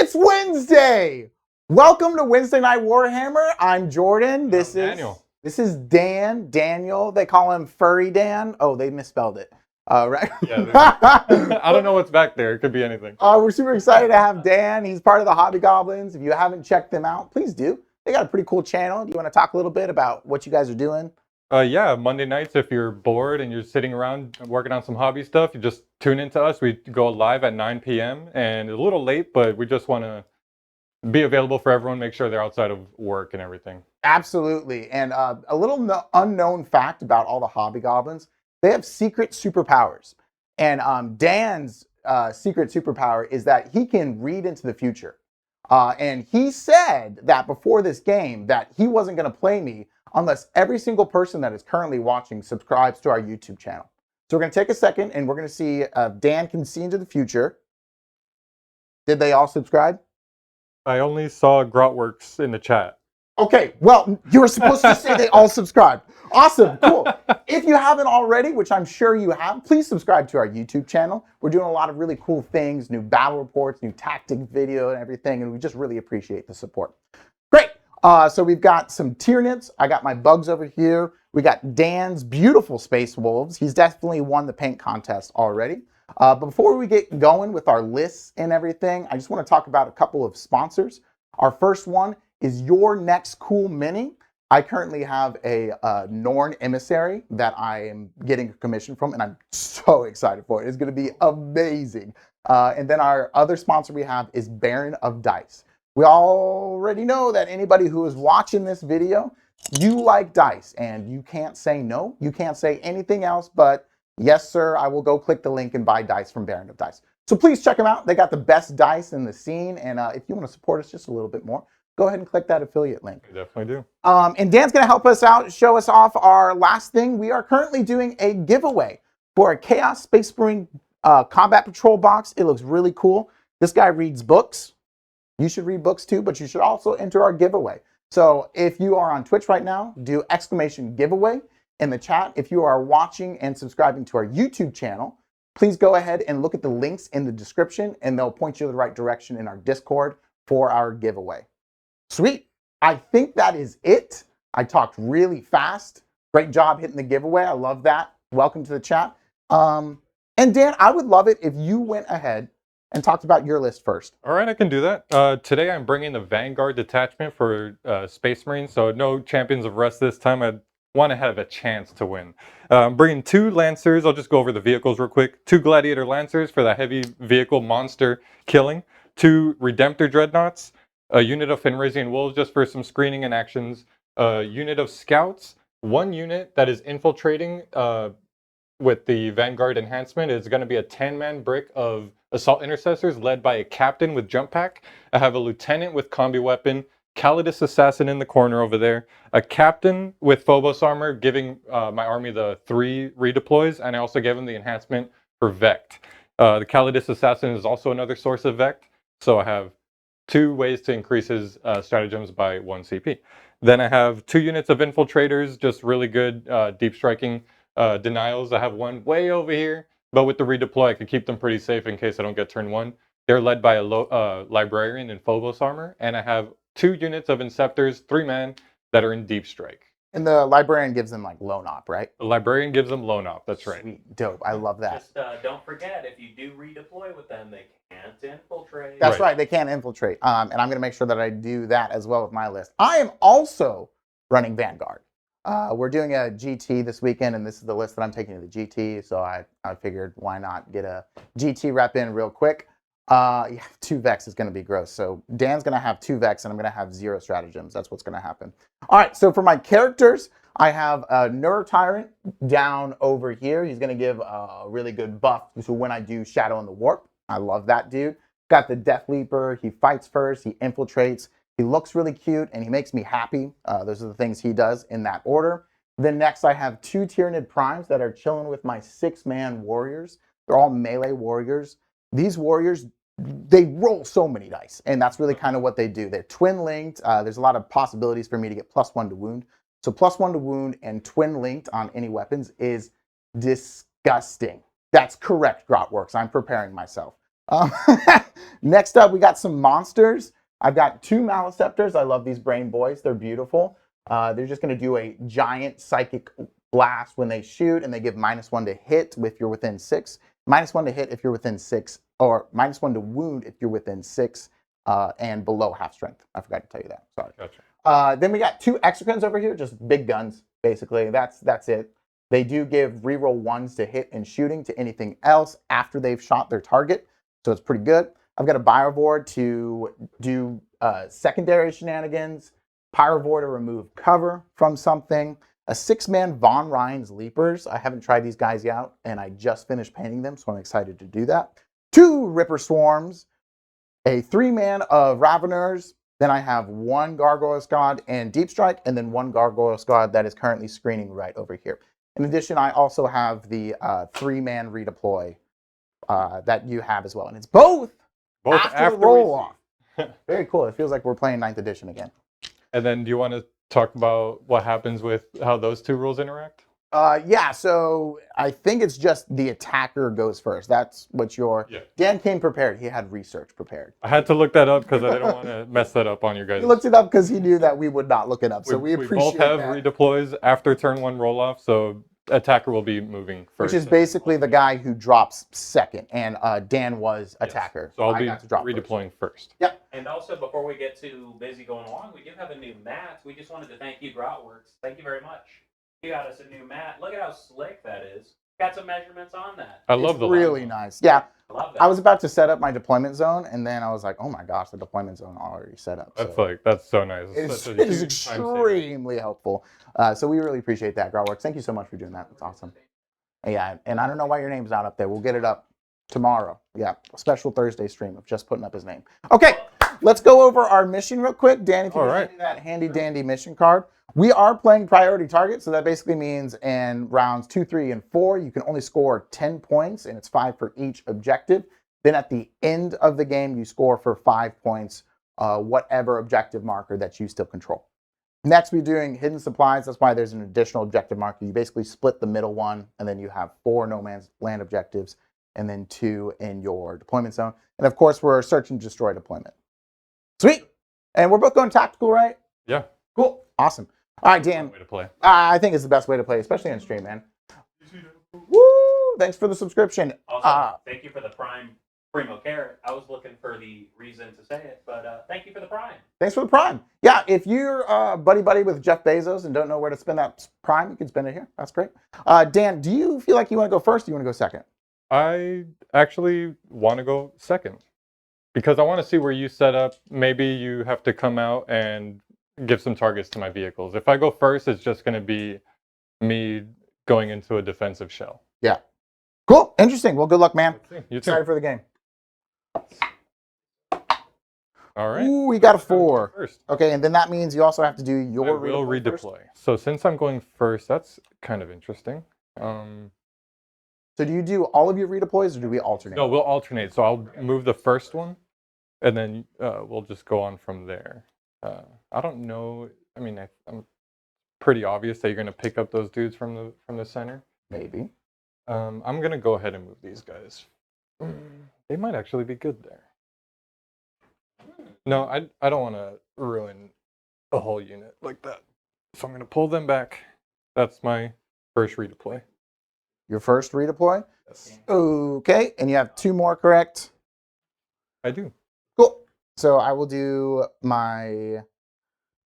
It's Wednesday. Welcome to Wednesday Night Warhammer. I'm Jordan. This is Daniel. This is Dan. Daniel. They call him Furry Dan. Oh, they misspelled it. Right. Yeah, I don't know what's back there. It could be anything. We're super excited to have Dan. He's part of the Hobby Goblins. If you haven't checked them out, please do. They got a pretty cool channel. Do you want to talk a little bit about what you guys are doing? Yeah, Monday nights, if you're bored and you're sitting around working on some hobby stuff, you just tune into us. We go live at 9 p.m. and it's a little late, but we just want to be available for everyone, make sure they're outside of work and everything. Absolutely. And a little unknown fact about all the Hobby Goblins, they have secret superpowers. And Dan's secret superpower is that he can read into the future. And he said that before this game that he wasn't going to play me unless every single person that is currently watching subscribes to our YouTube channel. So we're going to take a second and we're going to see if Dan can see into the future. Did they all subscribe? I only saw Grotworks in the chat. Okay, well, you were supposed to say they all subscribed. Awesome, cool. If you haven't already, which I'm sure you have, please subscribe to our YouTube channel. We're doing a lot of really cool things, new battle reports, new tactic video and everything, and we just really appreciate the support. Great. So we've got some Tyranids. I got my bugs over here. We got Dan's beautiful Space Wolves. He's definitely won the paint contest already. But before we get going with our lists and everything, I just want to talk about a couple of sponsors. Our first one is Your Next Cool Mini. I currently have a Norn Emissary that I am getting a commission from, and I'm so excited for it. It's going to be amazing. And then our other sponsor we have is Baron of Dice. We already know that anybody who is watching this video, you like dice, and you can't say no. You can't say anything else but, yes, sir, I will go click the link and buy dice from Baron of Dice. So please check them out. They got the best dice in the scene, and if you want to support us just a little bit more, go ahead and click that affiliate link. We definitely do. And Dan's going to help us out, show us off our last thing. We are currently doing a giveaway for a Chaos Space Marine Combat Patrol box. It looks really cool. This guy reads books. You should read books too, but you should also enter our giveaway. So if you are on Twitch right now, do exclamation giveaway in the chat. If you are watching and subscribing to our YouTube channel, please go ahead and look at the links in the description, and they'll point you in the right direction in our Discord for our giveaway. Sweet. I think that is it. I talked really fast. Great job hitting the giveaway. I love that. Welcome to the chat. And Dan, I would love it if you went ahead and talked about your list first. All right, I can do that. Today I'm bringing the Vanguard detachment for Space Marines, so no Champions of Rust this time. I want to have a chance to win. I'm bringing 2 Lancers. I'll just go over the vehicles real quick. 2 Gladiator Lancers for the heavy vehicle monster killing. 2 Redemptor Dreadnoughts. A unit of Fenrisian Wolves just for some screening and actions. A unit of Scouts. 1 unit that is infiltrating with the Vanguard enhancement. It's going to be a 10-man brick of Assault Intercessors led by a captain with jump pack. I have a lieutenant with combi weapon, Calidus Assassin in the corner over there, a captain with Phobos armor giving my army the 3 redeploys, and I also gave him the enhancement for Vect. The Calidus Assassin is also another source of Vect, so I have 2 ways to increase his stratagems by 1 CP. Then I have 2 units of Infiltrators, just really good deep striking denials. I have 1 way over here, but with the redeploy I can keep them pretty safe in case I don't get turn 1. They're led by a Librarian in Phobos armor, and I have 2 units of Inceptors, 3-man, that are in deep strike. And the Librarian gives them like lone op, right? The Librarian gives them lone op, that's right. Sweet. Dope. I love that. Just don't forget, if you do redeploy with them, they can't infiltrate. That's right. They can't infiltrate. And I'm going to make sure that I do that as well with my list. I am also running Vanguard. We're doing a GT this weekend, and this is the list that I'm taking to the GT. So I figured, why not get a GT rep in real quick? Yeah, 2 Vex is going to be gross. So Dan's going to have 2 Vex, and I'm going to have 0 stratagems. That's what's going to happen. All right, so for my characters, I have a Neurotyrant down over here. He's going to give a really good buff to when I do Shadow in the Warp. I love that dude. Got the Death Leaper. He fights first. He infiltrates. He looks really cute, and he makes me happy. Those are the things he does in that order. Then next, I have 2 Tyranid Primes that are chilling with my 6-man warriors. They're all melee warriors. These warriors, they roll so many dice, and that's really kind of what they do. They're twin-linked. There's a lot of possibilities for me to get +1 to wound. So +1 to wound and twin-linked on any weapons is disgusting. That's correct, Grotworks. I'm preparing myself. Um, next up, we got some monsters. I've got 2 Maliceptors. I love these brain boys. They're beautiful. They're just going to do a giant psychic blast when they shoot, and they give -1 to hit if you're within 6, -1 to hit if you're within 6, or -1 to wound if you're within 6 and below half strength. I forgot to tell you that. Sorry. Gotcha. Then we got 2 Exocrines over here, just big guns, basically. That's it. They do give reroll 1s to hit and shooting to anything else after they've shot their target, so it's pretty good. I've got a Byrevore to do secondary shenanigans, Pyrevore to remove cover from something, a 6-man Von Ryan's Leapers. I haven't tried these guys out, and I just finished painting them, so I'm excited to do that. 2 Ripper Swarms, a 3-man of Raveners. Then I have 1 Gargoyle Squad and Deep Strike, and then 1 Gargoyle Squad that is currently screening right over here. In addition, I also have the 3-man redeploy that you have as well. And it's both after the roll-off. Very cool. It feels like we're playing 9th edition again. And then do you want to talk about what happens with how those 2 rules interact? Yeah, so I think it's just the attacker goes first. That's what your... Yeah. Dan came prepared. He had research prepared. I had to look that up because I didn't want to mess that up on you guys. He looked it up because he knew that we would not look it up. So we appreciate both have that. redeploys after turn 1 roll off, so attacker will be moving first. Which is basically the guy who drops second, and Dan was attacker. Yes. So I'll be got to drop redeploying first. Yep. And also, before we get too busy going along, we do have a new mat. We just wanted to thank you, Groutworks. Thank you very much. You got us a new mat. Look at how slick that is. Got some measurements on that. I love the really nice. Yeah. I love that. I was about to set up my deployment zone, and then I was like, oh my gosh, the deployment zone already set up. That's so nice. It Such a is huge time saver. extremely helpful. So we really appreciate that, Groutworks. Thank you so much for doing that. That's awesome. Yeah, and I don't know why your name's not up there. We'll get it up tomorrow. Yeah, a special Thursday stream of just putting up his name. Okay, let's go over our mission real quick. Dan, if you can give me that handy dandy mission card. We are playing priority target, so that basically means in rounds 2, 3, and 4, you can only score 10 points, and it's 5 for each objective. Then at the end of the game, you score for 5 points, whatever objective marker that you still control. Next, we're doing hidden supplies. That's why there's an additional objective marker. You basically split the middle one, and then you have 4 no man's land objectives, and then 2 in your deployment zone. And of course, we're search and destroy deployment. Sweet. And we're both going tactical, right? Yeah. Cool. Awesome. All right, Dan. Way to play. I think it's the best way to play, especially on stream, man. Woo! Thanks for the subscription. Also, thank you for the Primo Carrot. I was looking for the reason to say it, but thank you for the Prime. Thanks for the Prime. Yeah, if you're buddy with Jeff Bezos and don't know where to spend that Prime, you can spend it here. That's great. Dan, do you feel like you want to go first or you want to go second? I actually want to go second because I want to see where you set up. Maybe you have to come out and give some targets to my vehicles. If I go first, it's just going to be me going into a defensive shell. Yeah. Cool. Interesting. Well, good luck, man. You too. Excited for the game. All right. Ooh, we got a 4. First. Okay, and then that means you also have to do your I will redeploy. So since I'm going first, that's kind of interesting. So do you do all of your redeploys or do we alternate? No, we'll alternate. So I'll move the first one, and then we'll just go on from there. I don't know. I mean, I'm pretty obvious that you're going to pick up those dudes from the center. Maybe. I'm going to go ahead and move these guys. They might actually be good there. No, I don't want to ruin a whole unit like that. So I'm going to pull them back. That's my first redeploy. Your first redeploy? Yes. Okay, and you have 2 more, correct? I do. Cool. So I will do my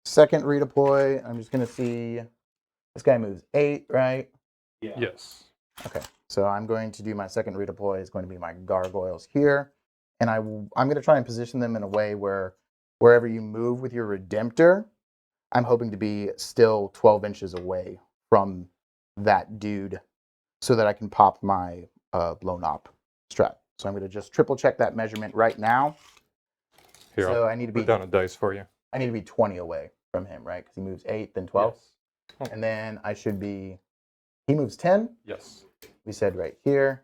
second redeploy. I'm just going to see. This guy moves 8, right? Yeah. Yes. Okay. So I'm going to do my second redeploy. It's going to be my gargoyles here. And I'm going to try and position them in a way where wherever you move with your Redemptor, I'm hoping to be still 12 inches away from that dude so that I can pop my blown op strat. So I'm going to just triple check that measurement right now. Here, so I'll I need to be put down a dice for you. I need to be 20 away from him, right? Because he moves 8, then 12. Yes. Oh. And then I should be, he moves 10. Yes. We said right here.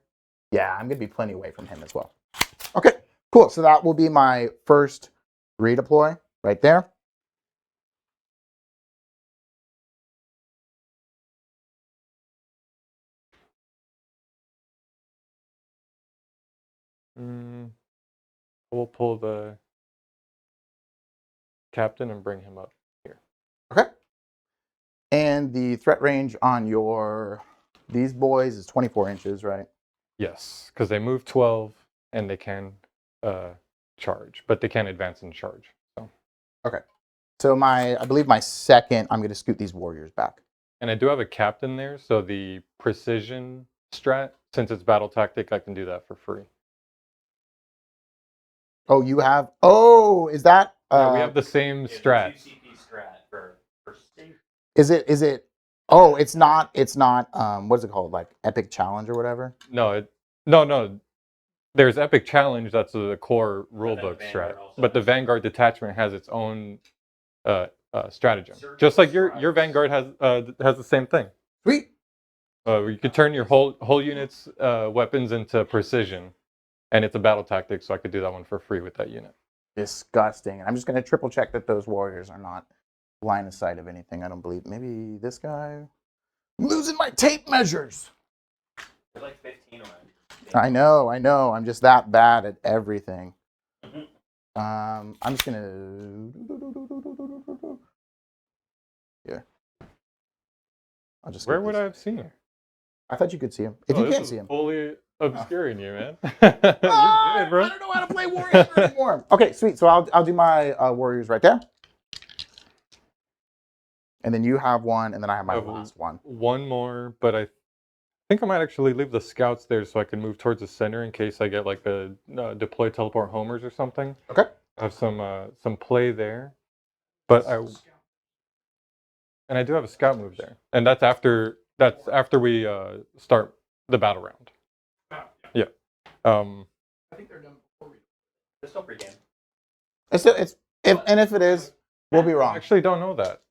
Yeah, I'm going to be plenty away from him as well. Okay, cool. So that will be my first redeploy right there. We'll pull the captain and bring him up here. Okay. And the threat range on these boys is 24 inches, right? Yes, because they move 12 and they can charge, but they can't advance and charge. So. Okay. So I believe my second, I'm going to scoot these warriors back. And I do have a captain there, so the precision strat, since it's battle tactic, I can do that for free. Oh, you have? Oh, is that? Yeah, we have the same strat. 2 CP strat for safety. Is it? Oh, it's not. What is it called? Like Epic Challenge or whatever? No. There's Epic Challenge, that's the core rulebook strat. But the Vanguard detachment has its own stratagem. Just like your Vanguard has the same thing. Sweet. You can turn your whole unit's weapons into precision, and it's a battle tactic, so I could do that one for free with that unit. Disgusting. And I'm just going to triple check that those warriors are not line of sight of anything. I don't believe. Maybe this guy. I'm losing my tape measures. There's like 15 already. I know. I'm just that bad at everything. I'm just gonna. Here. I'll just. Where would I have seen him? I thought you could see him. If you can't see him. Fully obscuring you, man. Oh, You're good, bro. I don't know how to play Warhammer anymore. Okay, sweet. So I'll do my warriors right there. And then you have one, and then I have my last one. One more, but I think I might actually leave the scouts there so I can move towards the center in case I get like the deploy teleport homers or something. Okay. I have some play there, but I do have a scout move there, and that's after we start the battle round. Yeah. I think they're done before we. It's still pre-game. If it is, we'll be wrong. I actually don't know that.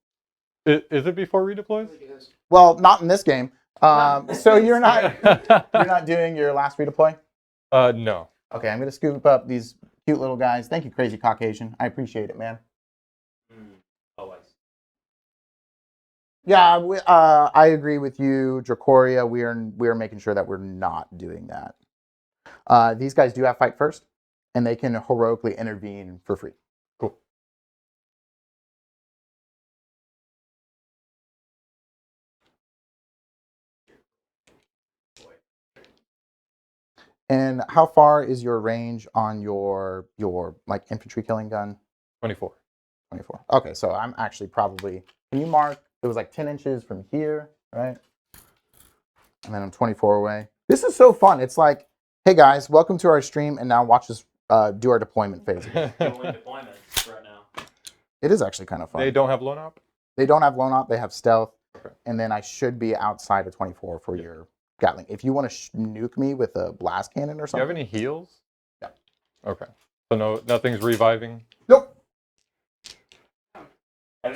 Is it before redeploys? Well, not in this game. So you're not doing your last redeploy? No. Okay, I'm gonna scoop up these cute little guys. Thank you, Crazy Caucasian. I appreciate it, man. Always. Yeah, I agree with you, Dracoria. We are making sure that we're not doing that. These guys do have fight first, and they can heroically intervene for free. Cool. And how far is your range on your like infantry killing gun? 24. 24. Okay, so I'm actually probably. Can you mark? It was like 10 inches from here, right? And then I'm 24 away. This is so fun. It's like, hey guys, welcome to our stream, and now watch us do our deployment phase. Doing deployments right now. It is actually kind of fun. They don't have loan op? They don't have loan op. They have stealth. Okay. And then I should be outside of 24 for your Gatling. If you want to nuke me with a blast cannon or Do something. you have any heals? Yeah. Okay. So nothing's reviving? Nope.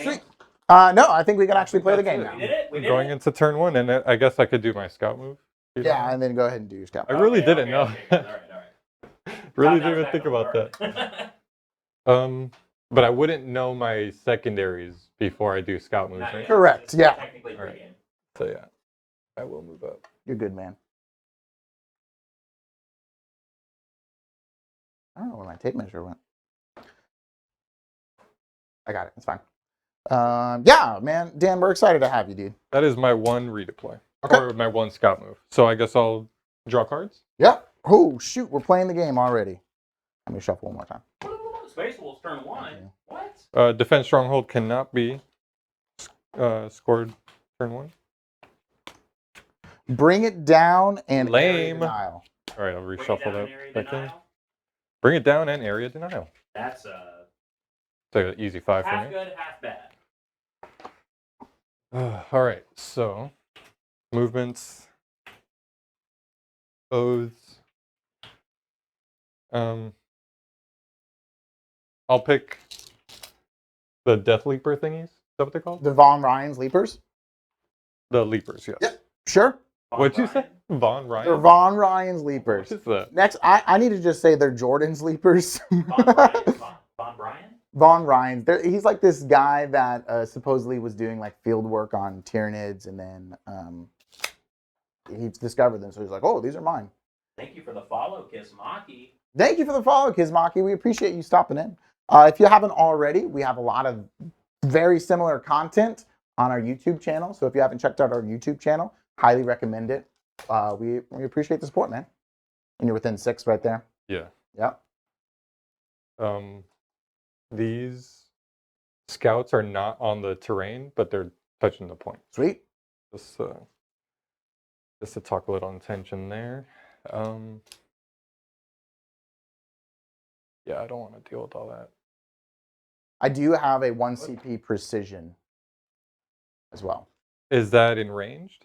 Sweet. No, I think we can actually play the game now. We did it. We did Going it. into turn one, and I guess I could do my scout move. Yeah, and then go ahead and do your scout. I really didn't know. Okay. All right. Really Top didn't even down, think back about up, that. all right. But I wouldn't know my secondaries before I do scout moves, Not right? yet. Correct, It's yeah. Technically All right. pre-game. So yeah, I will move up. You're good, man. I don't know where my tape measure went. I got it. It's fine. Yeah, man. Dan, we're excited to have you, dude. That is my one redeploy. Okay. Or my one scout move. So I guess I'll draw cards. Yeah. Oh, shoot. We're playing the game already. Let me shuffle one more time. Space Wolves turn 1. Yeah. What? Defense Stronghold cannot be scored turn 1. Bring it down and area Lame. denial. All right, I'll Bring it reshuffle down, that area back in. denial. Bring it down and area denial. That's So an easy 5 for half me. good, half bad. All right, so movements, oaths. I'll pick the Death Leaper thingies. Is that what they're called? The Von Ryan's Leapers? The Leapers, yes. Yep. Sure. What'd you say? Von Ryan? They're Von Ryan's What Leapers. is that? Next, I need to just say they're Jordan's Leapers. Von Brian? Von Ryan's. He's like this guy that supposedly was doing like field work on Tyranids, and then he discovered them. So he's like, "Oh, these are mine." Thank you for the follow, Kismaki. Thank you for the follow, Kizmaki. We appreciate you stopping in. If you haven't already, we have a lot of very similar content on our YouTube channel. So if you haven't checked out our YouTube channel, highly recommend it. We appreciate the support, man. And you're within 6 right there. Yeah. Yep. These scouts are not on the terrain, but they're touching the point. Sweet. Just to talk a little intention there. Yeah, I don't want to deal with all that. I do have a 1 CP precision as well. Is that in ranged?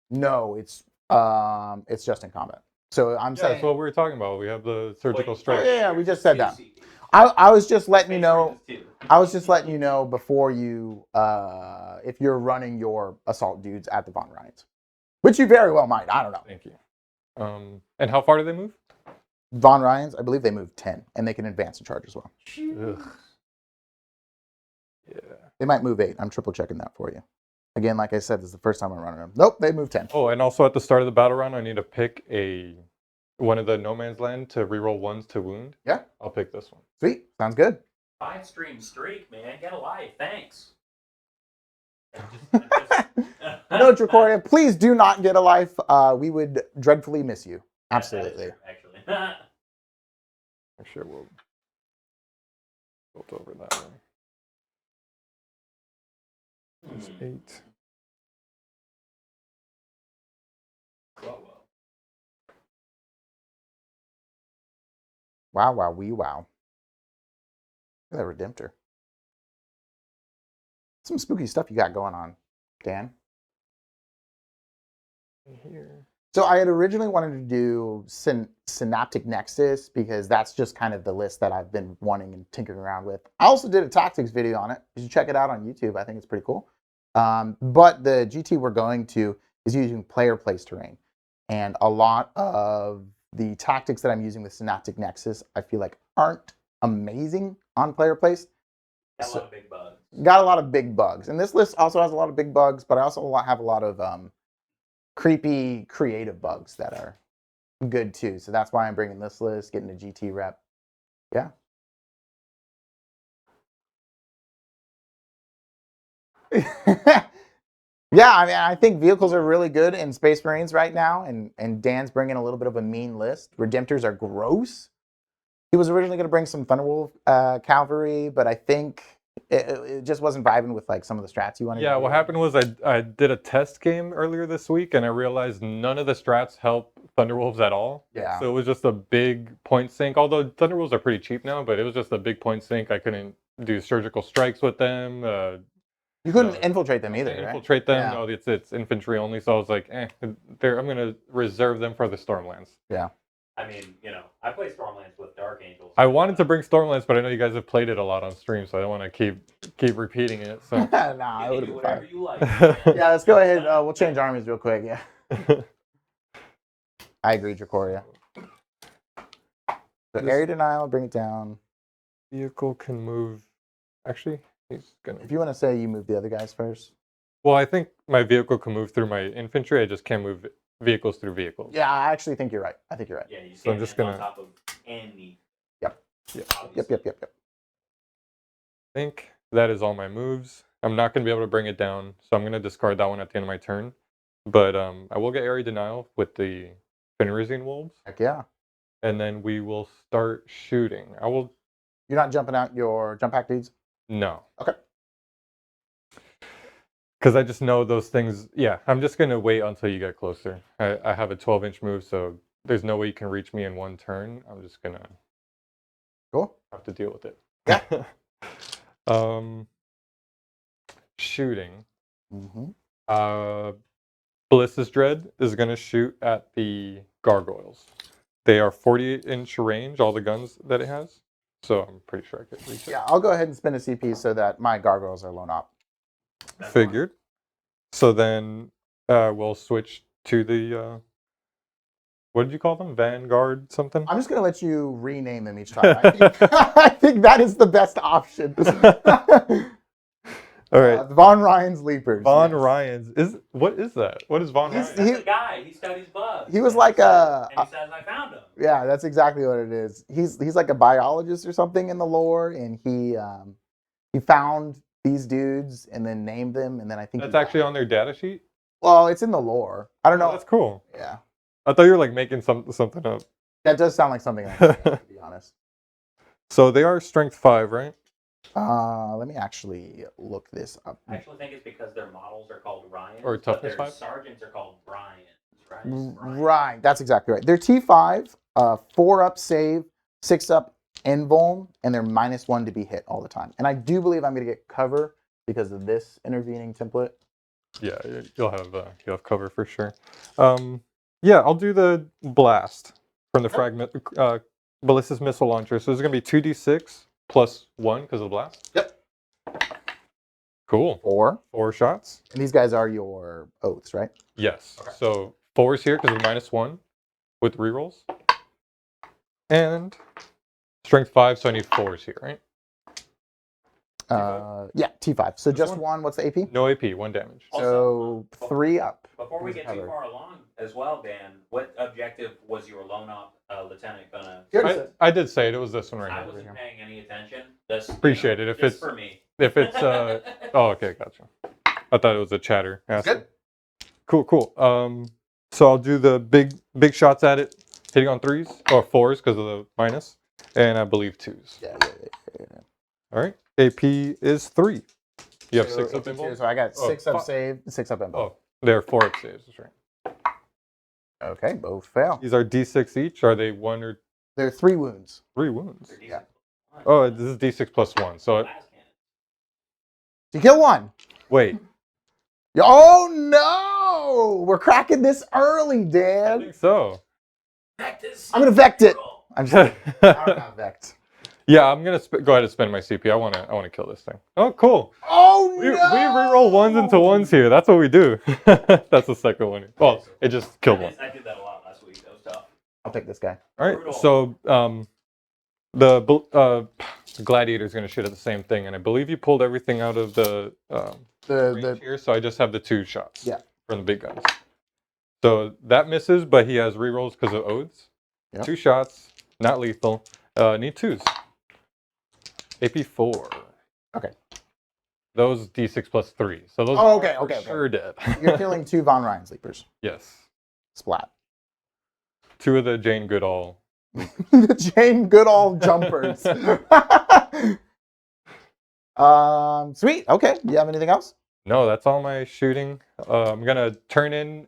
No, it's just in combat. So I'm saying That's what we were talking about. We have the surgical strike. yeah, we just said that. I was just letting you know. I was just letting you know before you, if you're running your assault dudes at the Von Ryans, which you very well might. I don't know. Thank you. And how far do they move? Von Ryans, I believe they move 10, and they can advance and charge as well. Ugh. Yeah. They might move 8. I'm triple checking that for you. Again, like I said, this is the first time I'm running them. Nope, they move 10. Oh, and also at the start of the battle round, I need to pick one of the no man's land to reroll 1s to wound. Yeah. I'll pick this one. Sweet. Sounds good. 5 stream streak, man. Get a life. Thanks. No, Dracoria, please do not get a life. We would dreadfully miss you. Absolutely. Actually. I'm sure we'll build over that one. That's 8. Whoa. Wow, wow, wee wow. Look at that Redemptor. Some spooky stuff you got going on, Dan. Here. So I had originally wanted to do Synaptic Nexus because that's just kind of the list that I've been wanting and tinkering around with. I also did a tactics video on it. You should check it out on YouTube. I think it's pretty cool. But the GT we're going to is using player place terrain. And a lot of the tactics that I'm using with Synaptic Nexus, I feel like aren't amazing on player place. Got a lot of big bugs. Got a lot of big bugs. And this list also has a lot of big bugs, but I also have a lot of creepy creative bugs that are good too. So that's why I'm bringing this list, getting a GT rep. Yeah. Yeah, I mean, I think vehicles are really good in Space Marines right now, and Dan's bringing a little bit of a mean list. Redemptors are gross. He was originally going to bring some Thunderwolf cavalry, but I think it just wasn't vibing with like some of the strats you wanted. Yeah, what happened was I did a test game earlier this week, and I realized none of the strats help Thunderwolves at all. Yeah. So it was just a big point sink, although Thunderwolves are pretty cheap now, but it was just a big point sink. I couldn't do surgical strikes with them. You couldn't infiltrate them either, right? Infiltrate them. Yeah. No, it's infantry only. So I was like, I'm going to reserve them for the Stormlands. Yeah. I mean, I play Stormlands with Dark Angels. I wanted to bring Stormlands, but I know you guys have played it a lot on stream, so I don't want to keep repeating it. So nah, You it would can do have been whatever fine. you like. Yeah, let's go ahead. We'll change armies real quick. Yeah. I agree, Dracoria. So area denial, bring it down. Vehicle can move. Actually, he's gonna. If you want to say you move the other guys first. Well, I think my vehicle can move through my infantry. I just can't move vehicles through vehicles. Yeah, I actually think you're right. I think you're right. Yeah, you So I'm stand just on gonna- top of any. Yep. obviously. Yep. I think that is all my moves. I'm not going to be able to bring it down, so I'm going to discard that one at the end of my turn. But I will get area denial with the Fenrisian Wolves, Heck yeah. and then we will start shooting. I will. You're not jumping out your jump pack dudes? No. Okay. Because I just know those things. Yeah, I'm just going to wait until you get closer. I have a 12-inch move, so there's no way you can reach me in one turn. I'm just going to Cool. have to deal with it. Yeah. Shooting. Mm-hmm. Ballista's Dread is going to shoot at the gargoyles. They are 48-inch range, all the guns that it has. So I'm pretty sure I could reach it. Yeah, I'll go ahead and spin a CP so that my gargoyles are loan op. Figured. So then we'll switch to the, what did you call them? Vanguard something? I'm just going to let you rename them each time. I think that is the best option. All right. Von Ryan's Leapers. Von yes. Ryan's. What is that? What is Von He's- Ryan? That's a guy. He studies bugs. He was and like says, and he says, "I found him." Yeah, that's exactly what it is. He's like a biologist or something in the lore, and he found these dudes and then named them, and then I think That's he actually on their data sheet? Well, it's in the lore. I don't Oh, know. that's cool. Yeah, I thought you were like making something up. that does sound like something I could make, to be honest. So they are strength 5, right? Let me actually look this up. I actually think it's because their models are called Ryans, Or but toughness their 5? sergeants are called Bryans, right? Right, that's exactly right. They're T5, 4 up save, 6 up invuln, and they're -1 to be hit all the time. And I do believe I'm going to get cover because of this intervening template. Yeah, you'll have cover for sure. Yeah, I'll do the blast from the fragment ballistic missile launcher. So it's gonna be 2d6 plus 1 because of the blast. Yep. Cool. 4. 4 shots. And these guys are your oaths, right? Yes. Okay. So 4 is here because of -1 with rerolls. And strength 5, so I need 4s here, right? Yeah, T5. So This just one? one. What's the AP? No AP, 1 damage. So 3 up. Before we get too Cover. far along as well, Dan, what objective was your lone op lieutenant gonna? You already said. I did say it was this one right I here. wasn't paying any attention. Just, Appreciate it. If just it's for me. If it's oh, okay, gotcha. I thought it was a chatter. Good. Cool. So I'll do the big shots at it, hitting on 3s or 4s because of the minus, and I believe 2s. Yeah. All right. AP is 3. You have So 6 up 82, involved? So I got Oh, 6 up fuck. save, 6 up invuln. Oh, there are 4 up saves. That's right. Okay, both fail. These are D6 each. Are they 1 or They're 3 wounds. 3 wounds? They're Yeah. decent. Oh, this is D6 plus 1. So Blast cannon. You kill 1. wait. Oh no! We're cracking this early, I Dan. think so. I'm gonna vect it. I'm just I don't have vect. Yeah, I'm gonna go ahead and spend my CP. I wanna kill this thing. Oh, cool. Oh We no! reroll 1s into 1s here. That's what we do. That's the second one. Well, it just killed one. I did that a lot last week. That was tough. I'll take this guy. All right. Brutal. So the gladiator's gonna shoot at the same thing, and I believe you pulled everything out of the range here. So I just have the 2 shots. Yeah. From the big guns. So that misses, but he has rerolls because of oaths. Yep. 2 shots, not lethal. Need 2s. AP 4. Okay. Those D6 plus 3. So those Oh, are okay, for okay. sure dead. You're killing 2 Von Ryan sleepers. Yes. Splat. 2 of the Jane Goodall. The Jane Goodall jumpers. Sweet. Okay. Do you have anything else? No, that's all my shooting. I'm gonna turn in,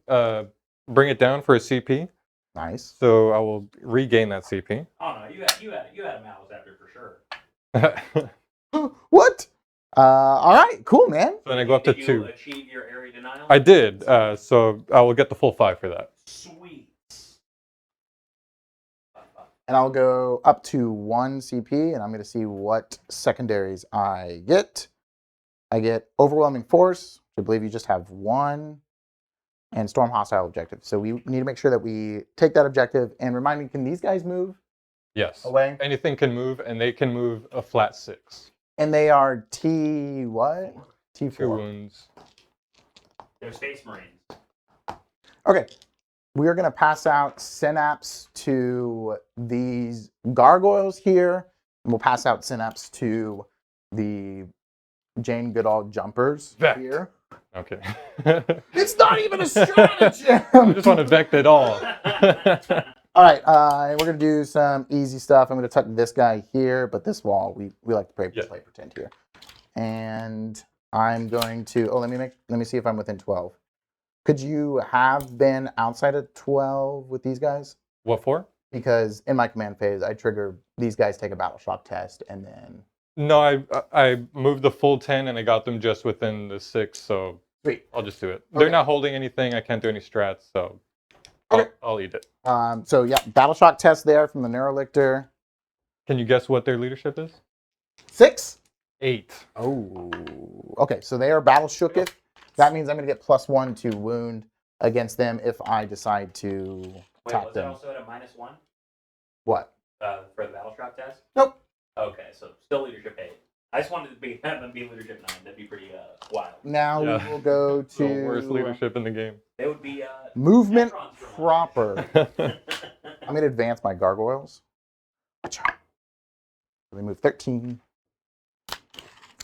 bring it down for a CP. Nice. So I will regain that CP. Oh no, you had a malice after for sure. What? All right. Cool, man. Then I go up to Did 2. you achieve your area denial? I did. So I will get the full 5 for that. Sweet. And I'll go up to 1 CP, and I'm going to see what secondaries I get. I get Overwhelming Force, which I believe you just have 1, and Storm Hostile Objective. So we need to make sure that we take that objective. And remind me, can these guys move Yes. away? Anything can move, and they can move a flat 6. And they are T what? 2 T4. wounds. They're Space Marines. Okay. We are going to pass out synapse to these gargoyles here, and we'll pass out synapse to the Jane Goodall jumpers Vect. here. Okay. It's not even a stratagem! I just want to vect it all. All right, and we're going to do some easy stuff. I'm going to tuck this guy here, but this wall, we like to play pretend here. And I'm going to, let me see if I'm within 12. Could you have been outside of 12 with these guys? What for? Because in my command phase, I trigger these guys take a battle shock test, and then No, I moved the full 10 and I got them just within the 6, so sweet. I'll just do it. Okay. They're not holding anything. I can't do any strats, so Okay. I'll eat it. So yeah, battle shock test there from the Neurolictor. Can you guess what their leadership is? 6. 8. Oh, okay. So they are battle shooketh. That means I'm going to get +1 to wound against them if I decide to Wait, attack was them. it also at a -1 What? for the battle shock test? Nope. Okay, so still leadership 8. I just wanted to have them be leadership 9. That'd be pretty wild. Now Yeah. we will go The worst to leadership in the game. They would be movement Necrons for proper. I I'm going to advance my gargoyles. They move 13.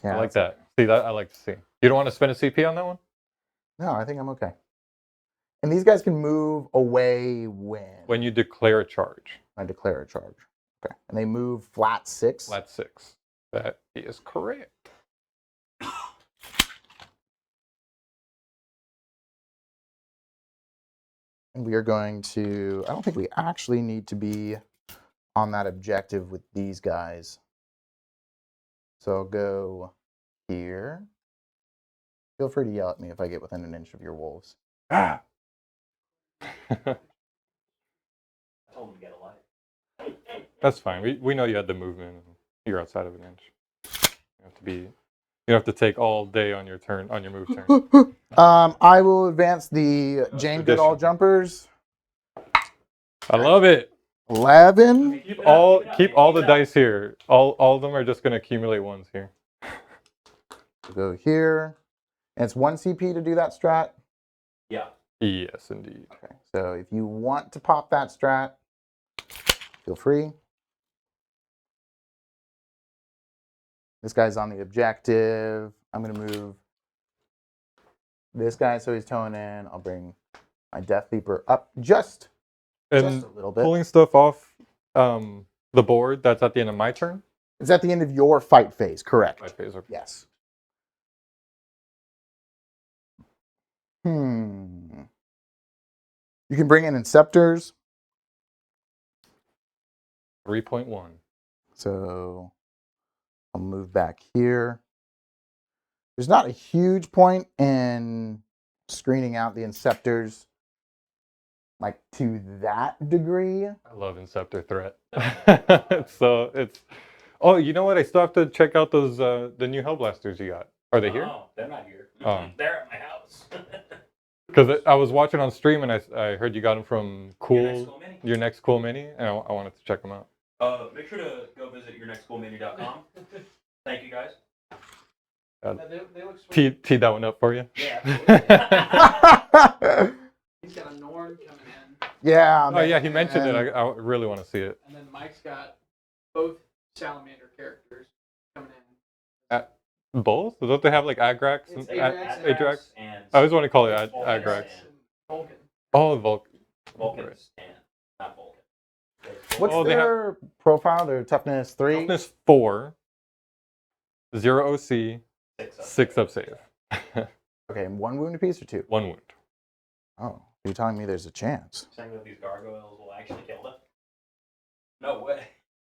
Yeah, like that's- that. See, that I like to see. You don't want to spend a CP on that one? No, I think I'm okay. And these guys can move away When you declare a charge. I declare a charge. Okay. And they move flat 6. Flat 6. That is correct. And we are going to, I don't think we actually need to be on that objective with these guys. So I'll go here. Feel free to yell at me if I get within an inch of your wolves. Ah! I told them to get a life. That's fine. We know you had the movement. And you're outside of an inch. You have to be. You have to take all day on your turn, on your move turn. I will advance the Jane Goodall jumpers. I love it. 11. Keep it up, Keep all the dice here. All of them are just going to accumulate ones here. We'll go here. And it's 1 CP to do that strat. Yeah. Yes, indeed. Okay. So if you want to pop that strat, feel free. This guy's on the objective. I'm going to move this guy so he's towing in. I'll bring my Death Leaper up just a And little bit. pulling stuff off the board, that's at the end of my turn? It's at the end of your fight phase, correct? My phase, okay. Yes. You can bring in Inceptors. 3.1. So I'll move back here. There's not a huge point in screening out the Inceptors like to that degree. I love Inceptor Threat. Oh, you know what? I still have to check out those the new Hellblasters you got. Are they here? Oh, they're not here. Oh. They're at my house. Because I was watching on stream and I heard you got them from Your Next Cool Mini? and I wanted to check them out. Make sure to go visit yournextcoolmini.com. Thank you guys. They look sweet. Tee that one up for you. Yeah. He's got a Norn coming in, Yeah. Oh yeah, he mentioned it. I really want to see it. and then Mike's got both Salamander characters coming in. Both? Don't they have like Agrax? It's and Agrax Agrax? And I always want to call it Vulcan Agrax. and Vulcan. Oh, Vulcan. Vulcan stand, not Vulcan. What's Oh, they their profile? Their toughness 3? Toughness 4, 0 OC, 6 up save. Okay, and 1 wound apiece or 2? 1 wound. Oh, you're telling me there's a chance. Saying that these gargoyles will actually kill them? No way.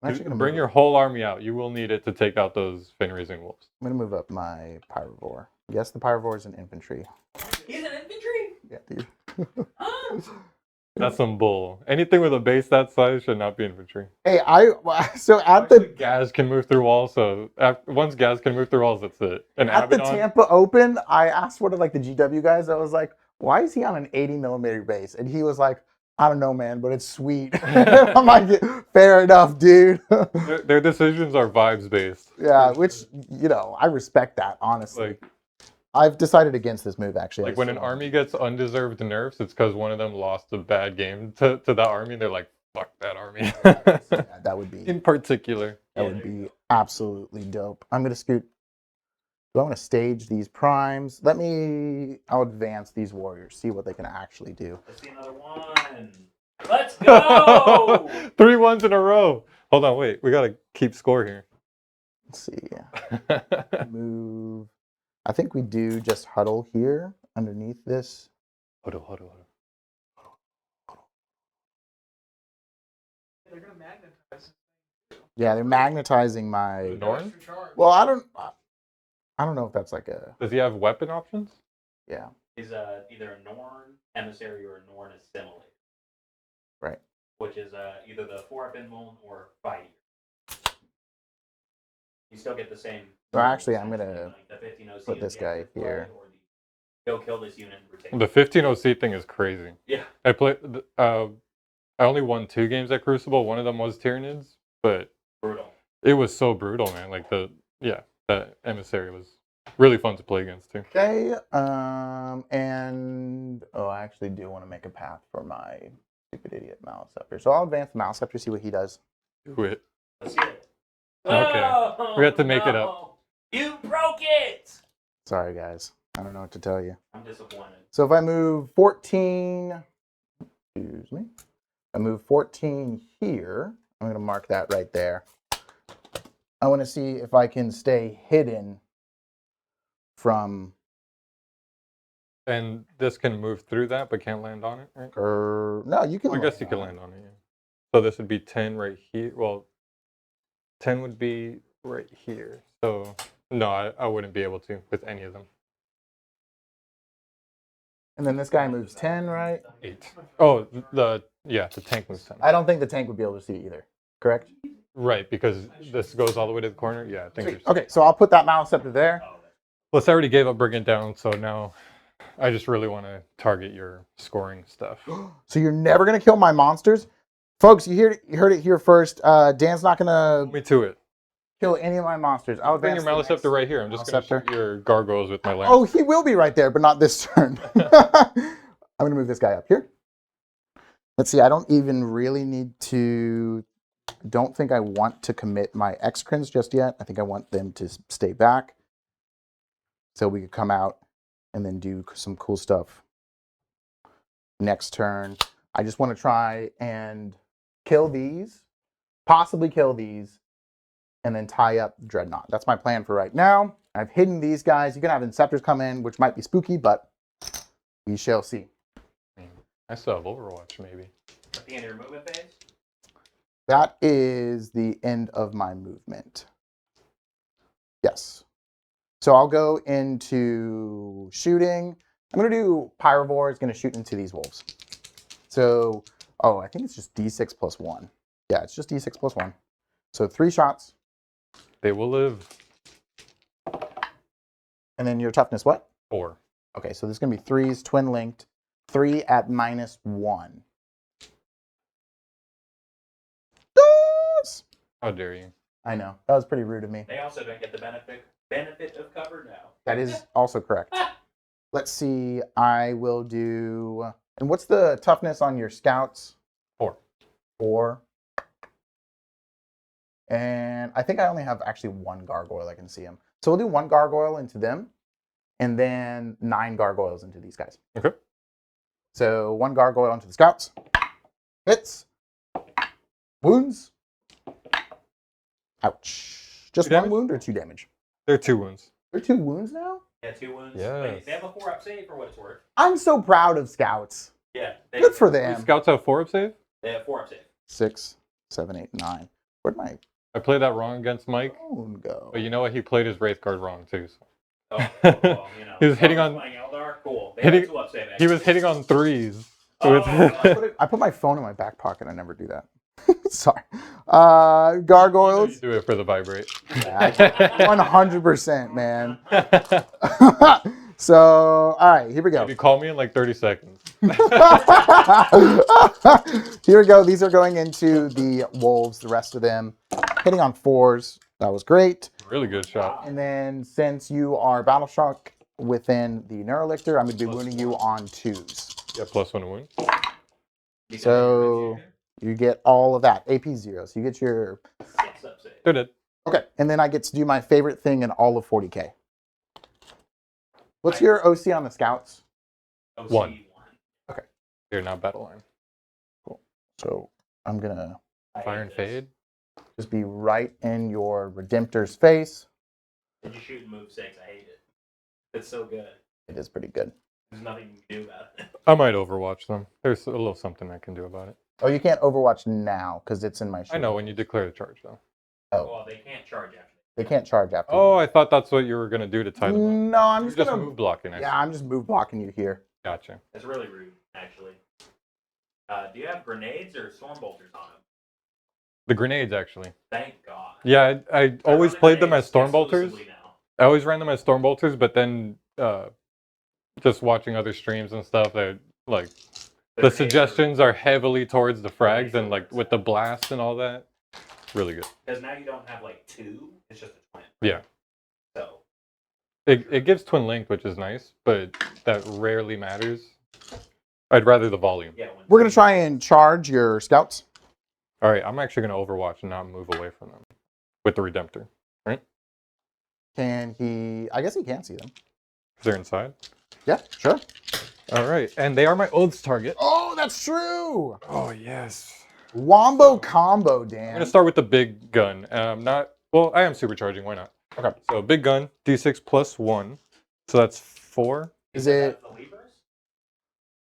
I'm actually gonna Bring move your whole army out. You will need it to take out those fin-raising wolves. I'm gonna move up my Pyrivore. Yes, the Pyrivore is an infantry. He's an infantry? Yeah, dude. Huh? That's some bull. Anything with a base that size should not be infantry. Hey, so at Actually, the Gaz can move through walls, so once Gaz can move through walls, that's it. And at the Abaddon, Tampa Open, I asked one of like the GW guys. I was like, "Why is he on an 80mm base?" And he was like, "I don't know, man, but it's sweet." I'm like, "Fair enough, dude." their decisions are vibes based. Yeah, which I respect that honestly. Like I've decided against this move actually. when an army gets undeserved nerfs, it's because one of them lost a bad game to that army. And they're like, "Fuck that army." Yeah, that would be In particular. absolutely dope. I'm gonna scoot. Do I want to stage these primes? I'll advance these warriors, see what they can actually do. Let's see another one. Let's go! 3 ones in a row. Hold on, wait. We gotta keep score here. Let's see. Move. I think we do just huddle here underneath this. Huddle. They're gonna magnetize. Yeah, they're magnetizing my. Norn? Extra charge. Well, I don't know if that's like a. Does he have weapon options? Yeah. Is either a Norn emissary or a Norn assimilator. Right. Which is either the 4-up Invuln or fighting. You still get the same. So actually, I'm gonna like the 15 OC put this guy here. Or go kill this unit and retain. The 15 OC thing is crazy. Yeah. I only won 2 games at Crucible. One of them was Tyranids, but Brutal. it was so brutal, man. Like That emissary was really fun to play against too. Okay. And I actually do want to make a path for my stupid idiot Maliceptor. So I'll advance the Maliceptor, see what he does. Do it. Let's get it. Okay. Oh, We have to make it no. up. You broke it! Sorry, guys. I don't know what to tell you. I'm disappointed. So if I move 14, excuse me, I move 14 here. I'm going to mark that right there. I want to see if I can stay hidden from, And this can move through that, but can't land on it, right? or no, you can. Well, I guess you can land on it. Yeah. So this would be 10 right here. Well, 10 would be right here. So no, I wouldn't be able to with any of them. And then this guy moves 10, right? 8. Oh, the tank moves 10. I don't think the tank would be able to see either. Correct? Right, because this goes all the way to the corner. Yeah, I think. Sweet. Okay, so I'll put that Maliceptor there. Plus, I already gave up bringing it down, so now I just really want to target your scoring stuff. So you're never going to kill my monsters? Folks, you heard it here first. Dan's not going to Me to it. kill any of my monsters. I'll Bring your advance the next- Maliceptor right here. I'm just going to Maliceptor. shoot your gargoyles with my lance. Oh, he will be right there, but not this turn. I'm going to move this guy up here. Let's see, I don't even really need to... don't think I want to commit my X-Crins just yet. I think I want them to stay back. So we could come out and then do some cool stuff next turn. I just want to try and kill these, possibly kill these, and then tie up Dreadnought. That's my plan for right now. I've hidden these guys. You can have Inceptors come in, which might be spooky, but we shall see. I still have Overwatch, maybe. At the end of your movement phase? That is the end of my movement. Yes. So I'll go into shooting. I'm going to do Pyrovore. It's going to shoot into these wolves. So, I think it's just D6 plus 1. Yeah, it's just D6 plus 1. So 3 shots. They will live. And then your toughness, what? 4. Okay, so this is going to be 3s, twin linked. 3 at -1. Yes! How dare you? I know. That was pretty rude of me. They also don't get the benefit of cover now. That is also correct. Let's see. I will do... And what's the toughness on your scouts? 4. 4. And I think I only have actually 1 gargoyle I can see him. So we'll do 1 gargoyle into them, and then 9 gargoyles into these guys. Okay. So 1 gargoyle into the scouts. Hits. Wounds. Ouch. Just 1 damage? wound or 2 damage? They're 2 wounds. They're 2 wounds now? Yeah, 2 wounds. Yes. Wait, they have a 4-up save for what it's worth. I'm so proud of scouts. Yeah. Good for These them. scouts have 4 up save? They have 4-up save. 6, 7, 8, 9. Where'd my I played that wrong against Mike, phone go? but you know what? He played his Wraith Guard wrong too. So. Oh, well, you know. He was hitting on- Playing Eldar? Cool. They hitting- have 2-up save, He was actually. hitting on 3s. Oh, I put my phone in my back pocket. I never do that. Sorry. Gargoyles. You do it for the vibrate. 100%, man. So, all right, here we go. Maybe call me in like 30 seconds. Here we go. These are going into the wolves, the rest of them. Hitting on 4s. That was great. Really good shot. And then since you are battle shock within the Neurolictor, I'm going to be wounding you on 2s. Yeah, +1 to wound. So you get all of that. AP 0. So you get your... 6-up save. They're dead. Okay, and then I get to do my favorite thing in all of 40k. What's your OC on the scouts? OC 1. 1. They're now battle line. So I'm gonna I hate Fire and this. fade. just be right in your Redemptor's face. Did you shoot and move 6? I hate it. It's so good. It is pretty good. There's nothing you can do about it. I might Overwatch them. There's a little something I can do about it. Oh, you can't Overwatch now because it's in my shield. I know when you declare the charge though. Oh, Well, they can't charge after. they can't charge after. Oh, I thought that's what you were gonna do to tie them up. No, I'm You're just just gonna. move blocking. Yeah, I'm just move blocking you here. Gotcha. It's really rude, actually. Do you have grenades or storm bolters on them? The grenades actually. Thank God. Yeah, I always run the played them as grenades storm bolters. exclusively now. I always ran them as storm bolters, but then just watching other streams and stuff, they're like the grenades suggestions are heavily towards the frags and like with the blast and all that. Really good. Because now you don't have like 2. It's just a twin. Yeah. It gives twin length, which is nice, but that rarely matters. I'd rather the volume. Yeah. We're going to try and charge your scouts. All right, I'm actually going to Overwatch and not move away from them with the Redemptor. Right? Can he? I guess he can see them. They're inside. Yeah, sure. All right, and they are my oaths target. Oh, that's true. Oh yes. Wombo combo, Dan. I'm gonna start with the big gun. Not well. I am supercharging. Why not? Okay. So big gun, D6 plus 1. So that's 4. Is it? The levers?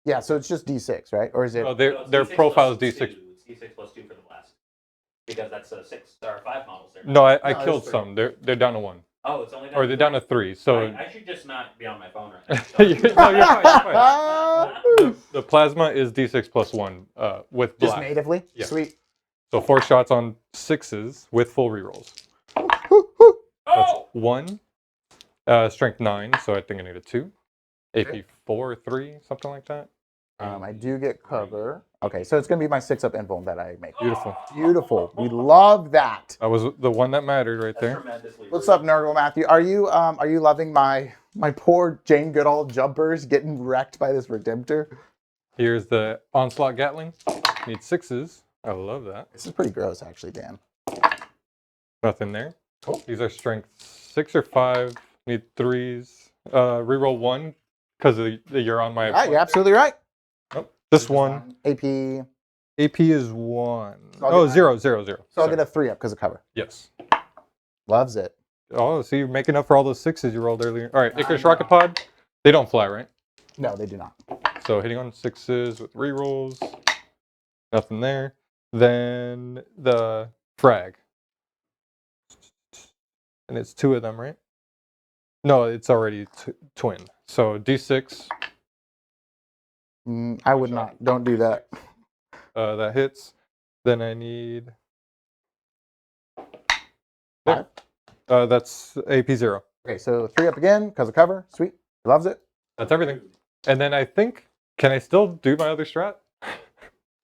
Yeah, so it's just D6, right? Or is it? Oh, No, their it's their D6 profile is plus D6. 2. It's D6 plus 2 for the blast. Because that's 6 or 5 models there. No, I No, killed it's 3. some. They're down to 1, Oh, it's only down or they're down to 3. So I should just not be on my phone right no, now. you're fine. You're fine. The plasma is D6 plus 1 with Just black. natively? Yeah. Sweet. So 4 shots on 6s with full rerolls. That's Oh! 1. Strength 9, so I think I need a 2. AP 4 or 3, something like that. I do get cover. Okay, so it's going to be my 6-up invuln that I make. Beautiful. Beautiful. We love that. That was the one that mattered right That's there. tremendously What's rude. up, Nurgle Matthew? Are you loving my poor Jane Goodall jumpers getting wrecked by this Redemptor? Here's the Onslaught Gatling. Need 6s. I love that. This is pretty gross, actually, Dan. Nothing there. Cool. These are strength 6 or 5. Need 3s. Reroll 1 because you're on my. All right, you're absolutely right. Nope. This one. AP. AP is 1. So I'll Oh, get- 0, 0, 0. So I'll Sorry. get a 3-up because of cover. Yes. Loves it. Oh, so you're making up for all those 6s you rolled earlier. All right, I Icarus know. Rocket Pod. They don't fly, right? No, they do not. So hitting on 6s with rerolls. Nothing there. Then the frag. And it's 2 of them, right? No, it's already twin. So D6. I would not. Don't do that. That hits. Then I need. There. That's AP 0. Okay, so 3-up again because of cover. Sweet. Loves it. That's everything. And then I think, can I still do my other strat?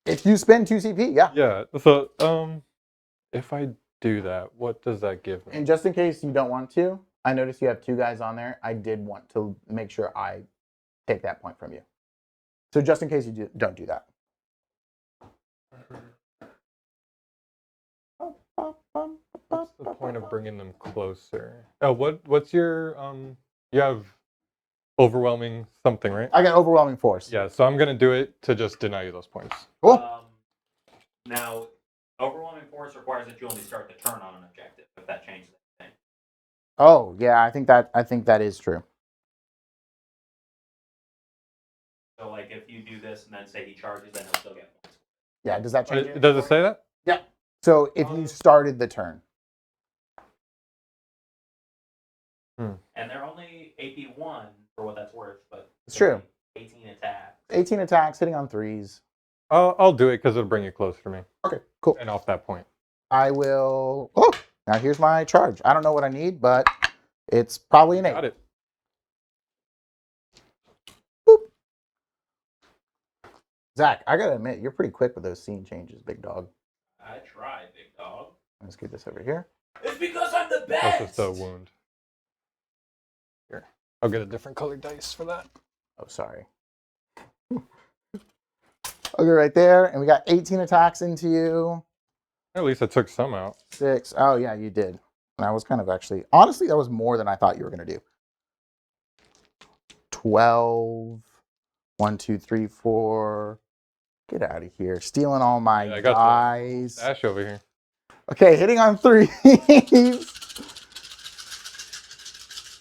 If you spend 2 CP, yeah. Yeah. So if I do that, what does that give me? And just in case you don't want to, I noticed you have 2 guys on there. I did want to make sure I take that point from you. So just in case you don't do that. What's the point of bringing them closer? Oh, what's your you have overwhelming something, right? I got overwhelming force. Yeah, so I'm gonna do it to just deny you those points. Cool. Now, overwhelming force requires that you only start the turn on an objective. If that changes anything. Oh yeah, I think that is true. So, like, if you do this and then say he charges, then he'll still get points. Yeah, does that change? Does it say that? Yeah. So if you started the turn. And they're only AP 1 for what that's worth, but It's true. 18 attacks. 18 attacks, hitting on 3s. I'll do it because it'll bring you closer to me. Okay, cool. And off that point. I will. Oh, now here's my charge. I don't know what I need, but it's probably an 8. Got it. Zach, I gotta admit, you're pretty quick with those scene changes, big dog. I tried, big dog. Let's get this over here. It's because I'm the That's best. just a wound. Here, I'll get a different colored dice for that. Oh, sorry. Okay, right there, and we got 18 attacks into you. At least I took some out. 6. Oh yeah, you did. And I was kind of actually, honestly, that was more than I thought you were gonna do. 12. 1, 2, 3, 4. Get out of here. Stealing all my Yeah, I got dice. Ash over here. Okay, hitting on 3s.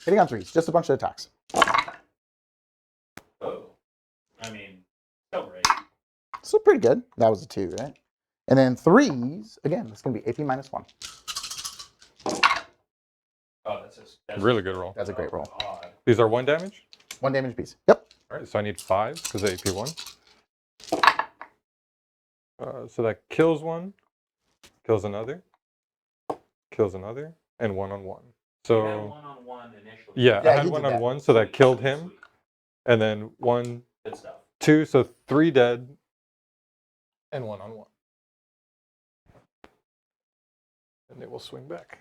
Hitting on 3s. Just a bunch of attacks. Oh. I mean, still great. So pretty good. That was a 2, right? And then 3s, again, it's going to be AP -1. Oh, that's Really good roll. That's a great roll. Odd. These are 1 damage. 1 damage piece. Yep. All right, so I need 5 because of AP 1. So that kills 1, kills another, and 1-on-1. You had So 1-on-1 initially. yeah, Yeah, I had he did 1-on-1, so that killed him, and then 1, Good stuff. 2, so 3 dead, and 1-on-1. And they will swing back.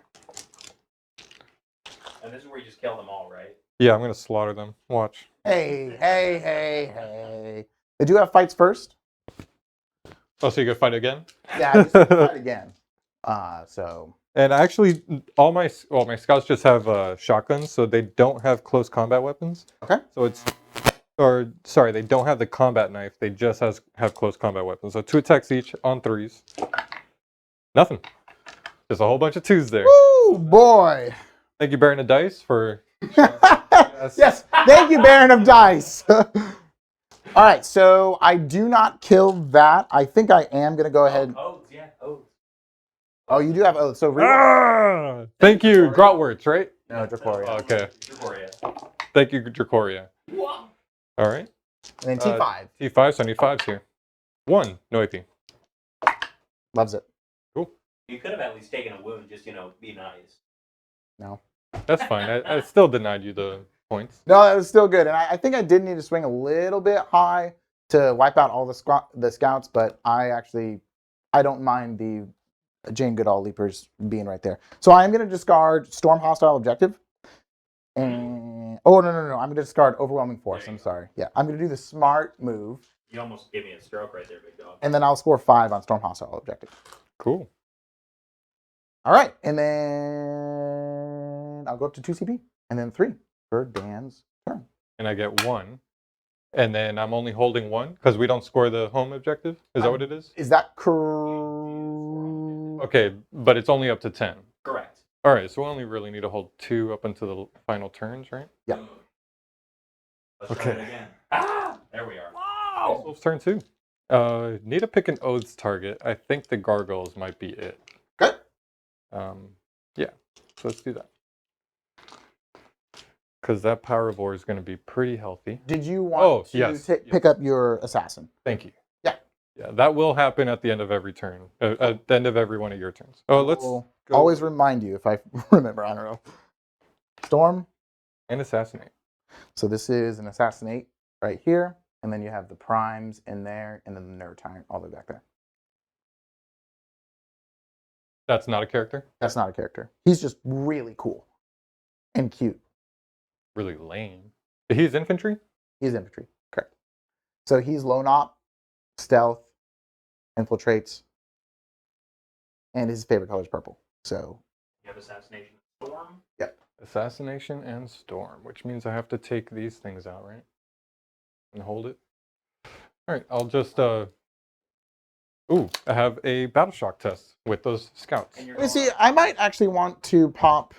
And this is where you just kill them all, right? Yeah, I'm gonna slaughter them. Watch. Hey. They do have fights first. Oh, so you gonna fight again? Yeah, I just need to fight again. So. And actually, all my scouts just have shotguns, so they don't have close combat weapons. Okay. So sorry, they don't have the combat knife. They just have close combat weapons. So 2 attacks each on 3s. Nothing. Just a whole bunch of 2s there. Woo, boy. Thank you, Baron of Dice, for. Yes. Thank you, Baron of Dice. All right, so I do not kill that. I think I am gonna go ahead. Oaths, yeah, oaths. Oh, you do have oaths. So Thank you, Grotworts, right? No, Dracoria. Oh, okay. Dracoria. Thank you, Dracoria. What? All right. And then T5. T5, so I need 5s here. 1, no AP. Loves it. Cool. You could have at least taken a wound, just, be nice. No. That's fine. I still denied you the points. No, that was still good. And I think I did need to swing a little bit high to wipe out all the scouts, but I don't mind the Jane Goodall Leapers being right there. So I am going to discard Storm Hostile Objective. And no. I'm going to discard Overwhelming Force. I'm sorry. Yeah, I'm going to do the smart move. You almost gave me a stroke right there, big dog. And then I'll score 5 on Storm Hostile Objective. Cool. All right. And then I'll go up to 2 CP. And then 3 for Dan's turn. And I get 1. And then I'm only holding 1 because we don't score the home objective. Is that what it is? Is that correct? Okay, but it's only up to 10. Correct. All right, so we only really need to hold 2 up until the final turns, right? Yeah. Let's try it again. Ah! There we are. Wow. Wolf's turn 2. Need to pick an Oaths target. I think the Gargoyles might be it. Okay. Yeah, so let's do that. Because that Power of War is going to be pretty healthy. Did you want to pick up your assassin? Thank you. Yeah. Yeah, that will happen at the end of every turn. At the end of every one of your turns. Oh, let's always remind you if I remember. I don't know. Storm. And assassinate. So this is an assassinate right here. And then you have the primes in there. And then the Nerve Tyrant all the way back there. That's not a character? That's not a character. He's just really cool. And cute. Really lame. He's infantry? He's infantry. Correct. So he's lone op, stealth, infiltrates, and his favorite color is purple. So you have assassination and storm. Yep. Assassination and storm, which means I have to take these things out, right? And hold it. All right, I'll just I have a battle shock test with those scouts. let me see. I might actually want to pop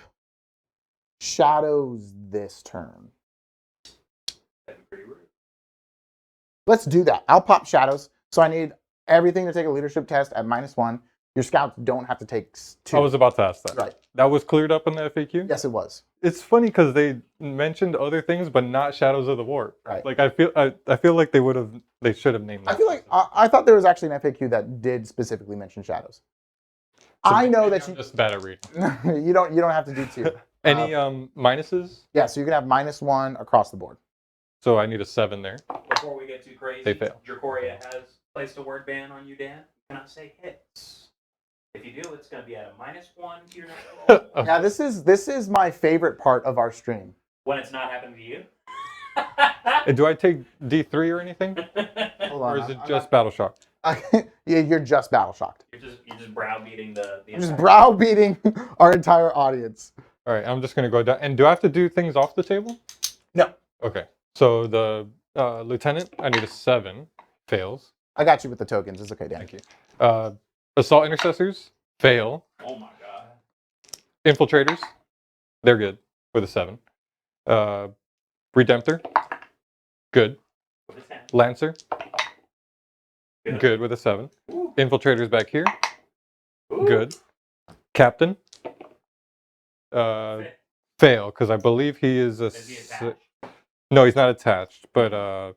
shadows this turn. That'd be pretty rude. Let's do that. I'll pop shadows. So I need everything to take a leadership test at -1. Your scouts don't have to take 2. I was about to ask that. Right. That was cleared up in the FAQ? Yes, it was. It's funny because they mentioned other things, but not Shadows of the War. Right. Like I feel like they should have named that. I feel like I thought there was actually an FAQ that did specifically mention shadows. So I know that I'm just bad at reading. you don't have to do 2. Any minuses? Yeah, so you can have -1 across the board. So I need a 7 there. Before we get too crazy, They fail. Dracoria has placed a word ban on you, Dan. You cannot say hits. If you do, it's going to be at a -1 to your next roll. Now this is my favorite part of our stream. When it's not happening to you. And do I take D3 or anything? Hold on, Or is it just battle shock? Yeah, you're just battle shocked. You're just browbeating the I'm just browbeating our entire audience. All right, I'm just going to go down. And do I have to do things off the table? No. Okay. So the lieutenant, I need a 7. Fails. I got you with the tokens. It's okay, Dan. Thank you. Assault intercessors, fail. Oh my god. Infiltrators, they're good with a 7. Redemptor, good. What is that? Lancer, good with a 7. Ooh. Infiltrators back here, Ooh. good. Captain, fail, because I believe he is a... Is he attached? No, he's not attached, but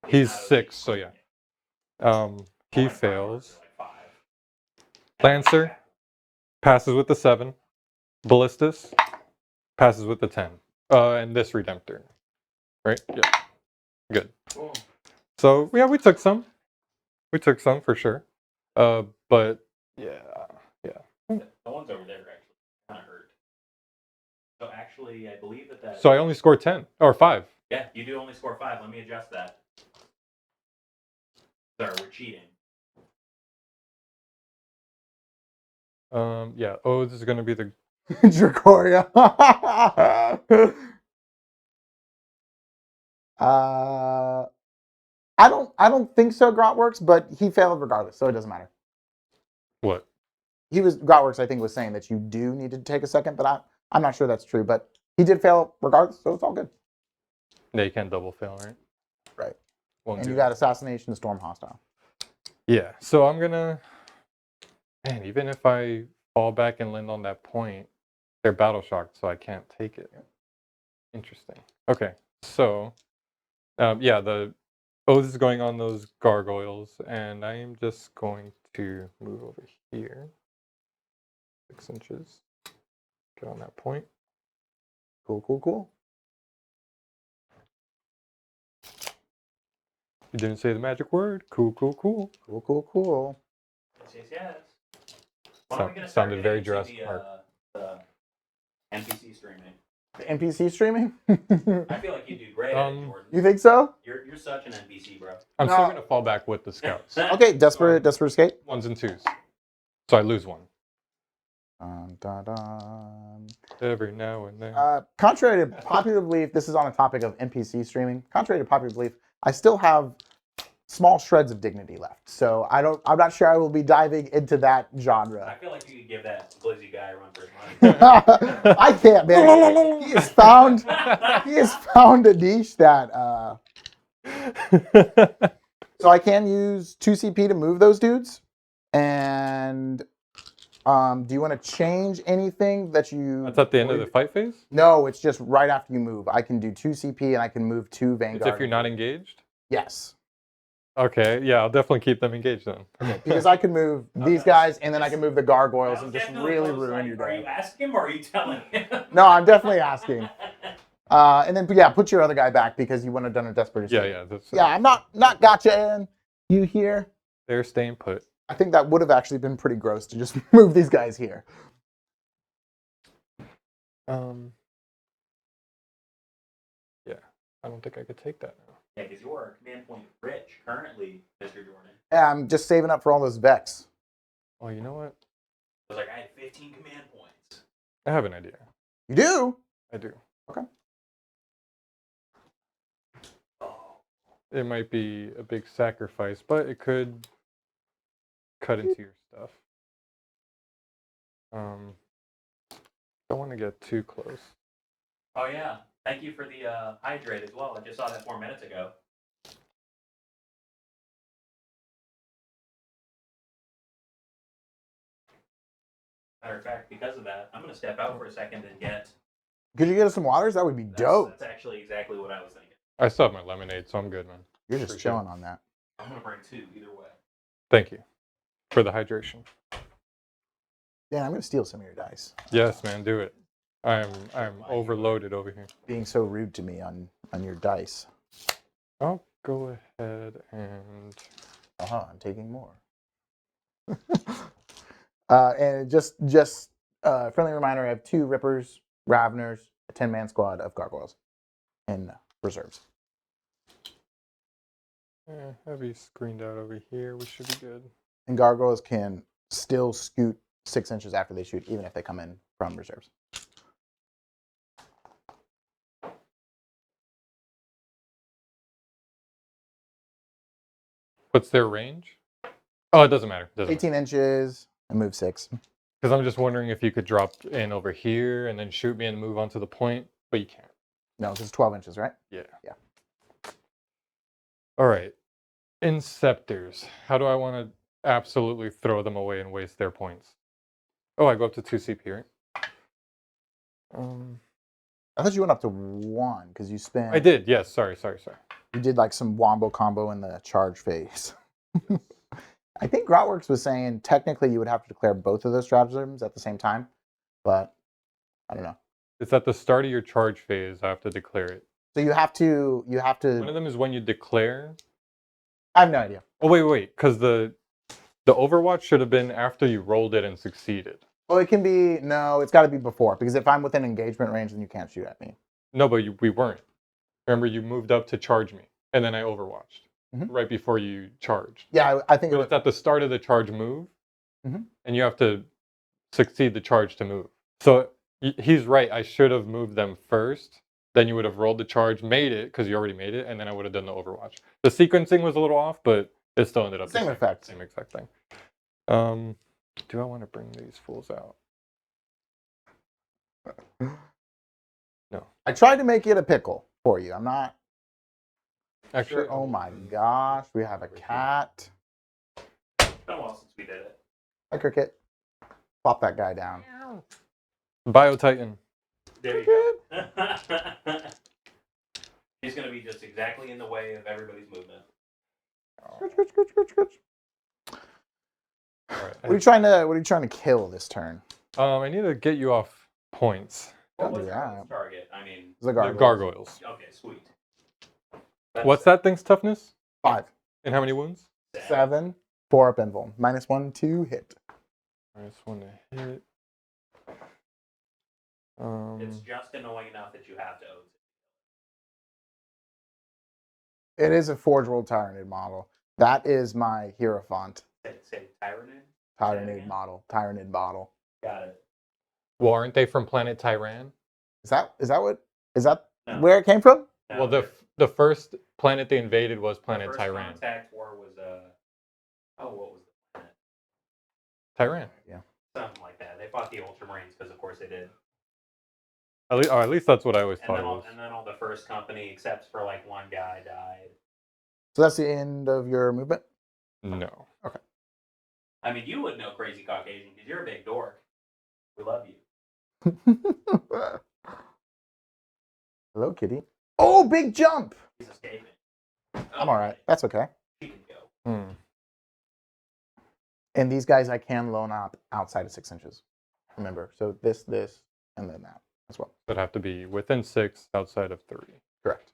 he's 6, so yeah. He Oh, fails. like 5. Lancer, passes with the 7. Ballistus, passes with the 10. And this Redemptor. Right? Yeah. Good. Cool. So, yeah, we took some. We took some for sure. But, yeah. The ones over there actually kind of hurt. So actually, I believe that. So I only scored 10 or 5. Yeah, you do only score 5. Let me adjust that. Sorry, we're cheating. Yeah. Oh, this is gonna be the. Dracoria. I don't think so, Grotworks, but he failed regardless, so it doesn't matter. What? Grotworks, I think, was saying that you do need to take a second, but I'm not sure that's true. But he did fail regardless, so it's all good. Yeah, you can't double fail, right? Right. Won't And do you it. got Assassination, Storm Hostile. Yeah. So I'm gonna. Man, even if I fall back and land on that point, they're battle shocked, so I can't take it. Interesting. Okay. So, yeah, the Oath is going on those gargoyles, and I am just going to move over here 6 inches. Get on that point. Cool, cool, cool. You didn't say the magic word. Cool, cool, cool. Cool, cool, cool. Yes. When are we gonna start Sounded getting very into Jurassic Park. the NPC streaming? The NPC streaming? I feel like you do great at it, Jordan. You think so? You're such an NPC, bro. I'm No. still going to fall back with the scouts. Okay, Desperate Escape. 1s and 2s. So I lose 1. Dun, dun, dun. Every now and then. Contrary to popular belief, this is on a topic of NPC streaming. Contrary to popular belief, I still have small shreds of dignity left. So I'm not sure I will be diving into that I genre. feel like you could give that Blizzy guy a run for his money. I can't, man. He has found a niche that so I can use 2 CP to move those dudes. And do you want to change anything that you... That's at the end of the fight phase? No, it's just right after you move. I can do 2 CP and I can move 2 Vanguard. It's if you're not engaged? Yes. Okay, yeah, I'll definitely keep them engaged then. Because I can move these guys and then I can move the gargoyles and just Definitely really close, ruin like, your Are day. you asking him or are you telling him? No, I'm definitely asking. And then, yeah, put your other guy back because you wouldn't have done a Desperate Yeah, Escape. yeah. That's, Yeah, I'm not gotcha in you here. They're staying put. I think that would have actually been pretty gross to just move these guys here. Yeah, I don't think I could take that now. Yeah, because you're command point rich currently, Mr. Jordan. Yeah, I'm just saving up for all those Vex. Oh, you know what? I was like, I had 15 command points. I have an idea. You do? I do. Okay. It might be a big sacrifice, but it could cut into your stuff. Don't want to get too close. Oh, yeah. Thank you for the hydrate as well. I just saw that 4 minutes ago. Matter of fact, because of that, I'm going to step out for a second and get... Could you get us some waters? That would be dope. That's actually exactly what I was thinking. I still have my lemonade, so I'm good, man. You're just Appreciate chilling it. on that. I'm going to bring 2 either way. Thank you for the hydration. Yeah, I'm going to steal some of your dice. Yes, man, do it. I'm overloaded over here. Being so rude to me on your dice. I'll go ahead and... I'm taking more. And just friendly reminder, I have 2 Rippers, Raveners, a 10-man squad of Gargoyles in reserves. Heavy screened out over here. We should be good. And Gargoyles can still scoot 6 inches after they shoot, even if they come in from reserves. What's their range? Oh, it doesn't matter. 18 inches and move 6. Because I'm just wondering if you could drop in over here and then shoot me and move on to the point, but you can't. No, it's 12 inches, right? Yeah. Yeah. All right. Inceptors. How do I want to absolutely throw them away and waste their points? Oh, I go up to 2 CP, right? I thought you went up to 1 because you spent... I did, yes. Sorry. You did like some wombo combo in the charge phase. I think Grotworks was saying technically you would have to declare both of those stratagems at the same time, but I don't know. It's at the start of your charge phase. I have to declare it. So you have to... One of them is when you declare. I have no idea. Oh, wait. Because the Overwatch should have been after you rolled it and succeeded. Well, it can be no. It's got to be before because if I'm within engagement range, then you can't shoot at me. No, but we weren't. Remember, you moved up to charge me, and then I overwatched Mhm. right before you charged. Yeah, I think it But was. it's at the start of the charge move, Mhm. and you have to succeed the charge to move. So he's right. I should have moved them first. Then you would have rolled the charge, made it because you already made it, and then I would have done the overwatch. The sequencing was a little off, but it still ended up Same effect. Same exact thing. Do I want to bring these fools out? No. I tried to make it a pickle for you. I'm not Actually, sure. Oh my gosh, we have a cat. It's been a while since we did it. Hi, Cricket. Pop that guy down. Biotitan. There you go. He's going to be just exactly in the way of everybody's movement. Scritch, scritch, scritch, scritch. All right. What are you trying to kill this turn? I need to get you off points. Don't do What's that. our target? I mean, The The gargoyle. gargoyles. okay, sweet. What's that thing's toughness? 5, And how many wounds? 7, 4 up invul. -1 to hit. -1 to hit. It's just annoying enough that you have to own It is a Forge World Tyranid model. That is my Hierophant it. Say Tyranids? Tyranid model. Tyranid model. Got it. Well, aren't they from planet Tyran? Is that No. where it came from? No, Well, the first planet they invaded was planet first Tyran. contact war was what was the planet? Tyran. Something like that. They fought the Ultramarines because, of course, they did. At least that's what I always thought it was. And then all the first company, except for like one guy, died. So that's the end of your movement? No. I mean, you would know Crazy Caucasian because you're a big dork. We love you. Hello, kitty. Oh, big jump! He's escaping. I'm all right. That's okay. He can go. And these guys I can loan up outside of 6 inches. Remember, so this, and then that as well. Would have to be within 6, outside of 3. Correct.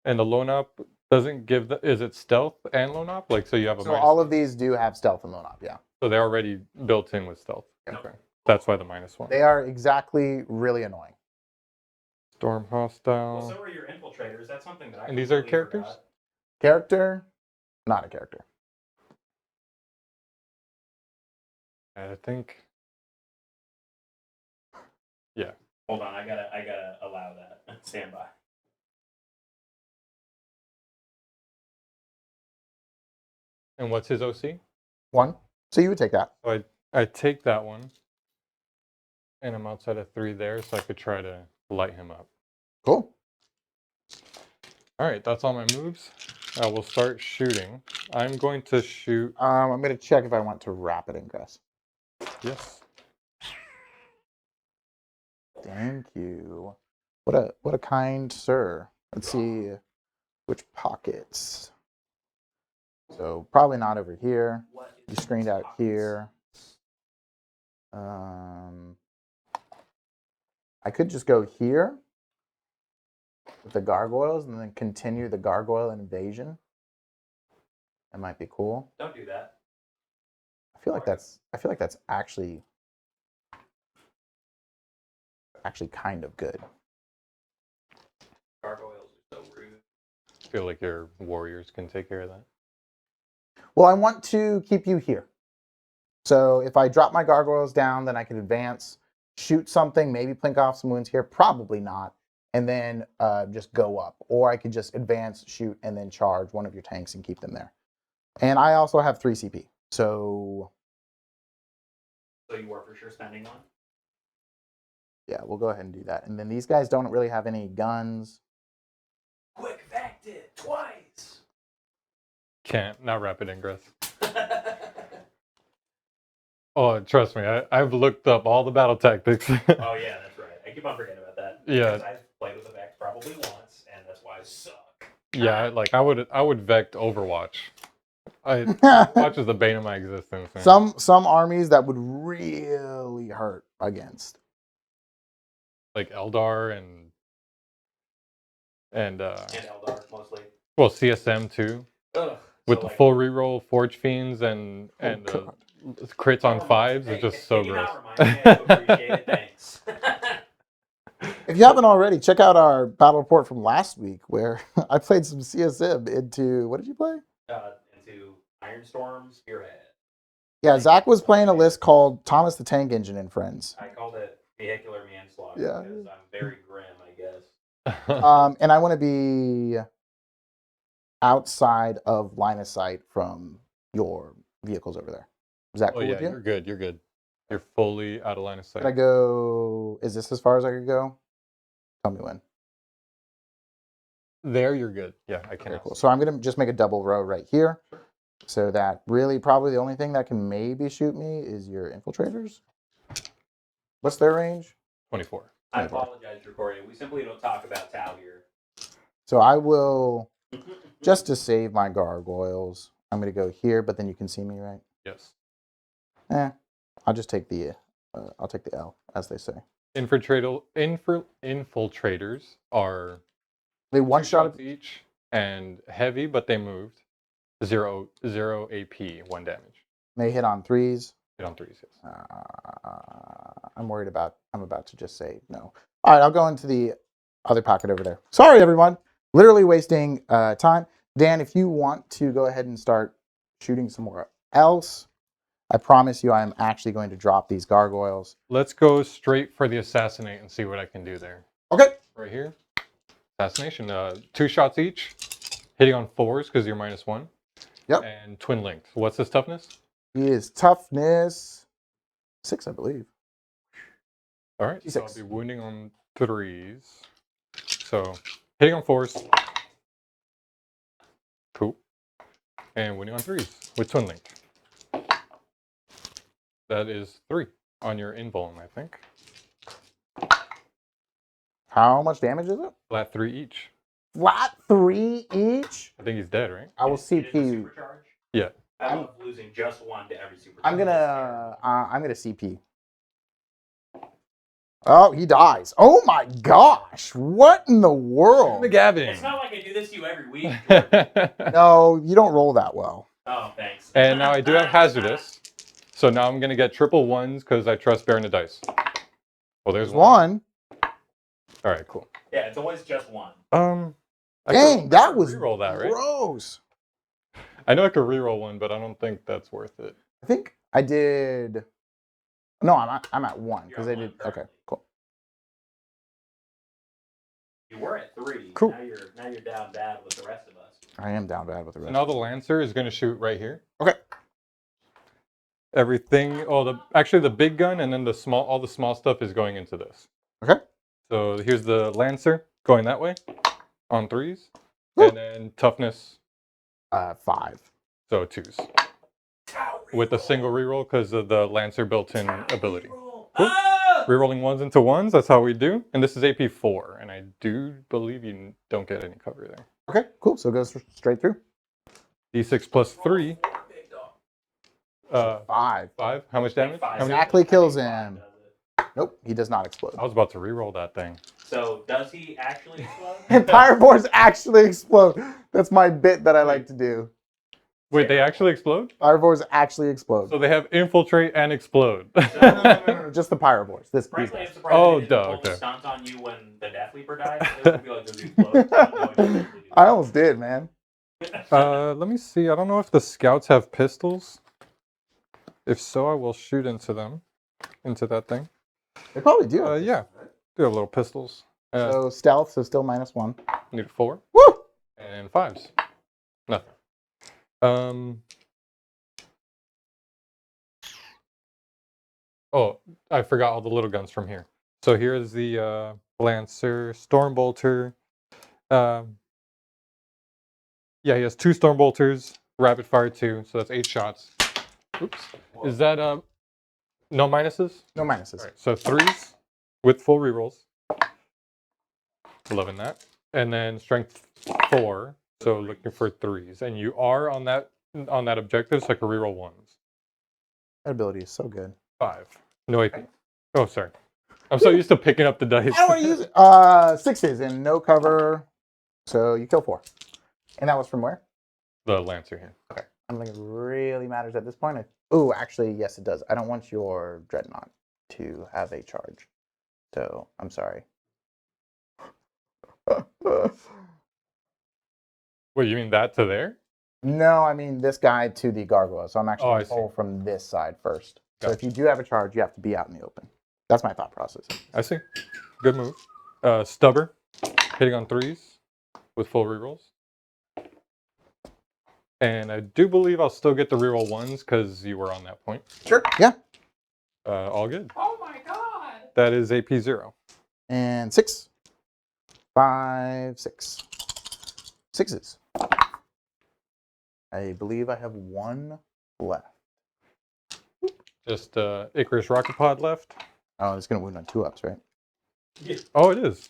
And the loan up doesn't give the. Is it stealth and loan up? Like, so you have a. So all of these do have stealth and loan up, yeah. So they're already built in with stealth. Yeah. Okay. That's why the -1. They are exactly really annoying. Storm hostile. Well, so are your infiltrators. That's something that I. And these are completely characters? forgot. Character, not a character. I think. Yeah. Hold on, I gotta allow that. Stand by. And what's his OC? 1. So you would take that. So I take that one. And I'm outside of 3 there, so I could try to light him up. Cool. All right, that's all my moves. I will start shooting. I'm going to shoot. I'm going to check if I want to rapid ingress. Yes. Thank you. What a kind sir. Let's see which pockets. So probably not over here. You screened out here. I could just go here with the gargoyles and then continue the gargoyle invasion. That might be cool. Don't do that. I feel like that's actually kind of good. Gargoyles are so rude. I feel like your warriors can take care of that. Well, I want to keep you here. So if I drop my gargoyles down, then I can advance, shoot something, maybe plink off some wounds here. Probably not. And then just go up. Or I could just advance, shoot, and then charge one of your tanks and keep them there. And I also have 3 CP. So you are for sure spending one? yeah, we'll go ahead and do that. And then these guys don't really have any guns. Quick vact it twice. Can't. Not rapid ingress. Oh, trust me. I've looked up all the battle tactics. Oh yeah, that's right. I keep on forgetting about that. Yeah. Because I've played with the vact probably once, and that's why I suck. Yeah, like I would vect Overwatch. Overwatch is the bane of my existence. Man. Some armies that would really hurt against. Like Eldar and And Eldar mostly. well CSM too. Ugh. With So, the like, full reroll Forge Fiends and God. crits on fives is just so can you gross. not remind me? I do appreciate it. Thanks. If you haven't already, check out our battle report from last week where I played some CSM into, what did you play? Into Ironstorm Spearhead. Yeah, Zach was playing a list called Thomas the Tank Engine and Friends. I called it Vehicular Manslaughter Yeah. because I'm very grim, I guess. And I want to be outside of line of sight from your vehicles over there. Is that Oh cool yeah, with you? you're good. You're good. You're fully out of line of sight. Could I go? Is this as far as I could go? Tell me when. There, you're good. Yeah, I can. Okay, cool. So I'm gonna just make a double row right here, so that really probably the only thing that can maybe shoot me is your infiltrators. What's their range? 24. I apologize, Recording. We simply don't talk about Tau here. So I will, just to save my gargoyles, I'm gonna go here, but then you can see me, right? Yes. I'll just take the, I'll take the L, as they say. Infiltrators are They one 2 shot shots each and heavy, but they moved. 0 AP, 1 damage. They hit on threes. Hit on threes, yes. I'm worried about, I'm about to just say no. All right, I'll go into the other pocket over there. Sorry, everyone. Literally wasting time. Dan, if you want to go ahead and start shooting somewhere else, I promise you I am actually going to drop these gargoyles. Let's go straight for the assassinate and see what I can do there. Okay. Right here. Assassination. 2 shots each. Hitting on 4s because you're -1. Yep. And twin linked. What's his toughness? He is toughness 6, I believe. All right. So I'll D6. be wounding on 3s. So hitting on 4s. Cool. And wounding on 3s with twin linked. That is 3 on your invuln, I think. How much damage is it? Flat 3 each. Flat 3 each? I think he's dead, right? I will Is it the CP. supercharge? Yeah. I love losing just 1 to every supercharge. I'm gonna CP. Oh, he dies. Oh my gosh. What in the world? McGavin. It's not like I do this to you every week. No, you don't roll that well. Oh, thanks. And now I do have hazardous. So now I'm going to get triple 1s because I trust Baron to dice. Well, there's one. All right, cool. Yeah, it's always just 1. I Dang, could that was reroll that, right? gross. I know I could reroll 1, but I don't think that's worth it. I think I did. No, I'm at 1 because You're I at did. 1 Okay, currently. cool. You were at 3. Cool. Now you're down bad with the rest of us. I am down bad with the So rest. now the Lancer is going to shoot right here. Okay. Everything, actually the big gun and then all the small stuff is going into this. Okay. So here's the Lancer going that way on 3s. Woo. And then toughness, 5. so 2s. With a single reroll because of the Lancer built-in ability. Ah! Rerolling 1s into 1s, that's how we do. And this is AP 4, and I do believe you don't get any cover there. Okay, cool. So it goes straight through. D6 plus 3. 5. 5. How much damage? How many? Exactly kills him. Nope, he does not explode. I was about to reroll that thing. So does he actually explode? And Pyrophores actually explode. That's my bit that I like to do. Wait, they actually explode? Pyrophores actually explode. So they have infiltrate and explode. No, just the Pyrophores. This Frankly, I'm piece. surprised Oh, they didn't duh, pull okay. the stunt on you when the Death Leaper died. It would be like, does he explode? I almost did, man. Let me see. I don't know if the scouts have pistols. If so, I will shoot into them. Into that thing. They probably do. Yeah. Do have little pistols. So stealth, so still -1. Need a 4. Woo! And 5s. Nothing. Oh, I forgot all the little guns from here. So here's the Lancer, Stormbolter. Yeah, he has 2 Stormbolters, rapid fire 2, so that's 8 shots. Oops. Is that no minuses? No minuses. All right, so 3s with full rerolls. Loving that. And then strength 4, so looking for 3s. And you are on that objective, so I can reroll 1s. That ability is so good. 5. No AP. Oh, sorry. I'm so used to picking up the dice. I don't want to use it. 6s and no cover. So you kill 4. And that was from where? The Lancer here. Okay. I don't think it really matters at this point. Oh, actually, yes, it does. I don't want your Dreadnought to have a charge. So, I'm sorry. Wait, you mean that to there? No, I mean this guy to the gargoyle. So I'm actually Oh, going I to see. pull from this side first. So if Gotcha. you do have a charge, you have to be out in the open. That's my thought process. I see. Good move. Stubber, hitting on 3s with full rerolls. And I do believe I'll still get the reroll 1s because you were on that point. Sure. Yeah. All good. Oh my god! That is AP 0. And 6, 5, 6. 6s. I believe I have 1 left. Just Icarus Rocket Pod left. Oh, it's going to wound on 2-ups, right? Oh, it is.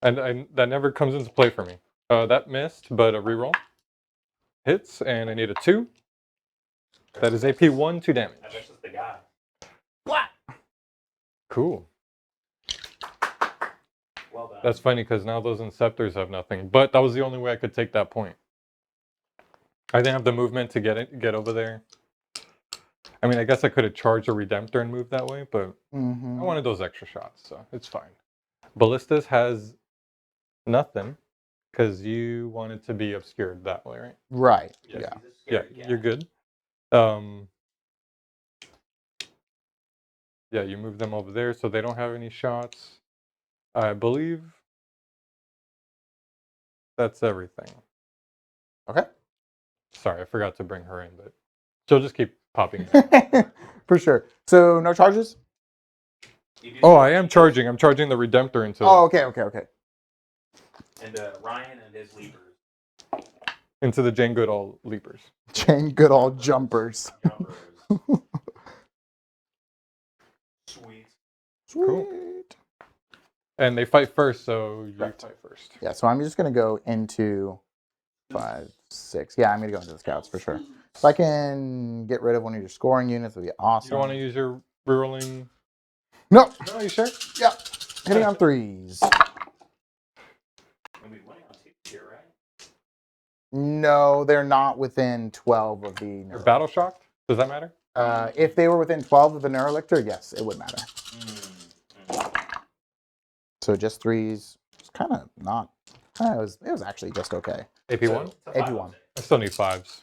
And that never comes into play for me. That missed, but a reroll. Hits, and I need a 2. That is AP 1, 2 damage. I bet it's the guy. What? Cool. Well done. That's funny because now those Inceptors have nothing. But that was the only way I could take that point. I didn't have the movement to get over there. I mean, I guess I could have charged a Redemptor and moved that way, but I wanted those extra shots, so it's fine. Ballistas has nothing because you wanted to be obscured that way, right? Right. Yes, Yeah. he's a Yeah, scary cat. you're good. Yeah, you move them over there so they don't have any shots. I believe that's everything. Okay. Sorry, I forgot to bring her in, but she'll just keep popping in. For sure. So no charges? You do Oh, see- I am charging. I'm charging the Redemptor into Oh, okay. And Ryan and his leapers. into the Jane Goodall Leapers. Jane Goodall jumpers. Jumpers. Sweet. Cool. Sweet. And they fight first, so you Correct. fight first. Yeah, so I'm just going to go into 5, 6. Yeah, I'm going to go into the scouts for sure. If I can get rid of one of your scoring units, it would be You awesome. don't want to use your rerolling? No. No, you sure? Yeah. Hitting on 3s. And we winning on 2 here, right? No, they're not within 12 of the You're Neurolictor. battle shocked? Does that matter? If they were within 12 of the Neurolictor, yes, it would matter. So just 3s. It's kind of not. It was actually just okay. AP 1? It's a AP 1. I still need 5s.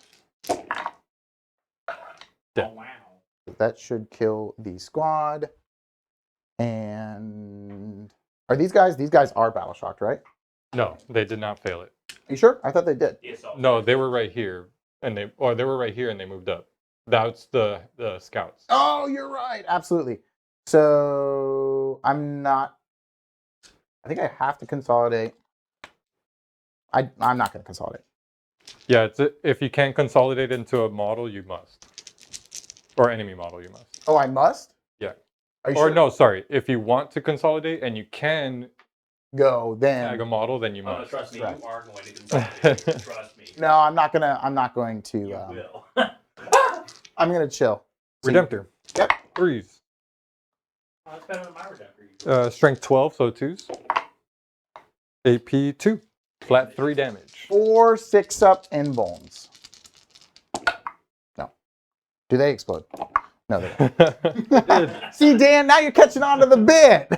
Oh, wow. That should kill the squad. And are these guys? These guys are battle shocked, right? No, they did not fail it. Are you sure? I thought they did. Yes, I'll- No, they were right here, and they were right here and they moved up. That's the scouts. Oh, you're right. Absolutely. So I'm not. I think I have to consolidate. I'm not going to consolidate. Yeah, if you can consolidate into a model, you must. Or enemy model, you must. Oh, I must? Yeah. Are you Or sure? no, sorry. If you want to consolidate and you can Go then. tag a model, then you Oh, no, must. trust me, Right. you are going to consolidate. Trust me. No, I'm not going to. You will. I'm going to chill. So- Redemptor. Yep. 3s. Oh, that's better than my Redemptor. Strength 12, so 2s. AP 2. Flat 3 damage. 4 6-up invulns. No. Do they explode? No, they don't. See, Dan, now you're catching on to the bit.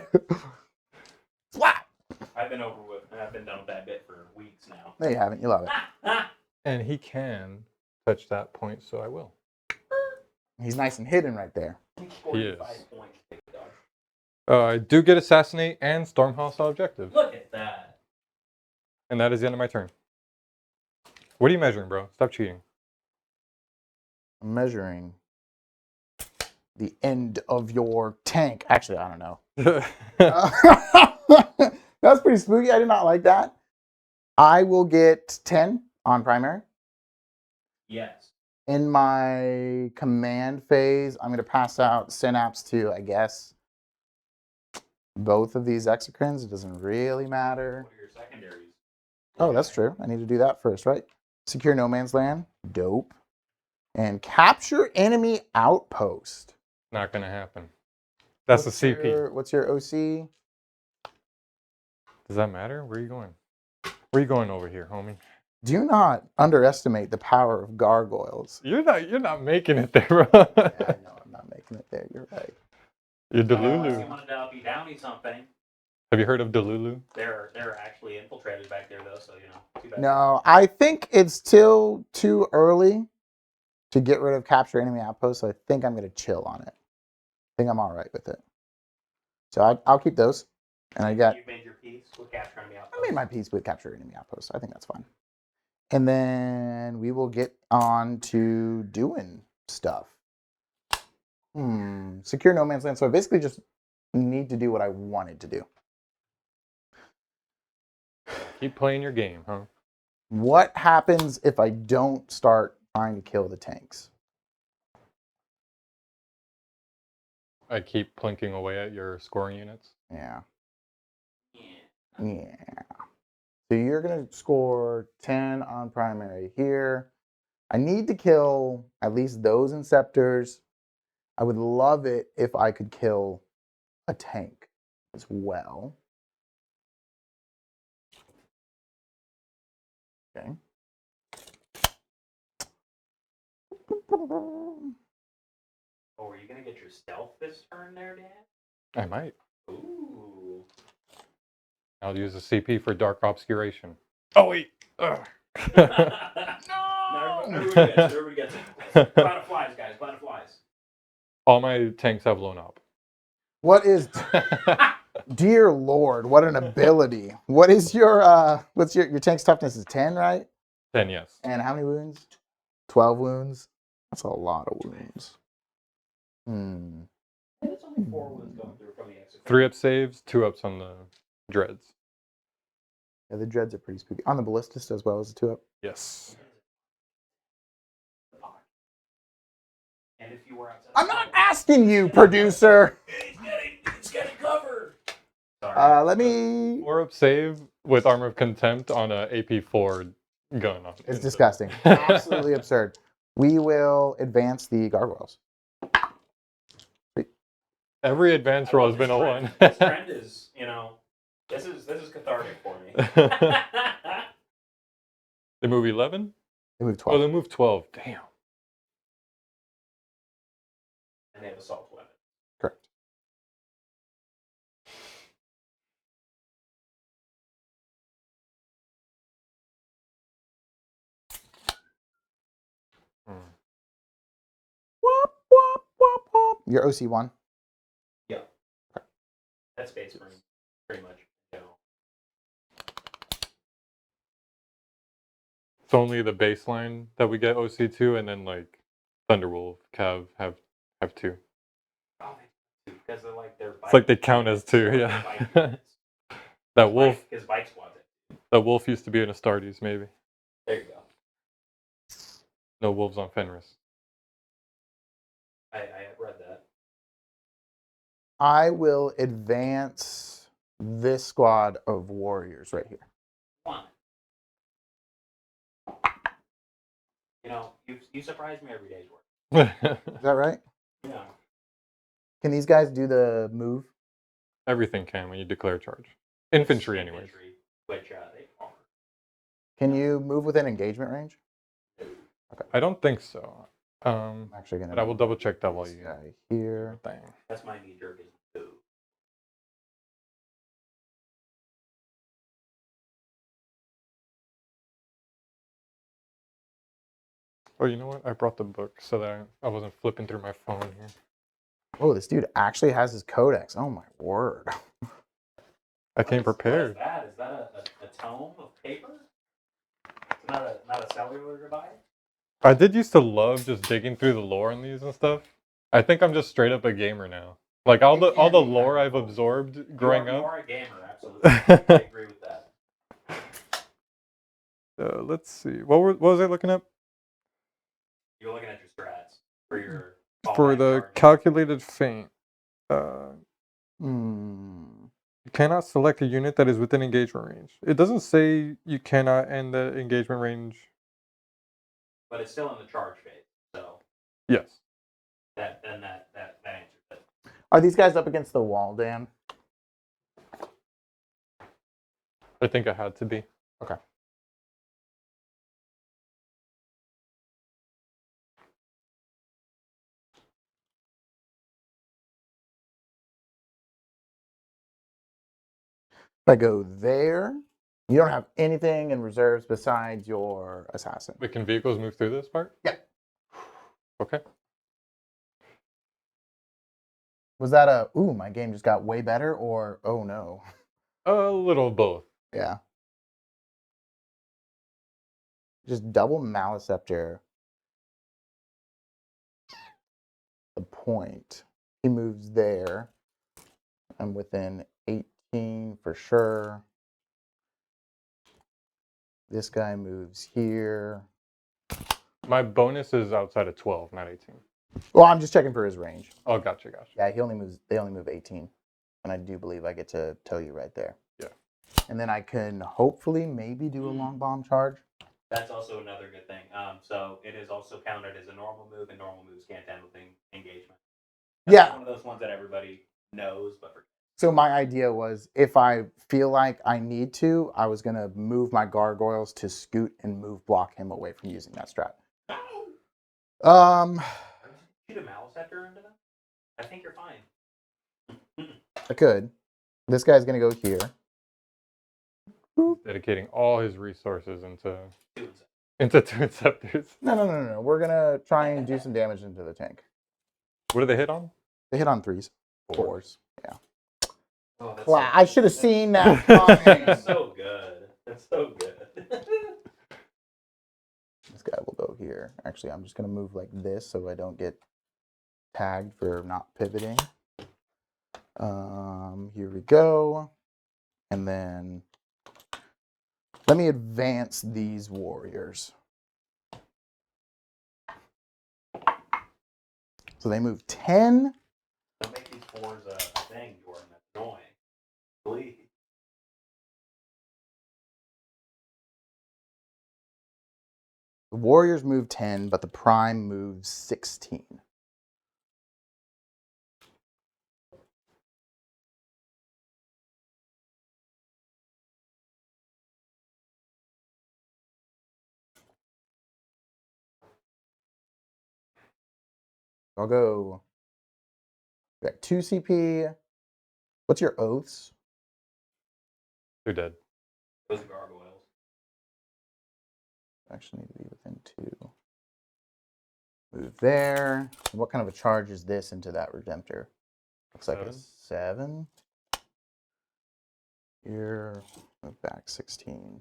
Splat. I've been done with that bit for weeks now. No, you haven't. You love it. And he can touch that point, so I will. He's nice and hidden right there. He is. 45 points, big dog. I do get Assassinate and Storm Hostile objective. Look at that. And that is the end of my turn. What are you measuring, bro? Stop cheating. I'm measuring the end of your tank. Actually, I don't know. That's pretty spooky. I did not like that. I will get 10 on primary. Yes. In my command phase, I'm going to pass out Synapse to, I guess, both of these Exocrines. It doesn't really matter. What are your secondaries? Oh, that's true. I need to do that first, right? Secure no man's land. Dope. And capture enemy outpost. Not going to happen. That's the CP. What's your OC? Does that matter? Where are you going? Where are you going over here, homie? Do not underestimate the power of gargoyles. You're not making it there, bro. Yeah, I know I'm not making it there. You're right. You're Unless you Delulu. wanted to be Downy something. Have you heard of Delulu? They're actually infiltrated back there though, so you know. Too bad. No, I think it's still too early to get rid of capture enemy outposts, so I think I'm going to chill on it. I think I'm all right with it. So I'll keep those. And I got... You've made your peace with capturing me out. I made my peace with capture enemy outposts. I think that's fine. And then we will get on to doing stuff. Secure no man's land. So I basically just need to do what I wanted to do. Keep playing your game, huh? What happens if I don't start trying to kill the tanks? I keep plinking away at your scoring units. Yeah. Yeah. Yeah. So you're going to score 10 on primary here. I need to kill at least those Inceptors. I would love it if I could kill a tank as well. Okay. Oh, are you gonna get your stealth this turn there, Dan? I might. Ooh. I'll use the CP for Dark Obscuration. Oh, wait. Ugh. No, everybody gets it. Everybody gets it. Cloud of flies, guys. Cloud of flies. All my tanks have blown up. What is... Dear Lord, what an ability. What is your... what's your tank's toughness is 10, right? 10, yes. And how many wounds? 12 wounds? That's a lot of wounds. And it's only 4 wounds going through from the exit. 3 up saves, 2 ups on the dreads. Yeah, the dreads are pretty spooky. On the ballistist as well as the 2-up. Yes. And if you were outside, I'm not asking you, producer. It's getting covered. Sorry. Let me... 4 up save with Armor of Contempt on a AP4 gun. It's disgusting. Absolutely absurd. We will advance the gargoyles. Every advance roll has been a 1. This trend is, you know, this is cathartic for me. They move 11? They move 12. Oh, they move 12. Damn. And they have assault weapon. Correct. Whoop, whoop, whoop, whoop. Your OC1? Yeah. That's Space Marine, pretty much. You know. It's only the baseline that we get OC2, and then like Thunderwolf, Cav have 2. Oh, because they're like they're. It's like they count as 2, yeah. That wolf. His bike squad. That wolf used to be in Astartes, maybe. There you go. No wolves on Fenris. I read that. I will advance this squad of warriors right here. Come on. You know, you surprise me every day's work. Is that right? Yeah. Can these guys do the move? Everything can when you declare charge. Infantry, anyways. Infantry, which they are. Can you move within engagement range? I don't think so. I'm actually gonna. But I will double check that while you guy here. thing. That's my knee jerk is boo. Oh, you know what? I brought the book so that I wasn't flipping through my phone here. Oh, this dude actually has his codex. Oh my word. I came prepared. What is that? Is that a tome of paper? It's not a cellular device? I did used to love just digging through the lore on these and stuff. I think I'm just straight up a gamer now. Like all the lore I've absorbed growing You up. are a gamer, absolutely. I agree with that. Let's see. What was I looking up? You're looking at your strats for your For the calculated feint. You cannot select a unit that is within engagement range. It doesn't say you cannot end the engagement range. But it's still in the charge phase, so Yes. that answers it. Are these guys up against the wall, Dan? I think I had to be. Okay. If I go there, you don't have anything in reserves besides your assassin. But can vehicles move through this part? Yeah. Okay. Was that a, ooh, my game just got way better, or, oh no? A little both. Yeah. Just double Maliceptor. The point. He moves there. I'm within 18 for sure. This guy moves here. My bonus is outside of 12, not 18. Well, I'm just checking for his range. Oh, gotcha. Yeah, he only moves. They only move 18, and I do believe I get to tell you right there. Yeah. And then I can hopefully maybe do a long bomb charge. That's also another good thing. So it is also counted as a normal move, and normal moves can't handle engagement. That's Yeah. one of those ones that everybody knows, but for So my idea was, if I feel like I need to, I was gonna move my gargoyles to scoot and move block him away from using that strat. shoot a Maliceptor into them. I think you're fine. I could. This guy's gonna go here. Dedicating all his resources into Two two Inceptors. No. We're gonna try and do some damage into the tank. What do they hit on? They hit on 3s, 4s. Yeah. Oh, that's Wow, I should have seen that. That's so good. That's so good. This guy will go here. Actually, I'm just going to move like this so I don't get tagged for not pivoting. Here we go. And then let me advance these warriors. So they move 10. Don't make these fours a thing, Jordan. That's annoying. Please. The warriors move 10, but the prime moves 16. I'll go. We got 2 CP. What's your oaths? They're dead. Those are gargoyles. Actually need to be within 2. Move there. What kind of a charge is this into that Redemptor? Looks like a 7. Here, move back 16.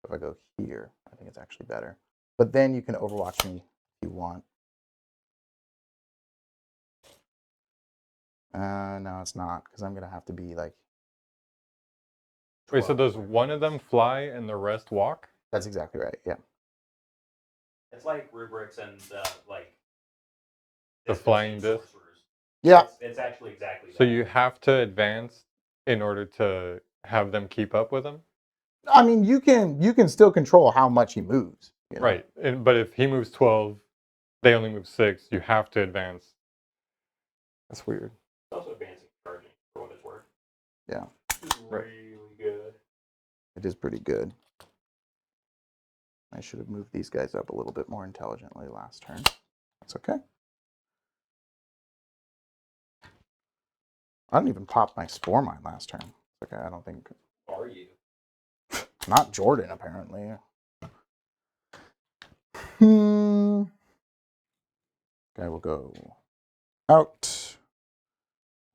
If I go here, I think it's actually better. But then you can Overwatch me if you want. No, it's not, because I'm going to have to be like... Wait, so 12. does one of them fly and the rest walk? That's exactly right, yeah. It's like rubrics and like The flying disc? sorcerers. Yeah. It's actually exactly So that. you have to advance in order to have them keep up with him? I mean, you can still control how much he moves. You know? Right. But if he moves 12, they only move 6, you have to advance. That's weird. It's also advancing charging for what it's worth. Yeah. It's Right. really good. It is pretty good. I should have moved these guys up a little bit more intelligently last turn. That's okay. I didn't even pop my Spore Mine last turn. Okay, I don't think... Are you? Not Jordan, apparently. Guy will go out.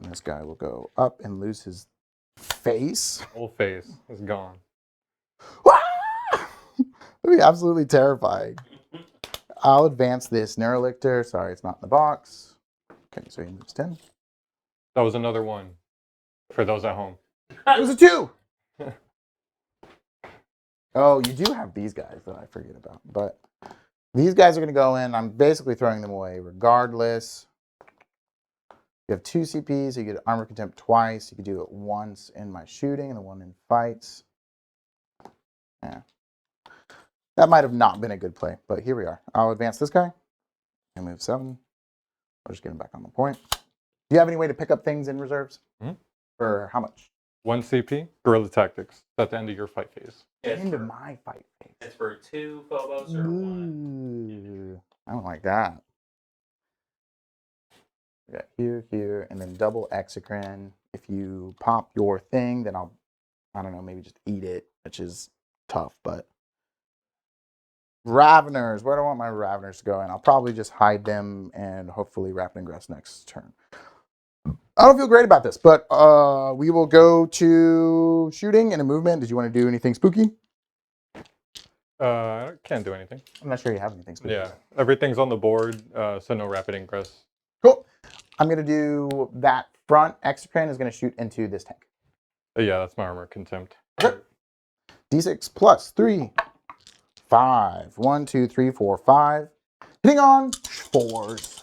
And this guy will go up and lose his face. Whole face is gone. That'd be absolutely terrifying. I'll advance this Neurolictor. Sorry, it's not in the box. Okay, so he moves 10. That was another one for those at home. It was a 2! Oh, you do have these guys that I forget about. But these guys are going to go in. I'm basically throwing them away regardless. You have 2 CPs. So you get Armor Contempt twice. You could do it once in my shooting and the one in fights. Yeah. That might have not been a good play, but here we are. I'll advance this guy. I move 7. I'll just get him back on the point. Do you have any way to pick up things in reserves? Mm-hmm. For how much? 1 CP, Guerrilla Tactics. At the end of your fight phase. Into my fight phase. It's for 2 Phobos or 1. Ooh, I don't like that. We got here, and then double Exocrine. If you pop your thing, then I'll I don't know, maybe just eat it, which is tough, but Raveners, where do I want my Raveners to go? And I'll probably just hide them and hopefully Ravening Grass next turn. I don't feel great about this, but we will go to shooting and a movement. Did you want to do anything spooky? I can't do anything. I'm not sure you have anything spooky. Yeah, everything's on the board, so no rapid ingress. Cool. I'm going to do that front. Exocrine is going to shoot into this tank. Yeah, that's my armor contempt. Okay. D6 plus 3, 5. 1, 2, 3, 4, 5. Hitting on 4s.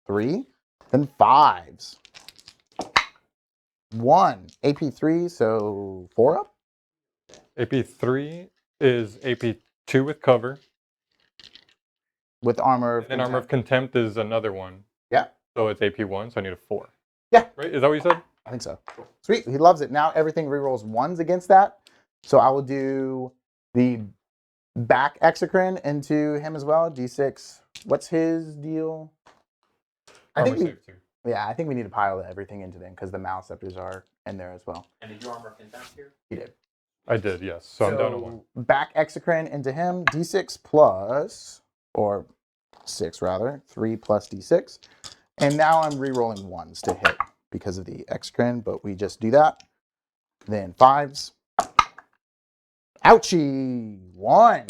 3, then 5s. 1. AP3, so 4 up. AP3 is AP2 with cover. With armor of And armor of contempt is another one. Yeah. So it's AP1, so I need a 4. Yeah. Right? Is that what you said? I think so. Sweet. He loves it. Now everything rerolls 1s against that. So I will do the back exocrine into him as well. D6. What's his deal? I think Armor save 2. Yeah, I think we need to pile everything into them because the Maleceptors are in there as well. And did you armor contempt here? He did. I did, yes. So I'm down to 1. Back exocrine into him. D6 plus, or 6 rather, 3 plus D6. And now I'm re-rolling 1s to hit because of the exocrine, but we just do that. Then 5s. Ouchie! 1.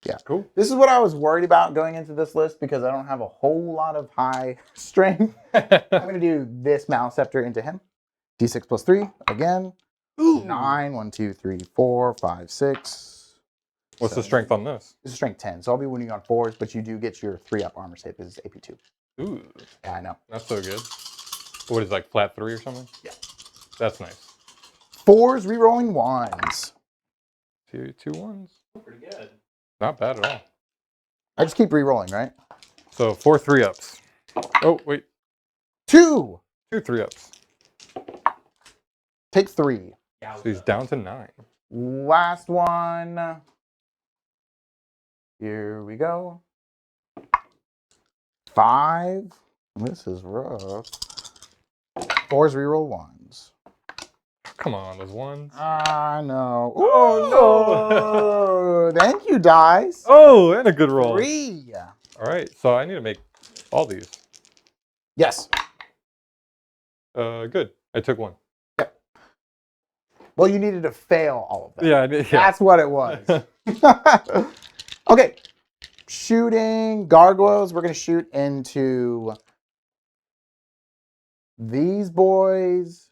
Yeah. Cool. This is what I was worried about going into this list because I don't have a whole lot of high strength. I'm going to do this Maleceptor into him. D6 plus 3, again. 9, 1, 2, 3, 4, 5, 6. What's the strength on this? This is strength 10, so I'll be winning on 4s, but you do get your 3-up armor save. This is AP2. Ooh, Yeah, I know. that's so good. What is like flat 3 or something? Yeah. That's nice. 4s, re-rolling 1s. 2 1s. Pretty good. Not bad at all. I just keep re-rolling, right? So 4 3-ups. Oh, wait. 2! 2 3-ups. Take 3. Yeah, So he's down to 9. Last one. Here we go. 5. This is rough. 4s, reroll 1s. Come on, those 1s. I know. Ooh, Oh, no. Thank you, dice. Oh, and a good roll. 3. All right, so I need to make all these. Yes. Good. I took 1. Well, you needed to fail all of them. Yeah, I did. Yeah. That's what it was. Okay. Shooting gargoyles. We're going to shoot into these boys.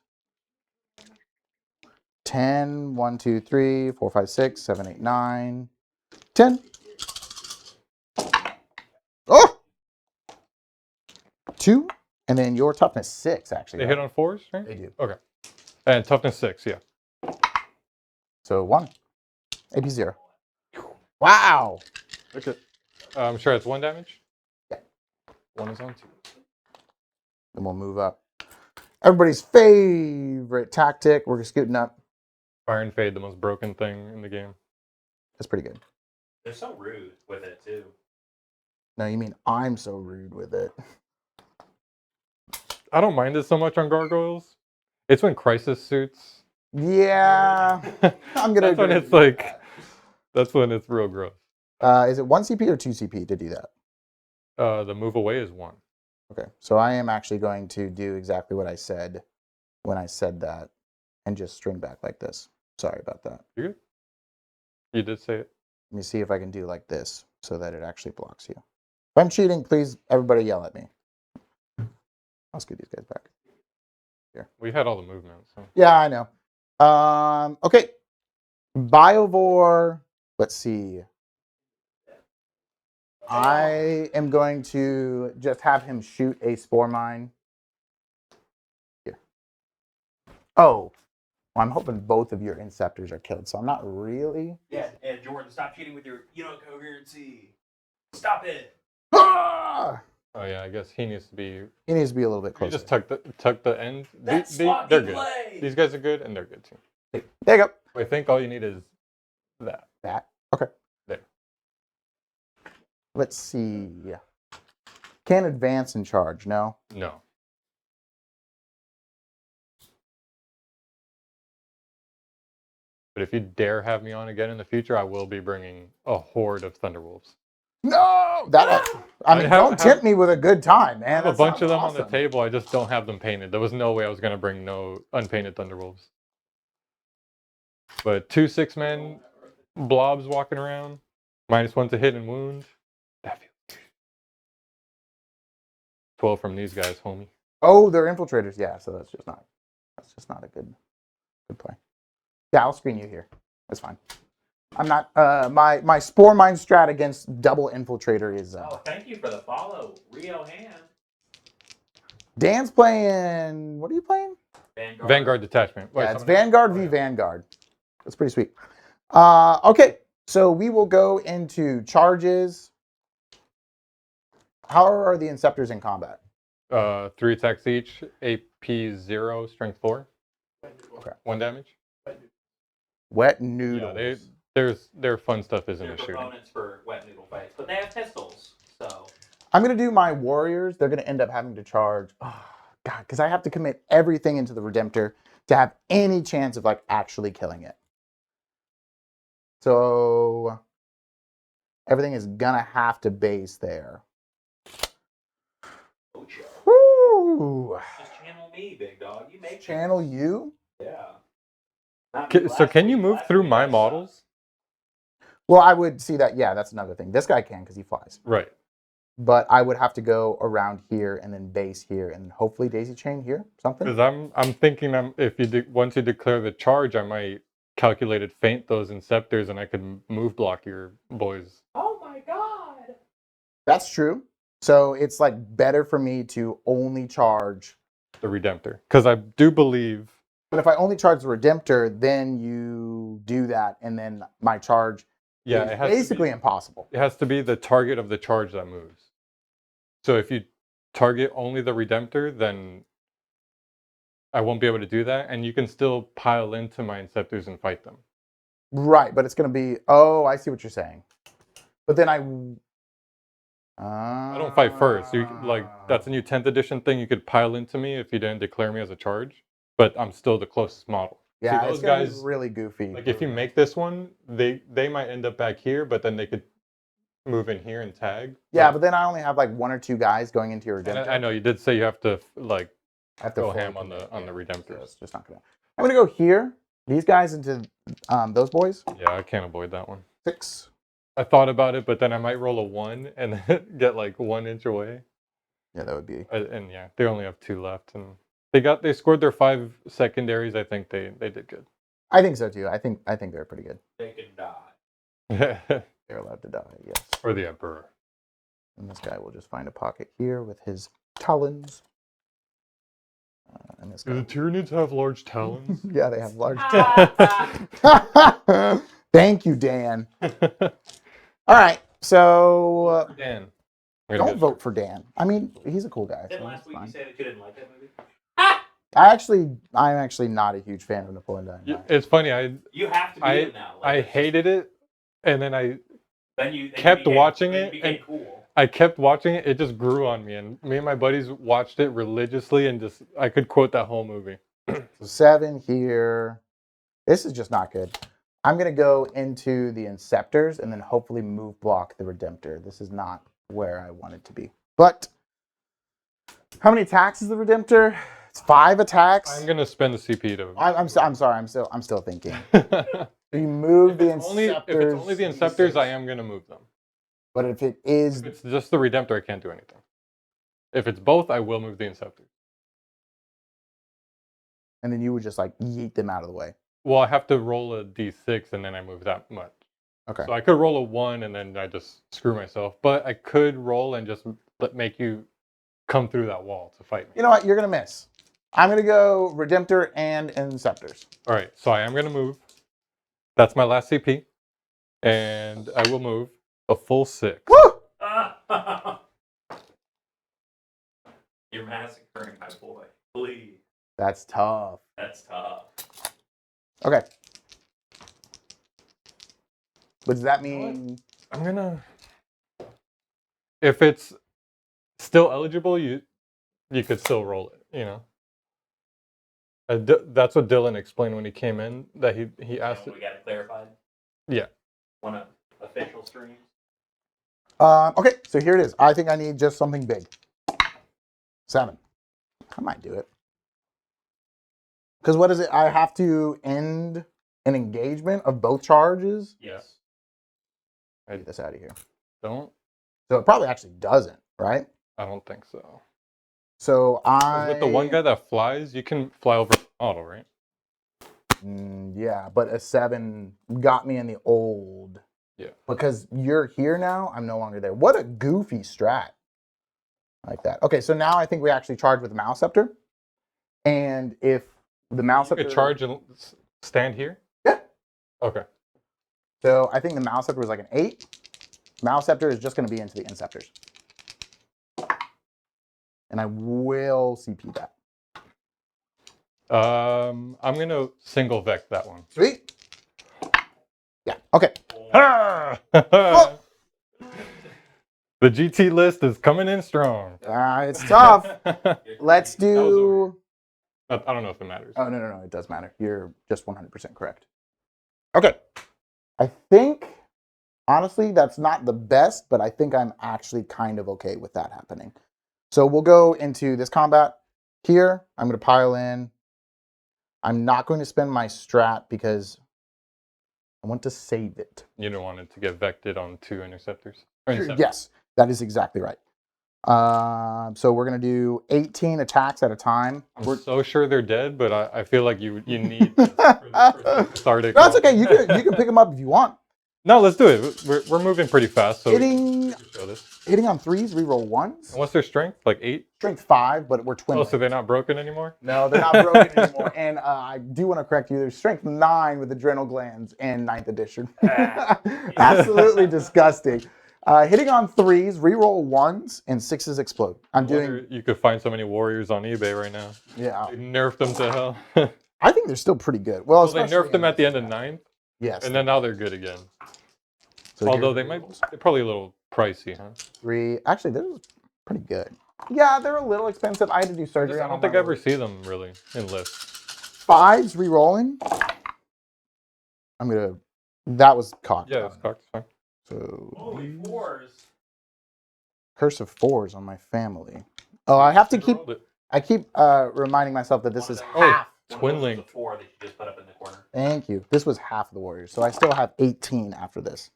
10, 1, 2, 3, 4, 5, 6, 7, 8, 9, 10. Oh! 2. And then your toughness 6, actually. They hit on 4s, right? They do. Okay. And toughness 6, yeah. So 1. AP 0. Wow. Okay. I'm sure it's 1 damage? Yeah. 1 is on 2. Then we'll move up. Everybody's favorite tactic. We're scooting up. Fire and Fade, the most broken thing in the game. That's pretty good. they're so rude with it too. No, you mean I'm so rude with it. I don't mind it so much on gargoyles. It's when crisis suits. Yeah. I'm going to That's when it's like, that's when it's real gross. Is it 1 CP or 2 CP to do that? The move away is 1. Okay. So I am actually going to do exactly what I said when I said that and just string back like this. Sorry about that. You good? You did say it. Let me see if I can do like this so that it actually blocks you. If I'm cheating, please, everybody yell at me. I'll scoot these guys back. We had all the movements. So. Yeah, I know. Okay. Biovore. Let's see. I am going to just have him shoot a spore mine. Here. Oh. Well, I'm hoping both of your Inceptors are killed, so I'm not really. Yeah, and Jordan, stop cheating with your coherency. Stop it. Ah! Oh yeah, I guess he needs to be. He needs to be a little bit You closer. just tuck the end. That's they're good. play. These guys are good, and they're good too. There you go. I think all you need is that. That. Okay. There. Let's see. Can't advance and charge, no? No. But if you dare have me on again in the future, I will be bringing a horde of Thunderwolves. No, that I mean, don't tempt me with a good time, man. I have a That bunch sounds of them on the awesome. table. I just don't have them painted. There was no way I was going to bring no unpainted Thunderwolves. But 2 6-man blobs walking around, -1 to hit and wound. That feels 12 from these guys, homie. Oh, they're infiltrators. Yeah, so that's just not a good play. Yeah, I'll screen you here. That's fine. I'm not my Spore Mine strat against double infiltrator is Oh, thank you for the follow, Rio Hand. Dan's playing. What are you playing? Vanguard detachment. Wait, Yeah, it's someone else? Vanguard v Vanguard. That's pretty sweet. Okay, so we will go into charges. How are the Inceptors in combat? 3 attacks each, AP 0, strength 4. Okay. 1 damage. Wet noodles. Yeah, their fun stuff is in They're the shooting. proponents for wet noodle fights, but they have pistols, so. I'm gonna do my warriors. They're gonna end up having to charge. Oh, God, because I have to commit everything into the Redemptor to have any chance of like actually killing it. So everything is gonna have to base there. Oh, shit. Woo! Just channel me, big dog. You make Channel things. you? Yeah. Not me So last can you week. move Last through week my I sucked. models? Well, I would see that. Yeah, that's another thing. This guy can because he flies. Right. But I would have to go around here and then base here and hopefully daisy chain here. Something. Because I'm thinking if you once you declare the charge, I might calculated feint those Inceptors and I could move block your boys. Oh my god! That's true. So it's like better for me to only charge The Redemptor. Because I do believe. But if I only charge the Redemptor, then you do that, and then my charge Yeah, is it has basically to be, impossible. It has to be the target of the charge that moves. So if you target only the Redemptor, then I won't be able to do that, and you can still pile into my Inceptors and fight them. Right, but it's going to be, oh, I see what you're saying. But then I don't fight first. That's a new 10th edition thing. You could pile into me if you didn't declare me as a charge, but I'm still the closest model. Yeah, See, those it's going to guys be really goofy. Like if you make this one, they might end up back here, but then they could move in here and tag. Yeah, but then I only have like 1 or 2 guys going into your Redemptor. I know you did say you have to I have to go fully ham on the commit. Redemptors. So it's just not gonna. I'm gonna go here. These guys into those boys. Yeah, I can't avoid that one. 6. I thought about it, but then I might roll a 1 and then get like 1 inch away. Yeah, that would be. And yeah, they only have 2 left, and they scored their 5 secondaries. I think they did good. I think so too. I think they're pretty good. They can die. They're allowed to die. Yes. Or the Emperor. And this guy will just find a pocket here with his talons. And this Do guy. the Tyranids have large talons? Yeah, they have large. Thank you, Dan. All right, so Dan. don't vote for Dan. I mean, he's a cool guy. Then So last that's week you fine. said that you didn't like that movie? I'm actually not a huge fan of Napoleon Dynamite. It's funny. You have to be it now. Like, I hated it, and then I then you kept became, watching then it, you became and cool. I kept watching it. It just grew on me, and me and my buddies watched it religiously, and just I could quote that whole movie. So 7 here. This is just not good. I'm gonna go into the Inceptors and then hopefully move block the Redemptor. This is not where I want it to be. But how many attacks is the Redemptor? It's 5 attacks. I'm gonna spend the CP to. I'm sorry. I'm still thinking. You move the Inceptors. If it's only the Inceptors, I am gonna move them. But if it is, If it's just the Redemptor, I can't do anything. If it's both, I will move the Inceptors. and then you would just like yeet them out of the way. Well, I have to roll a d6 and then I move that much. Okay. So I could roll a 1 and then I just screw myself. But I could roll and just make you come through that wall to fight me. You know what? You're gonna miss. I'm gonna go Redemptor and Inceptors. All right. So I am going to move. That's my last CP. And I will move a full 6. Woo! You're massacring my boy. Please. That's tough. That's tough. Okay. What does that mean? I'm going to... If it's still eligible, you could still roll it, you know? That's what Dylan explained when he came in. That he asked We it. got it clarified. Yeah. One of official streams. Okay, so here it is. I think I need just something big. 7. I might do it. Because what is it? I have to end an engagement of both charges? Yes. Get this out of here. Don't. So it probably actually doesn't, right? I don't think so. So 'Cause with the one guy that flies, you can fly over the model, right? Yeah, but a 7 got me in the old. Yeah. Because you're here now, I'm no longer there. What a goofy strat. Like that. Okay, so now I think we actually charge with the mouse scepter. And if the mouse You scepter... could charge and stand here? Yeah. Okay. So I think the mouse scepter was like an 8. Mouse scepter is just going to be into the inceptors. And I will CP that. I'm gonna single vec that one. Sweet. Yeah. Okay. The GT list is coming in strong. It's tough. Let's do... I don't know if it matters. Oh, no. It does matter. You're just 100% correct. Okay. I think, honestly, that's not the best, but I think I'm actually kind of okay with that happening. So we'll go into this combat here. I'm going to pile in. I'm not going to spend my strat because I want to save it. You don't want it to get vected on 2 interceptors? Yes, that is exactly right. So we're going to do 18 attacks at a time. I'm so sure they're dead, but I feel like you need this for cathartic. No, it's okay. You can pick them up if you want. No, let's do it. We're moving pretty fast, so Hitting show this. Hitting on 3s, reroll 1s. And what's their strength? Like 8? Strength 5, but we're twin. Oh, so they're not broken anymore? No, they're not broken anymore. And I do want to correct you. There's strength 9 with adrenal glands in 9th edition. Absolutely disgusting. Hitting on 3s, reroll 1s, and 6s explode. I'm doing... You could find so many warriors on eBay right now. Yeah. They nerfed them to hell. I think they're still pretty good. Well, they nerfed them at the end of 9th? Yes. And then now they're good again. So although they're probably a little pricey, huh? 3. Actually, they're pretty good. Yeah, they're a little expensive. I had to do surgery. I don't think I ever see them really in lists. 5s rerolling. That was cocked. Yeah, it's cocked. Fine. So Holy 4s. Curse of 4s on my family. Oh, I have to keep. I keep reminding myself that this is half. Twin link. The 4 that you just put up in the corner. Thank you. This was half of the warriors, so I still have 18 after this.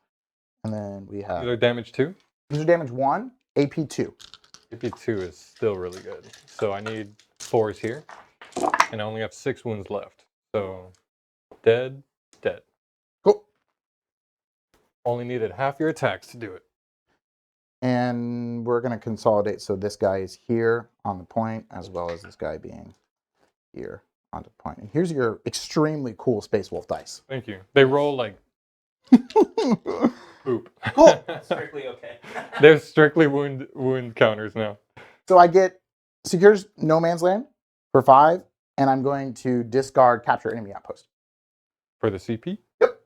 And then we have. These are damage 2? These are damage 1, AP 2. AP 2 is still really good. So I need 4s here, and I only have 6 wounds left. So dead. Cool. Only needed half your attacks to do it. And we're going to consolidate so this guy is here on the point, as well as this guy being here on the point. And here's your extremely cool Space Wolf dice. Thank you. They roll like poop. Cool. Strictly okay. They're strictly wound counters now. So I get secures no man's land for 5, and I'm going to discard capture enemy outpost. For the CP? Yep.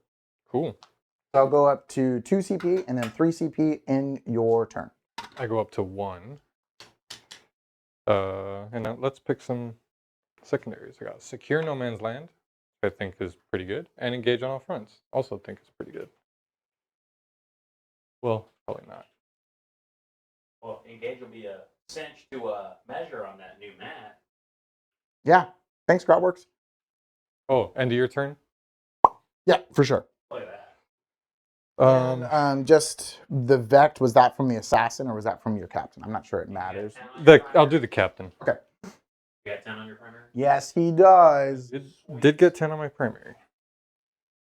Cool. So I'll go up to 2 CP and then 3 CP in your turn. I go up to 1. And now let's pick some secondaries. I got secure no man's land, which I think is pretty good, and engage on all fronts. Also think is pretty good. Well, probably not. Well, engage will be a cinch to measure on that new mat. Yeah. Thanks, Groutworks. Oh, end of your turn? Yeah, for sure. Look at that. Just the Vect, was that from the assassin or was that from your captain? I'm not sure it matters. I'll do the captain. Okay. You got 10 on your primary? Yes, he does. It did get 10 on my primary.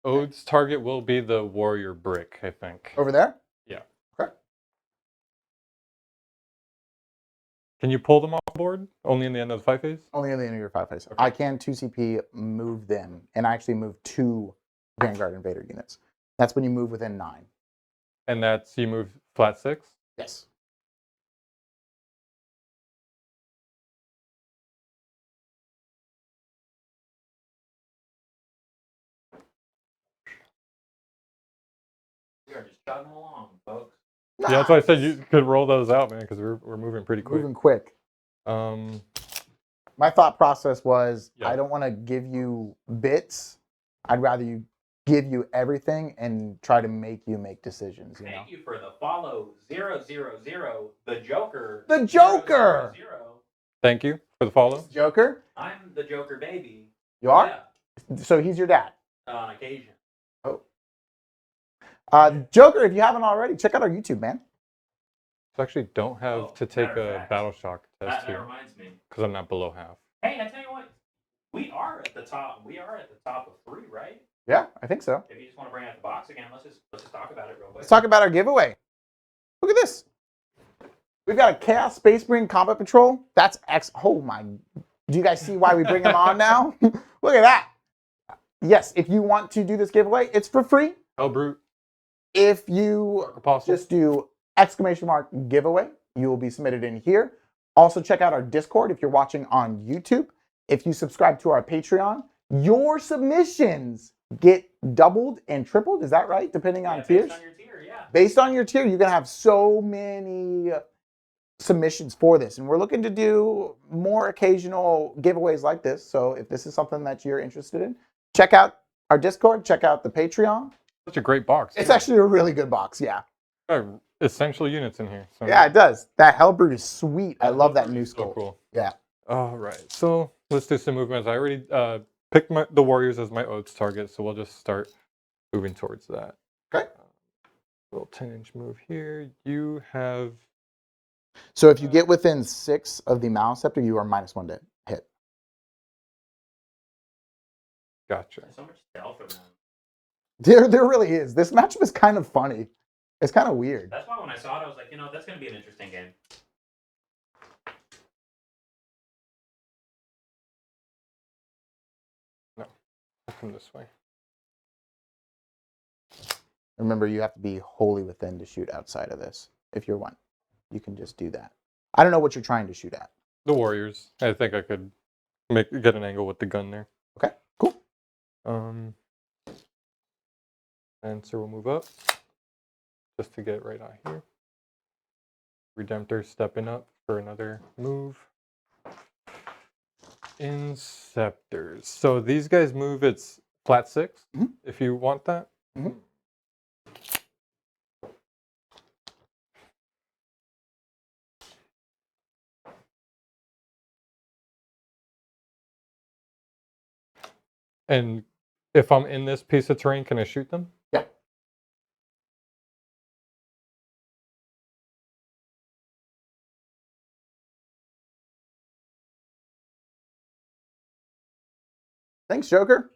Ode's target will be the warrior brick, I think. Over there? Yeah. Okay. Can you pull them off board? Only in the end of the 5 phase? Only in the end of your 5 phase. Okay. I can 2 CP move them and actually move 2 Vanguard Invader units. That's when you move within 9. And that's you move flat 6? Yes. We are just chugging along, folks. Yeah, that's why I said you could roll those out, man, because we're moving pretty quick. Moving quick. My thought process was, Yeah. I don't want to give you bits. I'd rather you give you everything and try to make you make decisions. You know. Thank you for the follow 000 the Joker. The Joker! 000. Thank you for the follow. Joker, I'm the Joker baby. you are. Yeah, So he's your dad. on occasion. Oh. Joker, if you haven't already, check out our YouTube, man. I actually don't have to take matter of a fact, battle shock test That here reminds me. because I'm not below half. Hey, I tell you what, we are at the top. We are at the top of 3, right? Yeah, I think so. If you just want to bring out the box again, let's just talk about it real quick. Let's talk about our giveaway. Look at this. We've got a Chaos Space Marine Combat Patrol. That's oh my. Do you guys see why we bring them on now? Look at that. Yes, if you want to do this giveaway, it's for free. Oh, brute. If you Apostle. just do ! giveaway, you will be submitted in here. Also, check out our Discord if you're watching on YouTube. If you subscribe to our Patreon, your submissions get doubled and tripled. Is that right? Depending on tiers? Based on your tier, yeah. Based on your tier, you're going to have so many submissions for this. And we're looking to do more occasional giveaways like this. So if this is something that you're interested in, check out our Discord, check out the Patreon. Such a great box. It's actually a really good box, yeah. Essential units in here. So Yeah, it does. That Hellbrute is sweet. I love that new so skull. cool. Yeah. All right. So let's do some movements. I already picked the Warriors as my oats target, so we'll just start moving towards that. Okay. Little 10-inch move here. You have. So if you get within 6 of the Maliceptor, you are -1 to hit. Gotcha. There's so much stealth around. There really is. This matchup is kind of funny. It's kind of weird. That's why when I saw it, I was like, that's going to be an interesting game. No. I'll come this way. Remember, you have to be wholly within to shoot outside of this. If you're one, you can just do that. I don't know what you're trying to shoot at. The Warriors. I think I could get an angle with the gun there. Okay, cool. Answer will move up just to get right out here. Redemptor stepping up for another move. Inceptors. So these guys move, it's flat 6 if you want that. Mhm. And if I'm in this piece of terrain, can I shoot them? Yeah. Thanks, Joker.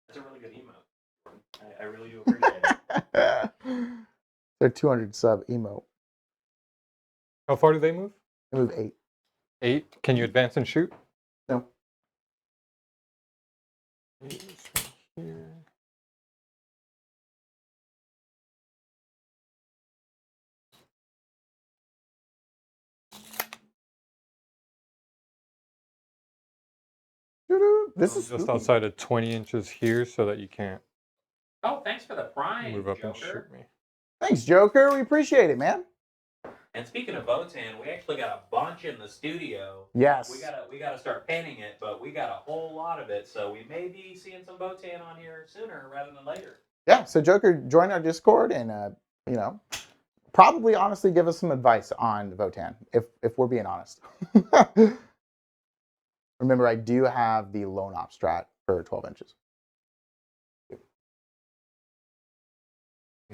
That's a really good emote. I really do appreciate it. They're 200 sub emote. How far do they move? They move 8. 8. Can you advance and shoot? No. 8 is right here. This is just spooky. outside of 20 inches here so that you can't Oh, thanks for the prime, move up Joker. and shoot me. Thanks, Joker. We appreciate it, man. And speaking of Votan, we actually got a bunch in the studio. Yes. We gotta start painting it, but we got a whole lot of it, so we may be seeing some Votan on here sooner rather than later. Yeah. So Joker, join our Discord and probably honestly give us some advice on Votan if we're being honest. Remember, I do have the lone op strat for 12 inches.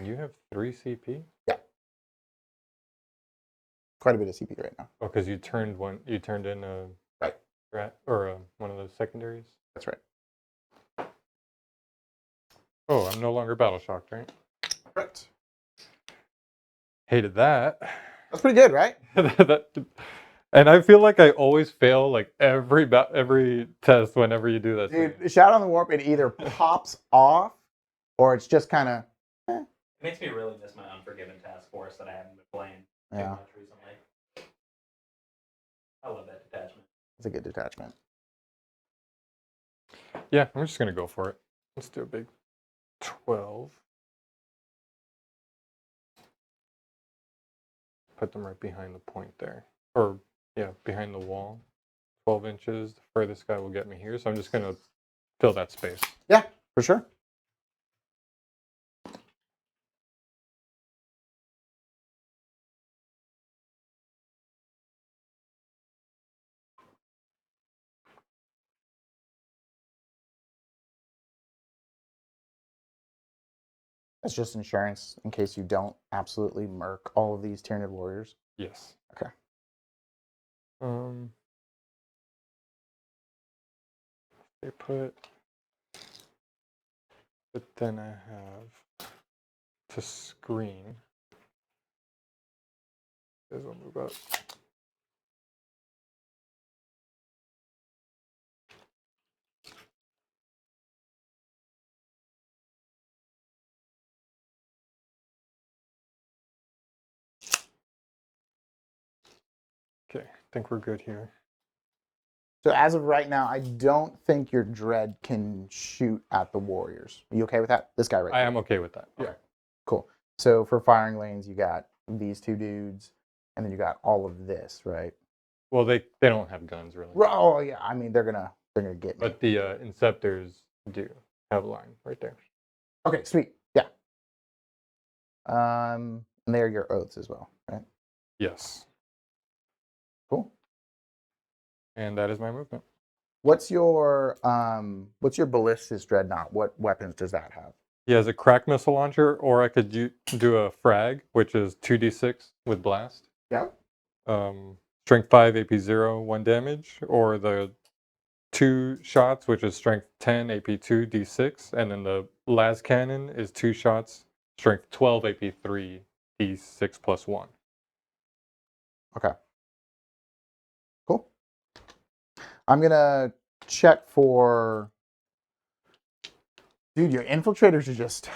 You have 3 CP? Yeah. Quite a bit of CP right now. Oh, because you turned in a Right. rat or one of those secondaries. That's right. Oh, I'm no longer battle shocked, right? Correct. Hated that. That's pretty good, right? And I feel like I always fail like every test whenever you do that. Dude, Shout on the Warp, it either pops off or it's just kind of. It makes me really miss my Unforgiven task force that I haven't been playing too Yeah. much recently. I love that detachment. It's a good detachment. Yeah, I'm just gonna go for it. Let's do a big 12. Put them right behind the point there. Or, yeah, behind the wall. 12 inches. The furthest guy will get me here. So I'm just gonna fill that space. Yeah, for sure. That's just insurance in case you don't absolutely murk all of these Tyranid warriors. Yes. Okay. They put. But then I have to screen. This will move up. Okay, I think we're good here. So as of right now, I don't think your dread can shoot at the warriors. Are you okay with that? This guy right I here. am okay with that. Yeah. Okay. Cool. So for firing lanes, you got these two dudes, and then you got all of this, right? Well, they don't have guns really. Oh yeah, I mean they're gonna get me. But the Inceptors do have a line right there. Okay, sweet. Yeah. And they're your oaths as well, right? Yes. Cool. And that is my movement. What's your ballistas dreadnought? What weapons does that have? He has a crack missile launcher, or I could do a frag, which is 2d6 with blast. Yeah. Strength 5, AP 0, 1 damage, or the 2 shots, which is strength 10, AP 2, d6, and then the las cannon is 2 shots, strength 12, AP 3, d6 plus 1. Okay. Cool. I'm gonna check for. Dude, your infiltrators are just.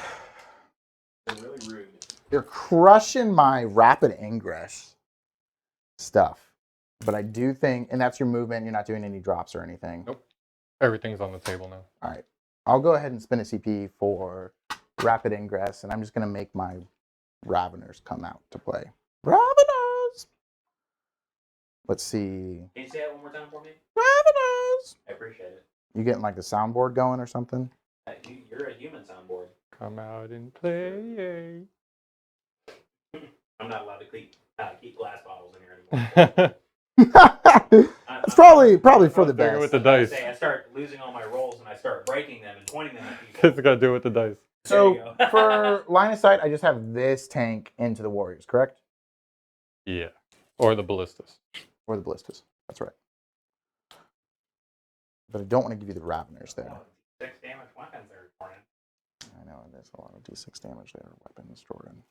They're really rude. They're crushing my rapid ingress stuff. But I do think, and that's your movement, you're not doing any drops or anything. Nope. Everything's on the table now. All right. I'll go ahead and spin a CP for rapid ingress, and I'm just going to make my Raveners come out to play. Raveners! Let's see. Can you say that one more time for me? Raveners! I appreciate it. You getting like the soundboard going or something? You're a human soundboard. Come out and play. I'm not allowed to keep glass bottles in here anymore. It's probably for the Doing it best. with the dice. I start losing all my rolls and I start breaking them and pointing them at people. It's got to do with the dice. So for line of sight, I just have this tank into the warriors, correct? Yeah. Or the ballistas. Or the ballistas. That's right. But I don't want to give you the Raveners there. 6 damage weapons are important. I know, there's a lot of d6 damage there, weapons, Jordan.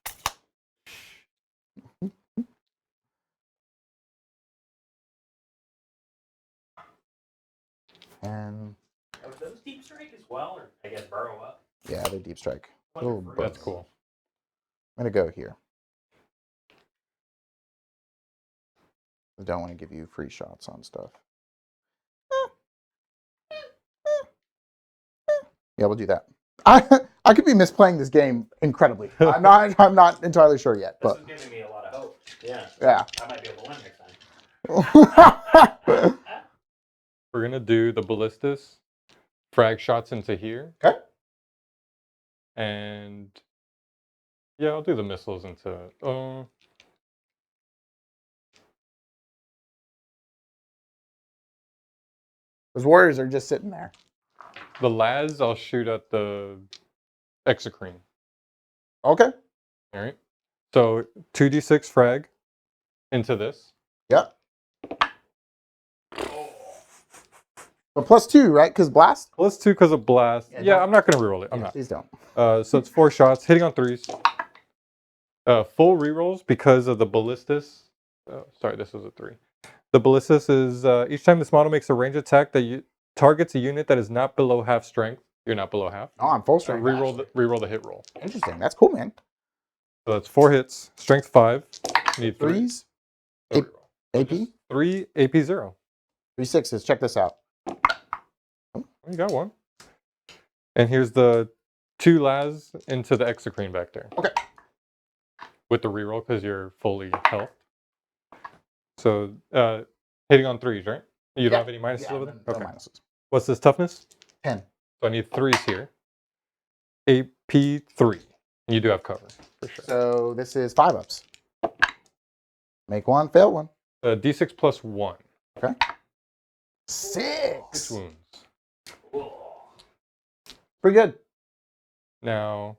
And Oh, those deep strike as well, or I guess burrow up. yeah, they deep strike. Wonder Little if That's bursts. cool. I'm gonna go here. I don't want to give you free shots on stuff. Yeah, we'll do that. I could be misplaying this game incredibly. I'm not entirely sure yet, This but is giving me a lot of hope. Yeah. yeah. I might be able to win next time. We're going to do the ballistas, frag shots into here. Okay. And yeah, I'll do the missiles into. Those warriors are just sitting there. The las, I'll shoot at the exocrine. Okay. All right. So 2d6 frag into this. Yep. But +2, right? Because blast? Plus 2 because of blast. Yeah, Yeah, don't- I'm not going to reroll it. I'm Yeah, not. please don't. So it's 4 shots, hitting on 3s. Full rerolls because of the ballistas. Sorry, this was a 3. The ballistas is each time this model makes a range attack that targets a unit that is not below half strength. You're not below half. Oh, I'm full strength. Reroll the hit roll. Interesting. That's cool, man. So that's 4 hits, strength 5. Need 3. Threes? No reroll. So AP? just 3 AP0. 3 6s. Check this out. You got one. And here's the 2 Laz into the Exocrine back there. Okay. With the reroll because you're fully health. So hitting on 3s, right? You don't have any minuses over there? No Okay. minuses. What's this toughness? 10. So I need 3s here. AP3. You do have cover, for sure. So this is 5 ups. Make one, fail one. D6 plus 1. Okay. 6 6. wounds. Pretty good. Now,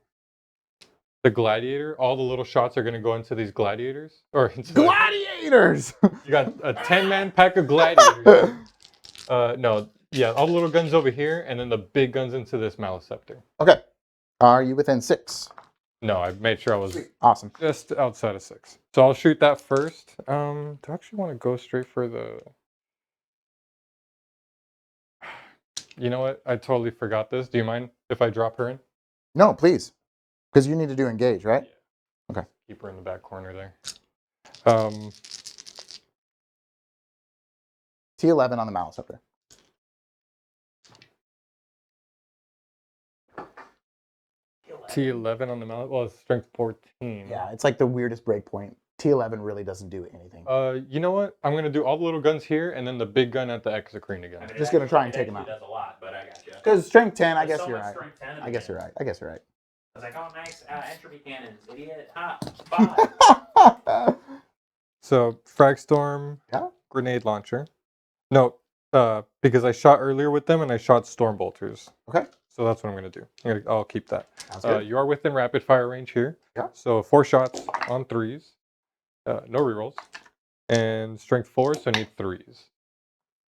the gladiator, all the little shots are going to go into these gladiators. Or into Gladiators! you got a 10-man pack of gladiators. No, yeah, all the little guns over here, and then the big guns into this Maliceptor. Okay. Are you within 6? No, I made sure I was Awesome. just outside of 6. So I'll shoot that first. Do I actually want to go straight for the... You know what? I totally forgot this. Do you mind if I drop her in? No, please. Because you need to do engage, right? Yeah. Okay. Keep her in the back corner there. T11 on the Maliceptor. T11 on the mallet. Well, it's strength 14. Yeah, it's like the weirdest breakpoint. T11 really doesn't do anything. You know what? I'm gonna do all the little guns here, and then the big gun at the Exocrine again. I mean, Just it gonna try and actually- take him out. Does a lot, but I got you. Because strength 10, I There's guess so you're much right. strength 10 in I the guess game. you're right. I guess you're right. I was like, oh, nice entropy cannons, idiot. Ha, 5. So frag storm, Yeah. grenade launcher. No, because I shot earlier with them, and I shot storm bolters. Okay. So that's what I'm gonna do. I'll keep that. Sounds good. You are within rapid fire range here. Yeah. So 4 shots on 3s. No rerolls. And strength 4, so I need 3s.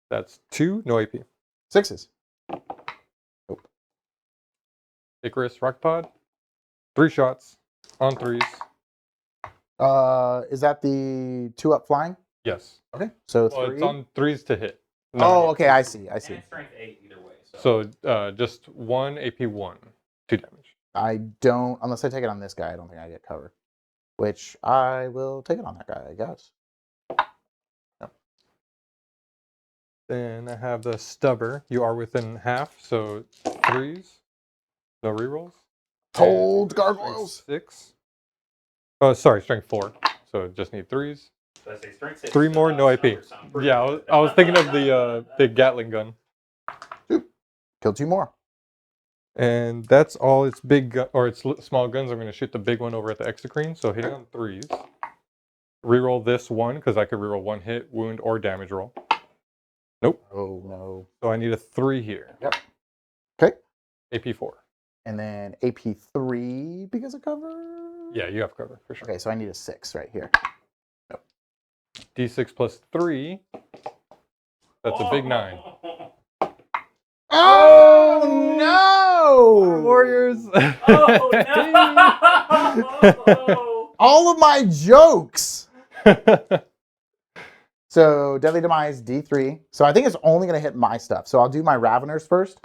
That's 2, no AP. 6s. Icarus, rock pod. 3 shots on 3s. Is that the 2 up flying? Yes. Okay. So Well, 3. it's on 3s to hit. Oh, okay. I see. I And see. it's strength 8 either way. So just 1 AP1. 2 damage. I don't, unless I take it on this guy, I don't think I get covered. Which I will take it on that guy, I guess. Then I have the stubber. You are within half, so 3s. No rerolls. Cold And gargoyles. strength 6. Oh, sorry, strength 4. So just need 3s. So I say strength 6. 3 more, no AP. Yeah, I was thinking of the Gatling gun. Kill 2 more. And that's all its small guns. I'm going to shoot the big one over at the Exocrine. So hitting on 3s. Reroll this 1 because I could reroll 1 hit, wound, or damage roll. Nope. Oh, no. So I need a 3 here. Yep. Okay. AP4. And then AP3 because of cover? Yeah, you have cover for sure. Okay, so I need a 6 right here. D6 plus 3. That's a big 9. Oh, no! Warriors. Oh, no! All of my jokes! So, Deadly Demise, D3. So, I think it's only going to hit my stuff. So, I'll do my Raveners first.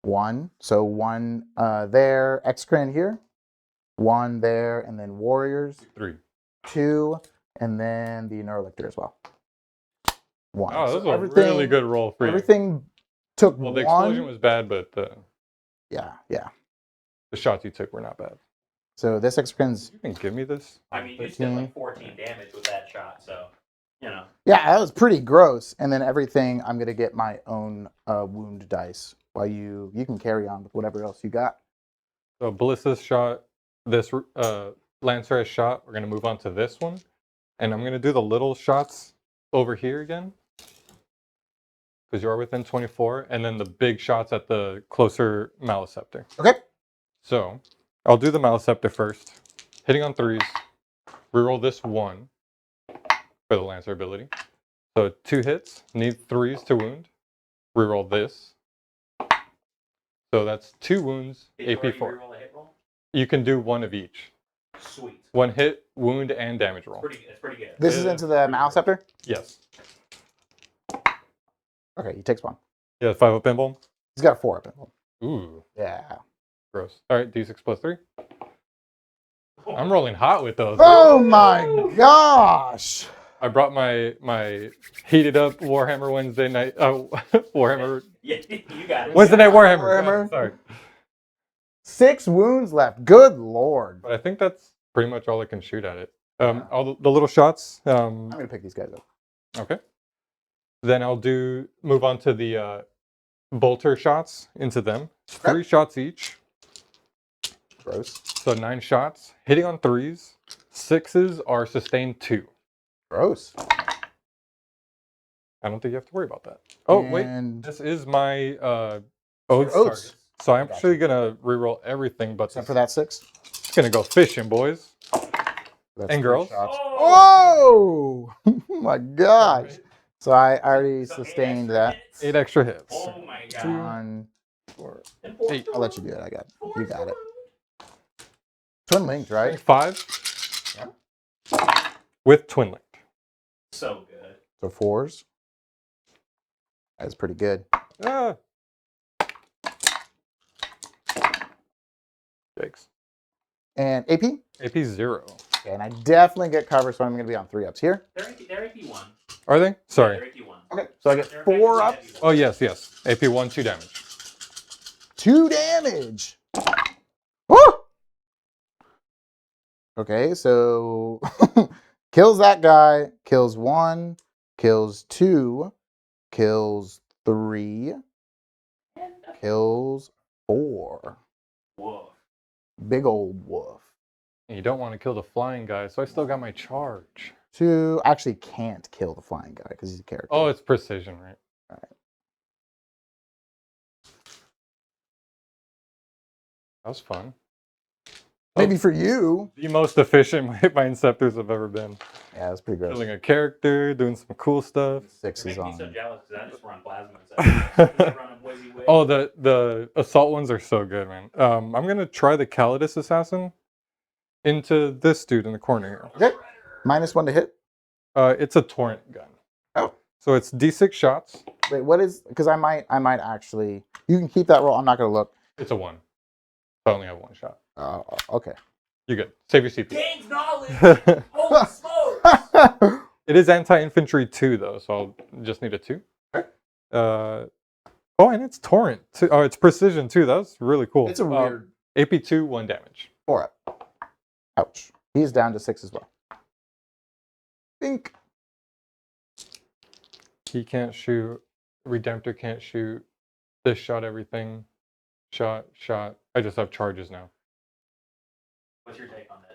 1. So, 1 there. Exocrine here. 1 there. And then Warriors. 3. 2. And then the Neurolictor as well. 1. Oh, So this was a really good roll for you. Everything took Well, 1. the explosion was bad, but the Yeah. shots you took were not bad. So, this Exocrine's... You can give me this. I mean, you just did like 14 damage with that shot, so, you know. Yeah, that was pretty gross. And then everything, I'm going to get my own wound dice. While you can carry on with whatever else you got. So Ballista's shot, this Lancer has shot. We're going to move on to this one. And I'm going to do the little shots over here again. Because you are within 24. And then the big shots at the closer Maliceptor. Okay. So I'll do the Maliceptor first. Hitting on 3s. Reroll this 1 for the Lancer ability. So 2 hits. Need 3s to wound. Reroll this. So that's 2 wounds, Did you already AP4. reroll a hit roll? You can do 1 of each. Sweet. 1 hit, wound, and damage roll. It's pretty good. This is into the Maliceptor? Yes. Okay, he takes 1. Yeah, 5 up pinball. He's got a 4 up in him. Ooh, Yeah. gross. All right, D6 plus 3. I'm rolling hot with those. Oh my gosh! I brought my heated up Warhammer Wednesday night. Warhammer Yeah, you got it. Wednesday night Warhammer. Warhammer. God, sorry, 6 wounds left. Good lord. but I think that's pretty much all I can shoot at it. All the little shots. I'm gonna pick these guys up. Okay. Then I'll move on to the bolter shots into them. It's 3 shots each. Gross. So 9 shots. Hitting on 3s. 6s are sustained 2. Gross. I don't think you have to worry about that. Oh, wait. And This is my oaths oaths. target. So I'm Gotcha. actually going to reroll everything, but except for that 6. it's going to go fishing, boys. That's And 3 girls. shots. Oh! Oh my gosh. Right. So I already So sustained 8 that. hits. 8 extra hits. Oh my god. 1, 4, And 4 8. I'll let you do it. You got it. Twin linked, right? 5. With twin linked. So good. So 4s. That's pretty good. Ah. Yikes. And AP? AP 0. Okay, and I definitely get cover, so I'm going to be on 3 ups here. They're AP1. Are they? Sorry. They're AP1. Okay, so I get They're 4 effectively ups, Oh, yes, yes. AP 1, 2 damage. 2 damage. Woo! Okay, so kills that guy, kills 1, kills 2, kills 3, kills 4. Whoa. Big old wolf. And you don't want to kill the flying guy, so I still got my charge. 2 actually can't kill the flying guy because he's a character. Oh, it's precision, right? Right. That was fun. Maybe for you. The most efficient my Inceptors have ever been. Yeah, that's pretty gross. Killing a character, doing some cool stuff. 6 You're is making me so on. jealous because I just run plasma instead. I run a WYSIWYG. Oh, the assault ones are so good, man. I'm gonna try the Calidus Assassin into this dude in the corner here. Okay. -1 to hit. It's a torrent gun. Oh. So it's D6 shots. Wait, what is? Because I might actually. You can keep that roll. I'm not gonna look. It's a 1. I only have 1 shot. Okay. You're good. Save your CP. Gains knowledge! Holy smokes! It is anti-infantry 2 though, so I'll just need a 2. Oh, and it's torrent. Oh, it's precision 2. That's really cool. It's a weird. AP 2, 1 damage. 4 up. Ouch. He's down to 6 as well. Think. He can't shoot. Redemptor can't shoot. This shot everything. Shot. I just have charges now. What's your take on that?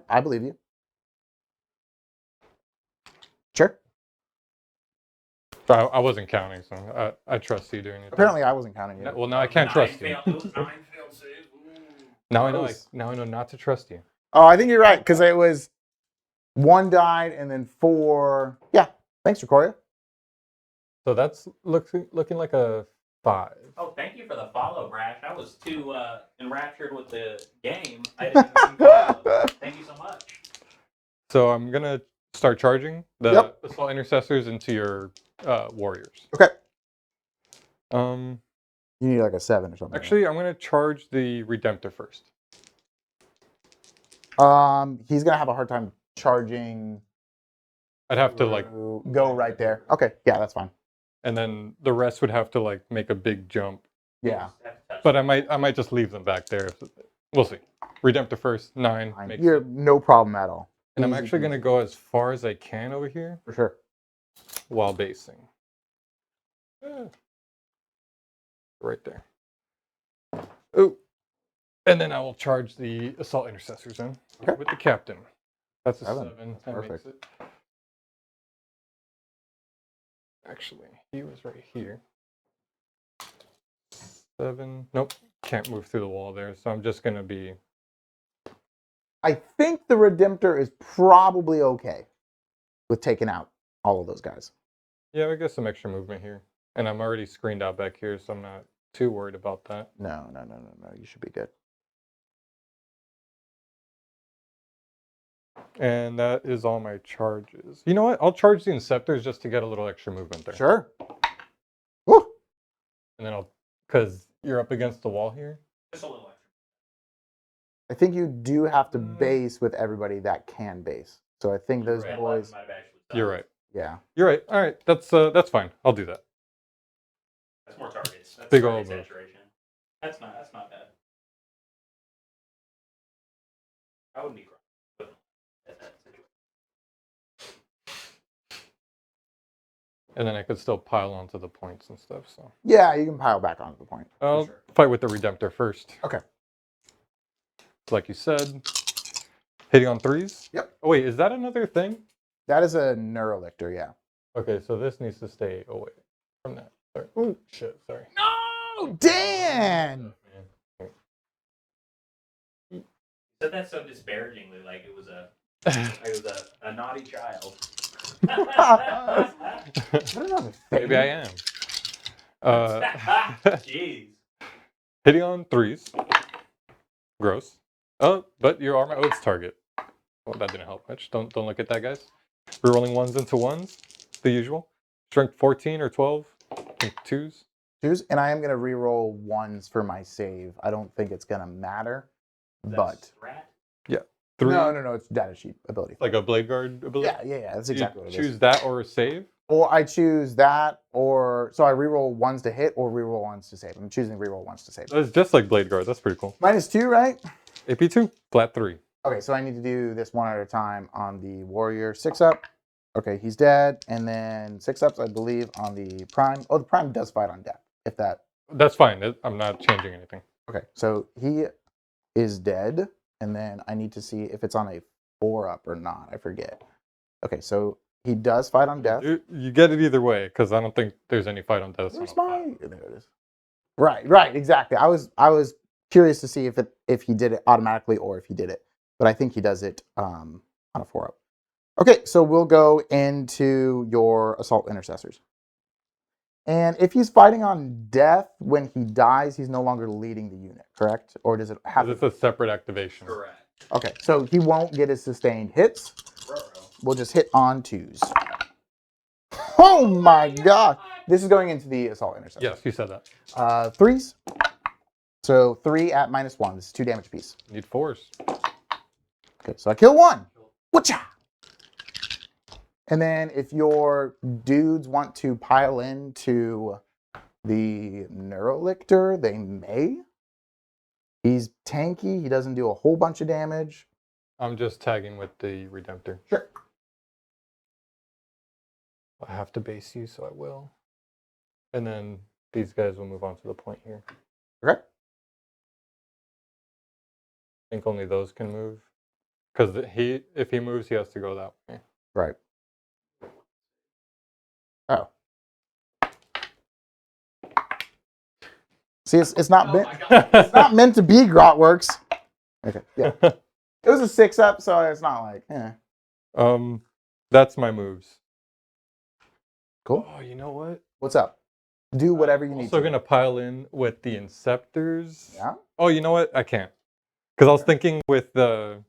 I believe you. Sure. I wasn't counting, so I trust you doing it. Apparently, I wasn't counting you. Well, now I can't trust you. 9 failed saves. Ooh. Now I know not to trust you. Oh, I think you're right because it was 1 died and then 4. Yeah. Thanks, Recoria. So that's looking like a 5. Oh, thank you for the follow, Brash. I was too enraptured with the game. I didn't even see follow. Thank you so much. So I'm gonna start charging the Yep. assault intercessors into your warriors. Okay. Um, You need like a 7 or something. actually, I'm gonna charge the Redemptor first. He's gonna have a hard time charging. I'd have to like, go right there. Okay. Yeah, that's fine. and then the rest would have to like make a big jump. Yeah. But I might just leave them back there. We'll see. Redemptor first, 9. Fine. Makes You're no problem at all. And I'm Easy actually going to peasy. go as far as I can over here For sure. while basing. Right there. Oh. And then I will charge the assault intercessors in Okay. with the captain. That's a 7. 7. That Perfect. makes it. Actually, he was right here. 7. Nope. Can't move through the wall there. So I'm just going to be... I think the Redemptor is probably okay with taking out all of those guys. Yeah, I guess some extra movement here. And I'm already screened out back here, so I'm not too worried about that. No. You should be good. And that is all my charges. You know what? I'll charge the Inceptors just to get a little extra movement there. Sure. Woo. And then because you're up against the wall here. Just a little extra. I think you do have to base with everybody that can base. So I think those Red boys. might have actually You're sucked. right. Yeah. You're right. All right. That's fine. I'll do that. That's more targets. That's Big target old move. saturation. That's not bad. I wouldn't be crying at that situation. And then I could still pile onto the points and stuff. So Yeah, you can pile back onto the point. I'll sure. fight with the Redemptor first. Okay. Like you said, hitting on 3s. Yep. Oh wait, is that another thing? That is a Neurolictor, yeah. Okay, so this needs to stay away from that. Sorry. Ooh, shit. Sorry. No, Dan. Man. You said that so disparagingly, like it was a naughty child. What another thing? Maybe I am. Jeez. Hitting on 3s. Gross. Oh, but you are my oaths target. Well, that didn't help much. Don't look at that, guys. Rerolling 1s into 1s, the usual. Strength 14 or 12. I think 2s. Twos, and I am going to re-roll 1s for my save. I don't think it's going to matter, but... Rat? 3. No, it's data sheet ability. Like a Blade Guard ability? Yeah, that's exactly what it is. Choose that or a save? Or I choose that, or... So I re-roll 1s to hit, or re-roll 1s to save. I'm choosing re-roll 1s to save. That's just like Blade Guard. That's pretty cool. -2, right? AP2, flat 3. Okay, so I need to do this one at a time on the warrior. 6-up. Okay, he's dead. And then 6-ups, I believe, on the prime. Oh, the prime does fight on death, if that... That's fine. I'm not changing anything. Okay, so he is dead. And then I need to see if it's on a 4-up or not. I forget. Okay, so he does fight on death. You get it either way, because I don't think there's any fight on death. Where's my... There it is. Right, exactly. I was curious to see if he did it automatically or if he did it. But I think he does it on a 4-up. Okay, so we'll go into your Assault Intercessors. And if he's fighting on death, when he dies, he's no longer leading the unit, correct? Or does it have It's a separate activation. Correct. Okay, so he won't get his sustained hits. We'll just hit on 2s. Oh my god! This is going into the Assault Intercessor. Yes, you said that. 3s. So 3 at -1. This is 2 damage apiece. Need 4s. Okay, so I kill 1. Whatcha? And then if your dudes want to pile into the Neurolictor, they may. He's tanky. He doesn't do a whole bunch of damage. I'm just tagging with the Redemptor. Sure. I have to base you, so I will. And then these guys will move on to the point here. Okay. I think only those can move. Because if he moves, he has to go that way. Right. Oh. See, it's not meant. It's not meant to be Grotworks. Okay. Yeah. It was a 6-up, so it's not like. That's my moves. Cool. Oh, you know what? What's up? Do whatever you need. Also gonna pile in with the Inceptors. Yeah. Oh, you know what? I can't. Because I was thinking with the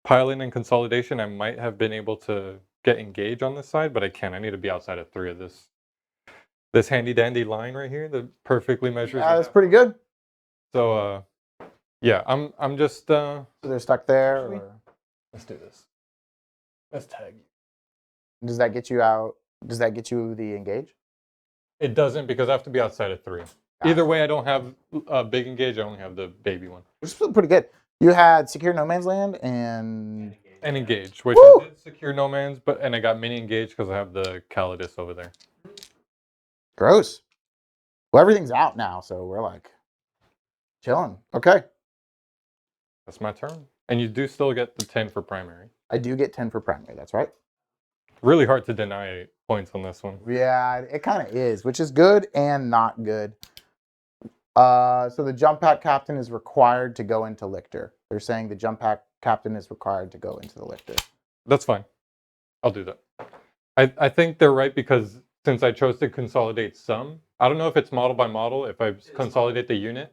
piling and consolidation, I might have been able to get engage on this side, but I can't. I need to be outside of 3 of this handy dandy line right here that perfectly measures. That's pretty good. So yeah, I'm just So they're stuck there. Actually- Or... Let's do this. Let's tag. Does that get you out? Does that get you the engage? It doesn't, because I have to be outside of 3. Either way, I don't have a big engage. I only have the baby one. Which is still pretty good. You had secure no man's land and And engage, which Woo! I did secure no man's, and I got mini engage because I have the Calidus over there. gross. Well, everything's out now, so we're like chilling. Okay. That's my turn. And you do still get the 10 for primary. I do get 10 for primary. That's right. Really hard to deny points on this one. Yeah, it kind of is, which is good and not good. So the jump pack captain is required to go into Lictor. They're saying the jump pack captain is required to go into the Lictor. That's fine. I'll do that. I think they're right, because since I chose to consolidate some, I don't know if it's model by model, if I consolidate the unit.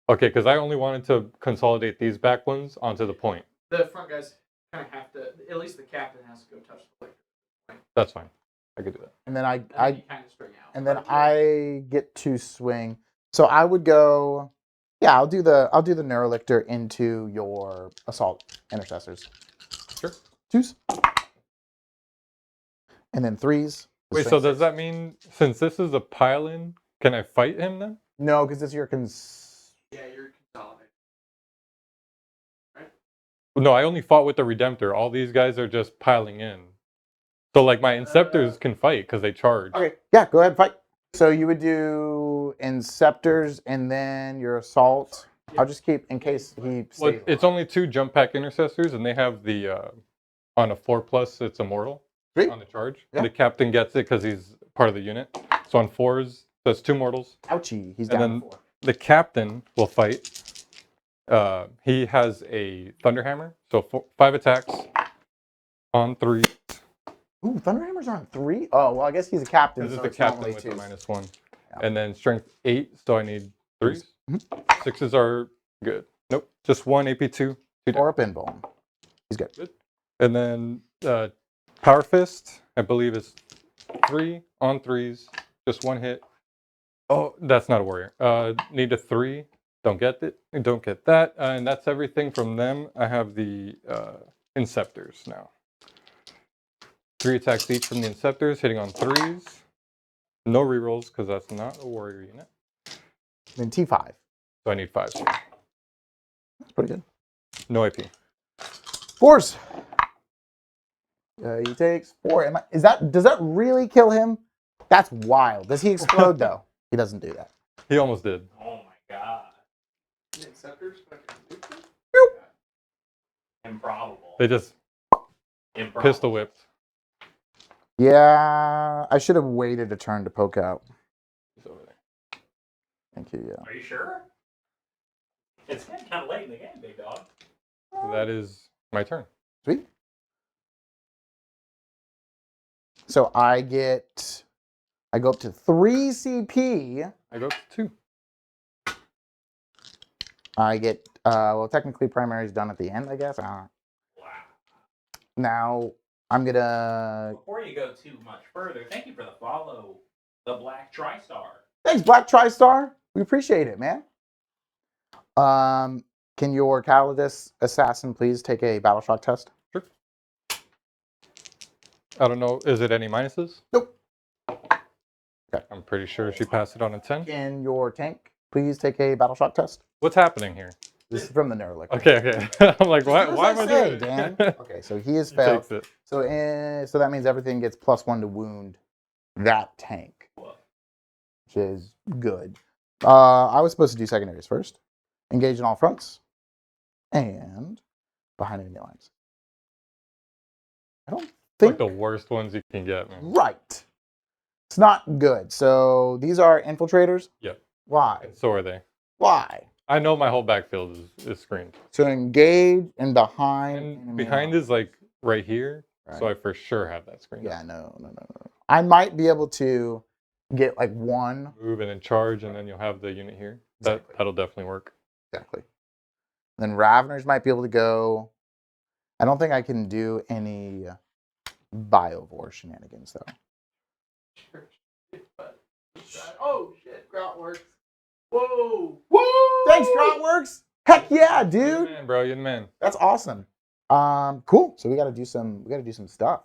Okay, because I only wanted to consolidate these back ones onto the point. The front guys kind of have to, at least the captain has to go touch the plate. That's fine. I could do that. And then And then you kind of string out. I get to swing. So I would go, Yeah, I'll do the Neurolictor into your assault intercessors. Sure. 2s. And then 3s. Wait, so does that mean since this is a pile-in, can I fight him then? No, because it's your Yeah, you're consolidating. No, I only fought with the Redemptor. All these guys are just piling in. So like my Inceptors can fight because they charge. Okay, yeah, go ahead, fight. So you would do Inceptors and then your assault. I'll just keep in case he stays Well, it's alive. only 2 jump pack intercessors, and they have the on a 4+, it's immortal. Sweet. On the charge. Yeah. The captain gets it because he's part of the unit. So on 4s, that's 2 mortals. Ouchie, he's And down then to 4. the captain will fight. He has a Thunderhammer, so 5 attacks on 3. Ooh, Thunderhammers are on 3? Oh, well, I guess he's a captain, This is so the it's captain normally with 2s. the -1. Yeah. And then strength 8, so I need 3s. Mhm. 6s are good. Nope, just 1 AP2. 2 Or a pinball. He's good. Good. And then Power Fist, I believe is 3 on 3s, just 1 hit. Oh, that's not a warrior. Need a 3. Don't get it. Don't get that. And that's everything from them. I have the Inceptors now. 3 attacks each from the Inceptors, hitting on 3s. No rerolls because that's not a warrior unit. Then T5. So I need 5s here. That's pretty good. No AP. 4s. He takes 4. Does that really kill him? That's wild. Does he explode though? He doesn't do that. He almost did. Oh my god. The Inceptors fucking nuke them? Improbable. They just Improbable. pistol whipped. Yeah, I should have waited a turn to poke out. He's over there. Thank you, yeah. Are you sure? It's getting kind of late in the game, big dog. That is my turn. Sweet. So I go up to 3 CP. I go to 2. I get, well, technically primary is done at the end, I guess. I don't know. Wow. Now, I'm going to... Before you go too much further, thank you for the follow, the Black TriStar. Thanks, Black TriStar. We appreciate it, man. Can your Calidus assassin please take a battle shock test? Sure. I don't know. Is it any minuses? Nope. Okay. I'm pretty sure she passed it on a 10. Can your tank please take a battle shock test? What's happening here? This is from the Neurolictor. Okay. I'm like, why am I doing it? Dan? Okay, so he has He failed. takes it. So that means everything gets +1 to wound that tank, which is good. I was supposed to do secondaries first. Engage in all fronts. And behind enemy lines. I don't Like think... the worst ones you can get, man. Right. It's not good. So these are infiltrators? Yep. Why? So are they. Why? I know my whole backfield is screened. So engage and behind. And enemy behind lines. is like right here. Right. So I for sure have that screen. Yeah, no. I might be able to get like 1. Move and then charge, and then you'll have the unit here. Exactly. That'll definitely work. Exactly. Then Raveners might be able to go. I don't think I can do any Biovore shenanigans though. Sure. But oh shit, Grout works. Whoa! Woo! Thanks, Groutworks. Heck yeah, You're the dude. man, bro. You're the man. That's awesome. Cool. So we got to do some stuff.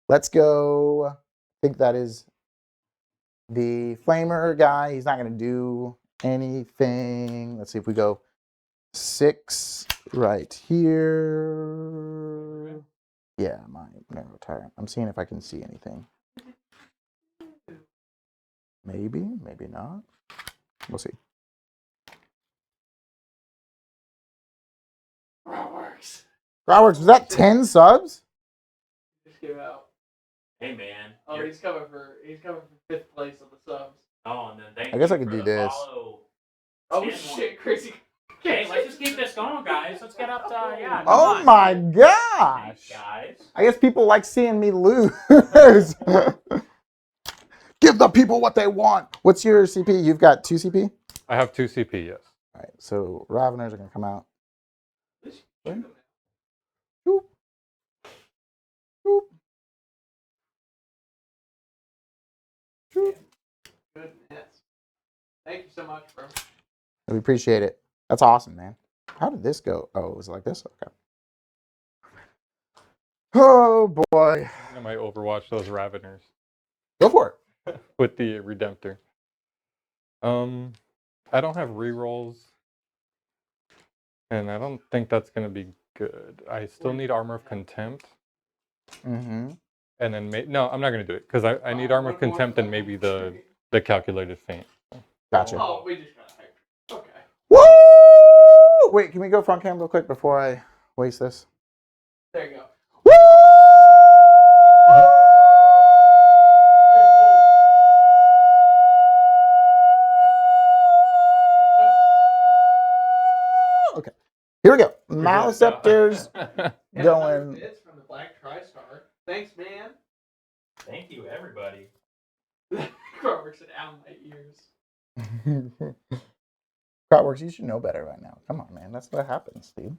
Let's go. I think that is the Flamer guy. He's not going to do anything. Let's see if we go 6 right here. Yeah, my narrow tyrant. I'm seeing if I can see anything. Maybe, maybe not. We'll see. Grout works. Groutworks, was that 10 subs? Just give out. Hey man. Oh, you're- he's coming for 5th place on the subs. Oh, and then thank I guess you I could for do the this. follow. Oh 10 shit, crazy. Hey, let's just keep this going, guys. Let's get up to yeah. come Oh on. my Thanks, gosh! guys. I guess people like seeing me lose. Give the people what they want. What's your CP? You've got 2 CP? I have 2 CP, yes. All right, so Raveners are going to come out. Just shoot him. Boop. Boop. Boop. Goodness. Thank you so much, bro. We appreciate it. That's awesome, man. How did this go? Oh, it was like this? Okay. Oh, boy. I might overwatch those Raveners Go for it. with the Redemptor. I don't have rerolls, and I don't think that's going to be good. I still need Armor of Contempt, Mm-hmm. and then no, I'm not going to do it because I need Armor of Contempt and maybe the Calculated Feint. Gotcha. Oh, we just got hyped. Okay. Woo! Wait, can we go front cam real quick before I waste this? There you go. Woo! Okay, here we go. Maliceptors going. Bits from the Black TriStar. Thanks, man. Thank you, everybody. Crowworks it out my ears. Crowdworks, you should know better right now. Come on, man. That's what happens, dude.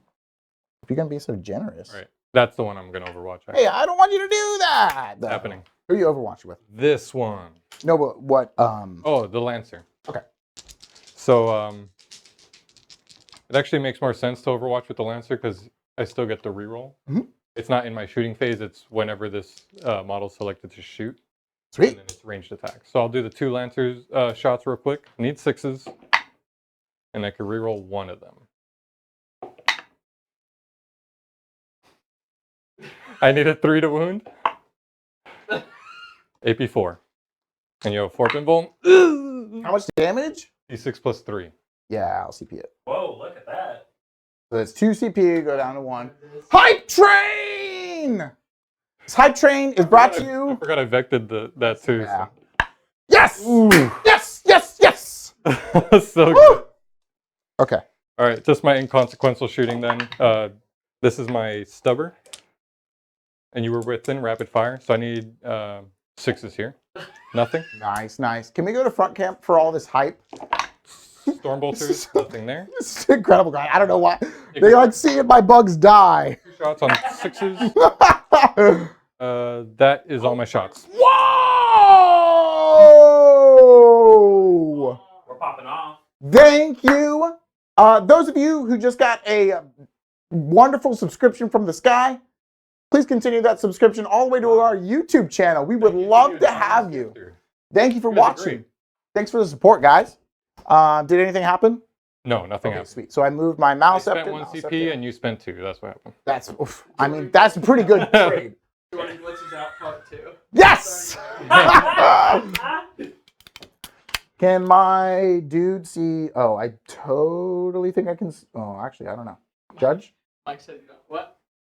If you're gonna be so generous. Right. That's the one I'm going to overwatch. Hey, I don't want you to do that. It's happening. Who are you overwatching with? This one. No, but what? Oh, the Lancer. Okay. So, it actually makes more sense to overwatch with the Lancer because I still get the reroll. Mhm. It's not in my shooting phase. It's whenever this model's selected to shoot. Sweet. And then it's ranged attack. So I'll do the 2 Lancers shots real quick. Need 6s. And I can reroll 1 of them. I need a 3 to wound. AP 4. And you have 4 pinball. How much damage? D6 plus 3. Yeah, I'll CP it. Whoa, look at that. So it's 2 CP, go down to 1. Hype Train! This Hype Train is brought to I you. forgot I vected that too. Yeah. Yes! Ooh. Yes! Yes! Yes! So Woo! good. Okay. All right, just my inconsequential shooting then. This is my stubber. And you were within rapid fire, so I need 6s here. Nothing. Nice, nice. Can we go to front camp for all this hype? Stormbolters, nothing there. This is incredible, guy. I don't know why. They like seeing my bugs die. 2 shots on 6s. That is all my shots. Whoa! We're popping off. Thank you. Those of you who just got a wonderful subscription from the sky, please continue that subscription all the way to our YouTube channel. We would love to have you. Thank you for You guys are watching. great. Thanks for the support, guys. Did anything happen? No, nothing Okay, happened. sweet. So I moved my mouse I up. spent 1 CP and you spent 2. That's what happened. That's. Oof. I mean, that's a pretty good trade. Jordan glitches out part 2. Yes. Can my dude see? Oh, I totally think I can. Oh, actually, I don't know. Judge? Mike said you don't. What?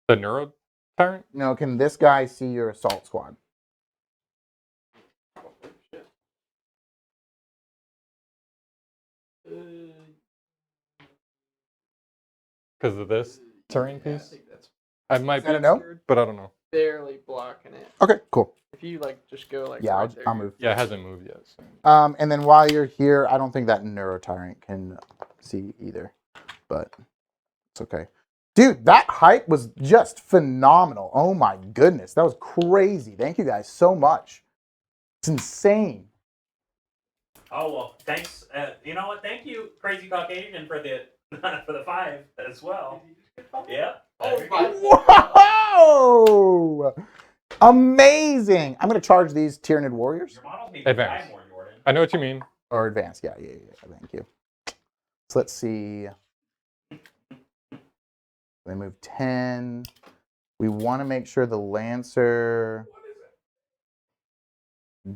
The Neuro Tyrant? No. Can this guy see your assault squad? Shit. Because of this terrain Yeah, I piece? think that's I might Is that be a no? scared, but I don't know. barely blocking it. Okay, cool. If you like, just go like. Yeah, right there, I'll move. Yeah, it hasn't moved yet. So. And then while you're here, I don't think that Neurotyrant can see either, but it's okay. Dude, that hype was just phenomenal. Oh my goodness, that was crazy. Thank you guys so much. It's insane. Oh, well, thanks. You know what? Thank you, Crazy Caucasian, for the for the 5 as well. Yeah. Oh my. Whoa! Amazing. I'm going to charge these Tyranid warriors. Your models need to Advance. die more, Jordan. I know what you mean. Or advanced. Yeah. Thank you. So let's see. They move 10. We want to make sure the Lancer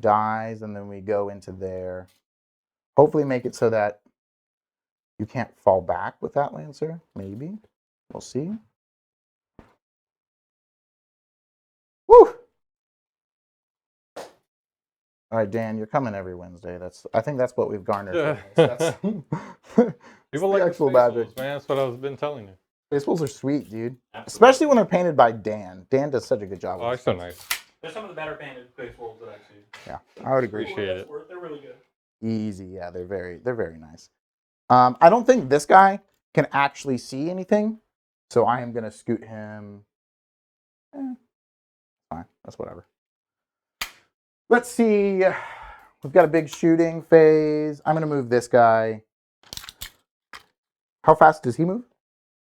dies, and then we go into there. Hopefully make it so that you can't fall back with that Lancer. Maybe. We'll see. Woo! All right, Dan, you're coming every Wednesday. I think that's what we've garnered. Yeah. That's People the like actual the magic. Spaceballs, man. That's what I've been telling you. Baseballs are sweet, dude. Absolutely. Especially when they're painted by Dan. Dan does such a good job. Oh, with they're it. so nice. They're some of the better painted space worlds that I've seen. Yeah, I would agree. Appreciate it. They're really good. Easy, yeah, they're very nice. I don't think this guy can actually see anything, so I am gonna scoot him. Fine, that's whatever. Let's see. We've got a big shooting phase. I'm gonna move this guy How fast does he move?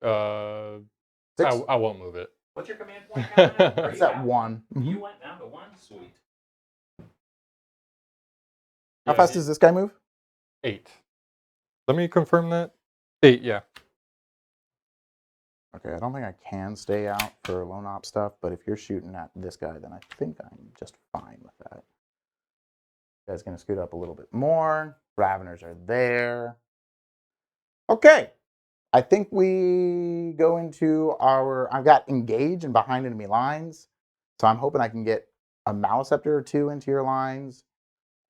I 6? won't move it. What's your command point count now? Are It's you at at 1. You went down to 1? Sweet. How Yeah, fast does this guy move? 8. Let me confirm that. 8, yeah. Okay, I don't think I can stay out for lone op stuff, but if you're shooting at this guy, then I think I'm just fine with that. Guy's gonna scoot up a little bit more. Raveners are there. Okay, I think we go into our. I've got engage and behind enemy lines, so I'm hoping I can get a Maliceptor or 2 into your lines,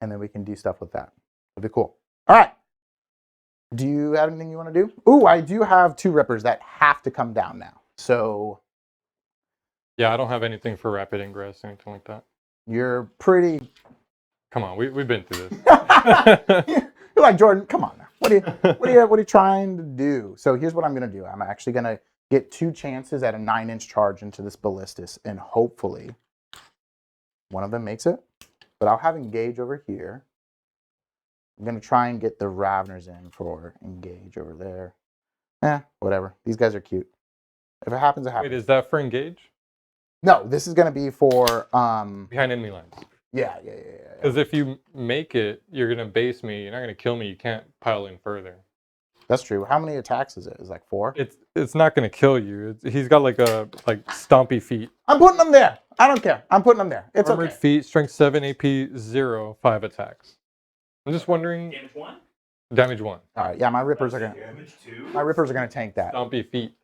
and then we can do stuff with that. It'd be cool. All right. Do you have anything you want to do? Ooh, I do have 2 Rippers that have to come down now. So Yeah, I don't have anything for rapid ingress, anything like that. you're pretty. Come on, we've been through this. You're like, Jordan, come on now. What are you trying to do? So here's what I'm gonna do. I'm actually gonna get 2 chances at a 9-inch charge into this ballistus, and hopefully one of them makes it. But I'll have engage over here. I'm gonna try and get the Raveners in for engage over there. Whatever. These guys are cute. If it happens, it happens. Wait, is that for engage? No, this is gonna be for Behind enemy lines. yeah. Because if you make it, you're gonna base me. You're not gonna kill me. You can't pile in further. That's true. How many attacks is it? Is it like 4? It's not gonna kill you. He's got like stompy feet. I'm putting them there. I don't care. I'm putting them there. It's Armored okay. feet, strength 7, AP 0, 5 attacks. I'm just wondering. Damage 1? Damage 1. All right. Yeah, my Rippers are Damage 2? gonna tank that. Stompy feet.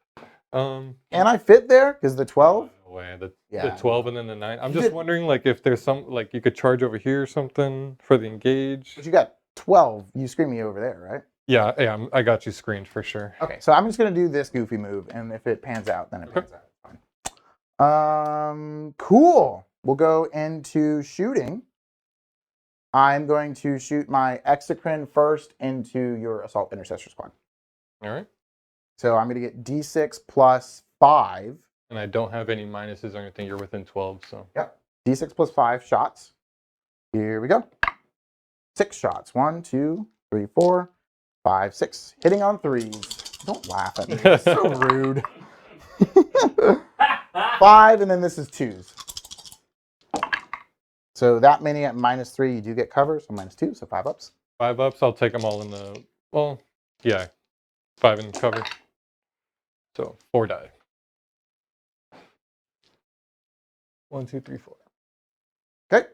And I fit there because the 12. No way. The Yeah. 12 and then the 9. I'm You just did- wondering like if there's some like you could charge over here or something for the engage. But you got 12. You scream me over there, right? Yeah, I got you screened for sure. Okay. So I'm just gonna do this goofy move, and if it pans out, then it pans out. It's fine. Cool. We'll go into shooting. I'm going to shoot my Exocrine first into your Assault Intercessor Squad. All right. So I'm going to get D6 plus 5. And I don't have any minuses or anything. You're within 12, so. Yep. D6 plus 5 shots. Here we go. 6 shots. 1, 2, 3, 4, 5, 6. Hitting on 3s. Don't laugh at me. It's so rude. 5, and then this is 2s. So that many at -3, you do get cover. So -2, so 5 ups. 5 ups. I'll take them all in the. Well, yeah. 5 in cover. So 4 die. 1, 2, 3, 4. Okay.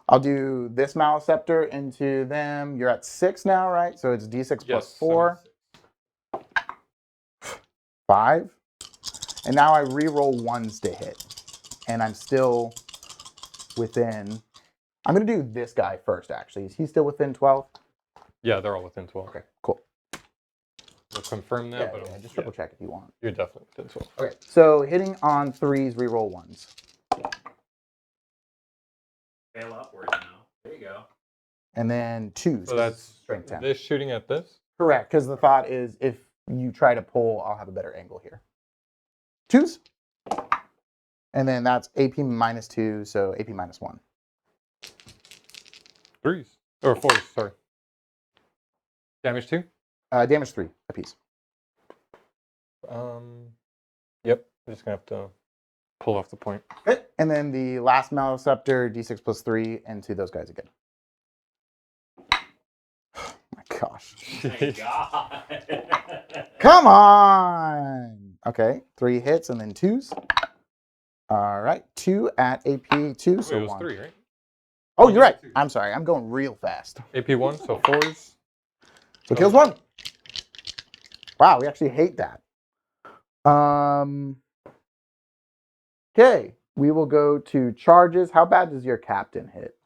I'll do this Maliceptor into them. You're at 6 now, right? So it's D6 plus 4. 5. And now I re-roll 1s to hit. And I'm still within. I'm going to do this guy first, actually. Is he still within 12? Yeah, they're all within 12. Okay, cool. We'll confirm that, Yeah, but just triple check if you want. you're definitely within 12. Okay, so hitting on 3s, re-roll 1s. Fail upward now. There you go. And then 2s. So that's strength 10. this shooting at this? Correct, because the thought is if you try to pull, I'll have a better angle here. 2s. And then that's AP -2, so AP -1. 3s. Or 4s, sorry. Damage 2? Damage 3 apiece. Yep. I'm just going to have to pull off the point. Okay. And then the last Maliceptor, D6 plus 3, into those guys again. Oh my gosh. My God. Come on! Okay, 3 hits and then 2s. All right, 2 at AP 2, Wait, so it was 1. 3, right? Oh, you're right. I'm sorry. I'm going real fast. AP 1, so 4s. So kills 1. Wow, we actually hate that. Okay, we will go to charges. How bad does your captain hit?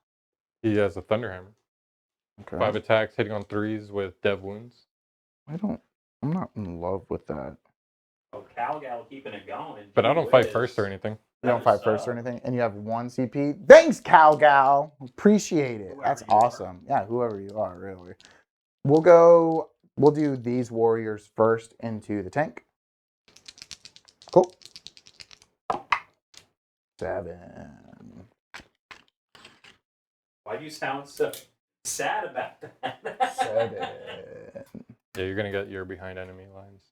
He has a Thunderhammer. Okay. 5 attacks, hitting on 3s with dev wounds. I'm not in love with that. Oh, Calgal keeping it going. But I don't fight first or anything. You don't fight first or anything, and you have 1 CP. Thanks, Calgal. Appreciate it. Whoever That's you are. awesome. Yeah, whoever you are, really. We'll do these warriors first into the tank. Cool. 7. Why do you sound so sad about that? 7. Yeah, you're gonna get your behind enemy lines.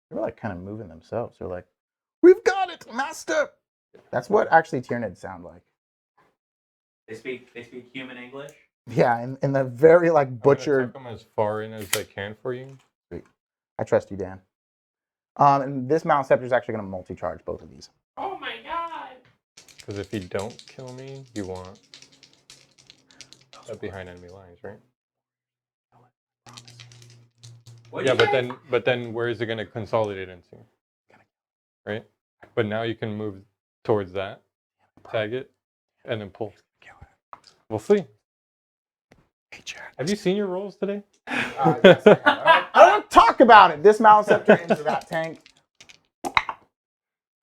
They're like kind of moving themselves. They're like, "We've got it, master." That's what actually Tyranids sound like. They speak human English. Yeah, in the very like I'm gonna butchered. tuck them as far in as I can for you. Sweet. I trust you, Dan. And this Mount Scepter is actually going to multi-charge both of these. Oh my god! Because if you don't kill me, you want that behind enemy lines, right? Yeah, but then where is it gonna consolidate into? Right? But now you can move towards that, tag it, and then pull. We'll see. Have you seen your rolls today? Yes, I have. I don't talk about it. This Mount Scepter into that tank.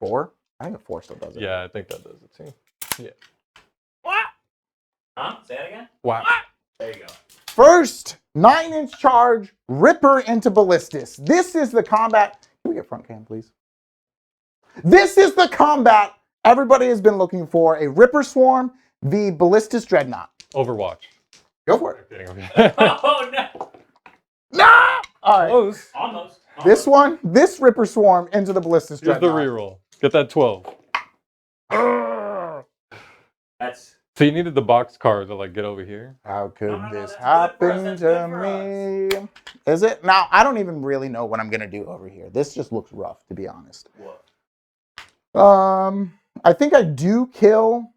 4? I think a 4 still does it. Yeah, I think that does it too. Yeah. What? Huh? Say it again? Wow. There you go. First, 9-inch charge, Ripper into Ballistus. This is the combat. Can we get front cam, please? This is the combat everybody has been looking for. A Ripper Swarm v. Ballistus Dreadnought. Overwatch. Go for it. Kidding, okay. Oh no! No! All right. Close. Almost. This one, this Ripper Swarm into the Ballistus Here's the Dreadnought. reroll. Get that 12. That's. So you needed the box car to like get over here. How could No, this that's happen good to for us. me? Is it? Now, I don't even really know what I'm going to do over here. This just looks rough, to be honest. What? I think I do kill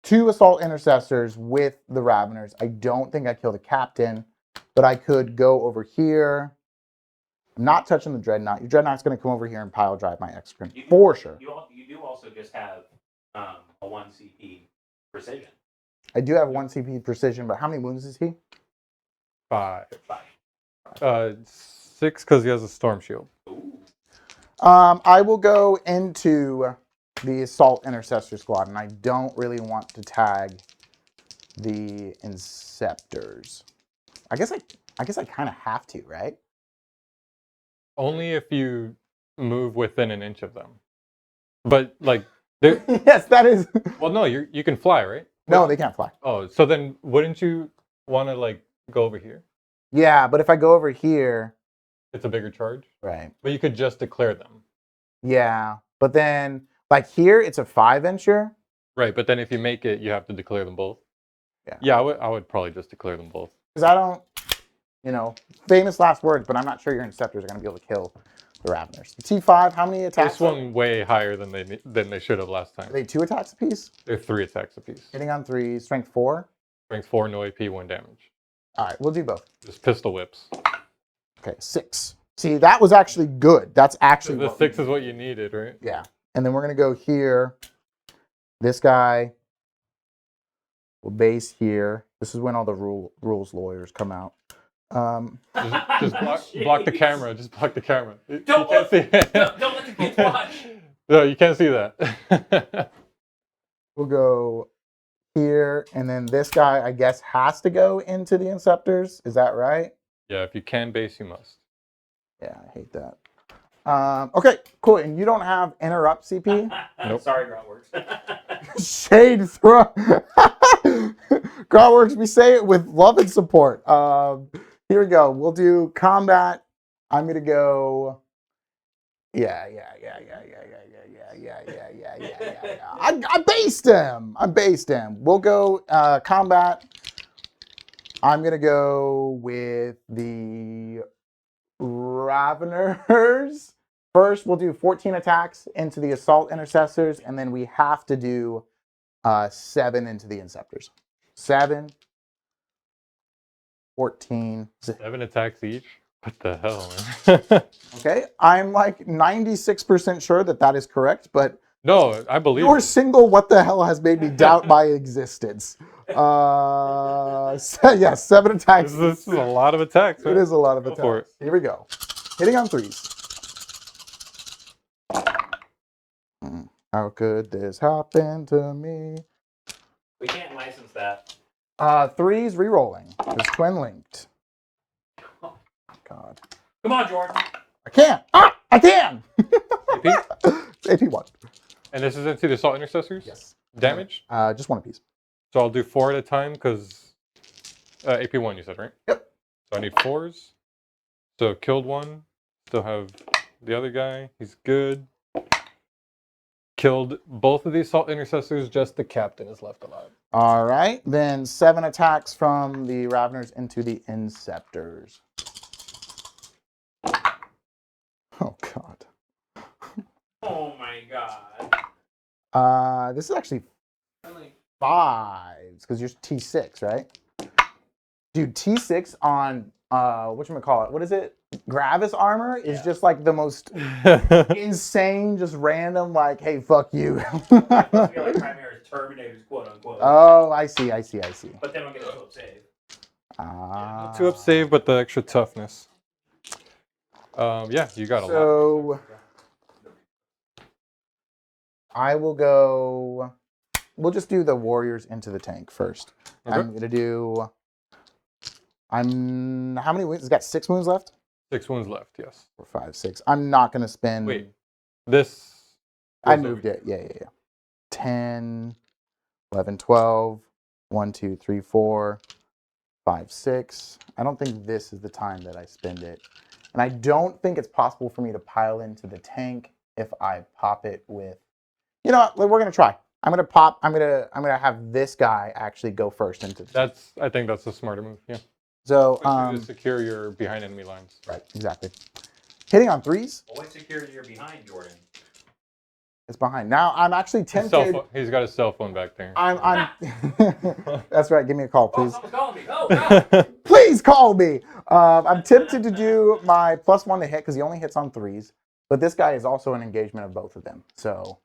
2 Assault Intercessors with the Raveners. I don't think I kill the Captain, but I could go over here. I'm not touching the Dreadnought. Your Dreadnought's going to come over here and pile drive my Excrement, for sure. You do also just have a 1 CP precision. I do have 1 CP precision, but how many wounds is he? 5. 5. 6 because he has a storm shield. Ooh. I will go into the Assault Intercessor squad, and I don't really want to tag the Inceptors. I guess I kind of have to, right? Only if you move within an inch of them. But like, they're, Yes, that is. well, no, you can fly, right? No, they can't fly. Oh, so then wouldn't you want to like go over here? Yeah, but if I go over here, It's a bigger charge. right? But you could just declare them. Yeah, but then like here, it's a 5-incher. Right, but then if you make it, you have to declare them both. Yeah. Yeah, I would probably just declare them both. Because I don't, famous last words, but I'm not sure your Inceptors are going to be able to kill the Raveners. The T5, how many attacks? This one way higher than they should have last time. Are they 2 attacks apiece? They're 3 attacks apiece. Hitting on 3, strength 4. Strength 4, no AP, 1 damage. All right, we'll do both. Just pistol whips. Okay, 6. See, that was actually good. That's actually The what 6 is what you needed, right? Yeah. And then we're going to go here. This guy will base here. This is when all the rules lawyers come out. Just block the camera. Just block the camera. Don't you can't see. don't let the kids watch. No, you can't see that. We'll go here. And then this guy, I guess, has to go into the Inceptors. Is that right? Yeah, if you can base, you must. Yeah, I hate that. Okay, cool. And you don't have interrupt CP? Nope. Sorry, Grotworks. Shade throw. Grotworks, we say it with love and support. Here we go. We'll do combat. I'm gonna go. Yeah. I based him. We'll go combat. I'm gonna go with the Raveners. First, we'll do 14 attacks into the Assault Intercessors, and then we have to do 7 into the Inceptors. 7, 14. 7 attacks each? What the hell, man? Okay, I'm like 96% sure that is correct, but No, I believe your it. single what the hell has made me doubt my existence. Yeah, 7 attacks. This is a lot of attacks. It is a lot of Go for attacks. Here we go. Hitting on 3s. How could this happen to me? We can't license that. 3s re-rolling. It's twin linked. God. Come on, Jordan. I can't. I can! AP? AP1. And this is into the assault intercessors? Yes. Damage? Just one apiece. So I'll do 4 at a time because AP1 you said, right? Yep. So I need 4s. So killed one. Still have the other guy. He's good. Killed both of the assault intercessors. Just the captain is left alive. All right. Then 7 attacks from the Raveners into the Inceptors. Oh, God. Oh my god. This is actually 5s because you're T6, right? Dude, T6 on whatchamacallit? What is it? Gravis armor is just like the most insane, just random, like, hey, fuck you. It's supposed to be like Primaris Terminators, quote unquote. Oh, I see. But they don't get a flip save. Ah. 2 up save, but the extra toughness. Yeah, you got a lot. So I will go. We'll just do the warriors into the tank first. Okay. I'm gonna do. How many wounds? It's got 6 wounds left. 6 wounds left, yes. 4, 5, 6. I'm not gonna spend. Wait, this. I goes moved over it. Yeah. 10, 11, 12. 1, 2, 3, 4, 5, 6. I don't think this is the time that I spend it. And I don't think it's possible for me to pile into the tank if I pop it with. You know what? We're gonna try. I'm gonna have this guy actually go first into the. I think that's a smarter move. Yeah. So To secure your behind enemy lines. right, exactly. Hitting on 3s. Always security you're behind, Jordan. It's behind. Now I'm actually tempted. He's got his cell phone back there. I'm. That's right. Give me a call, Oh, please. someone's calling me. Oh, God. Please call me. I'm tempted to do my +1 to hit because he only hits on 3s, but this guy is also an engagement of both of them. So,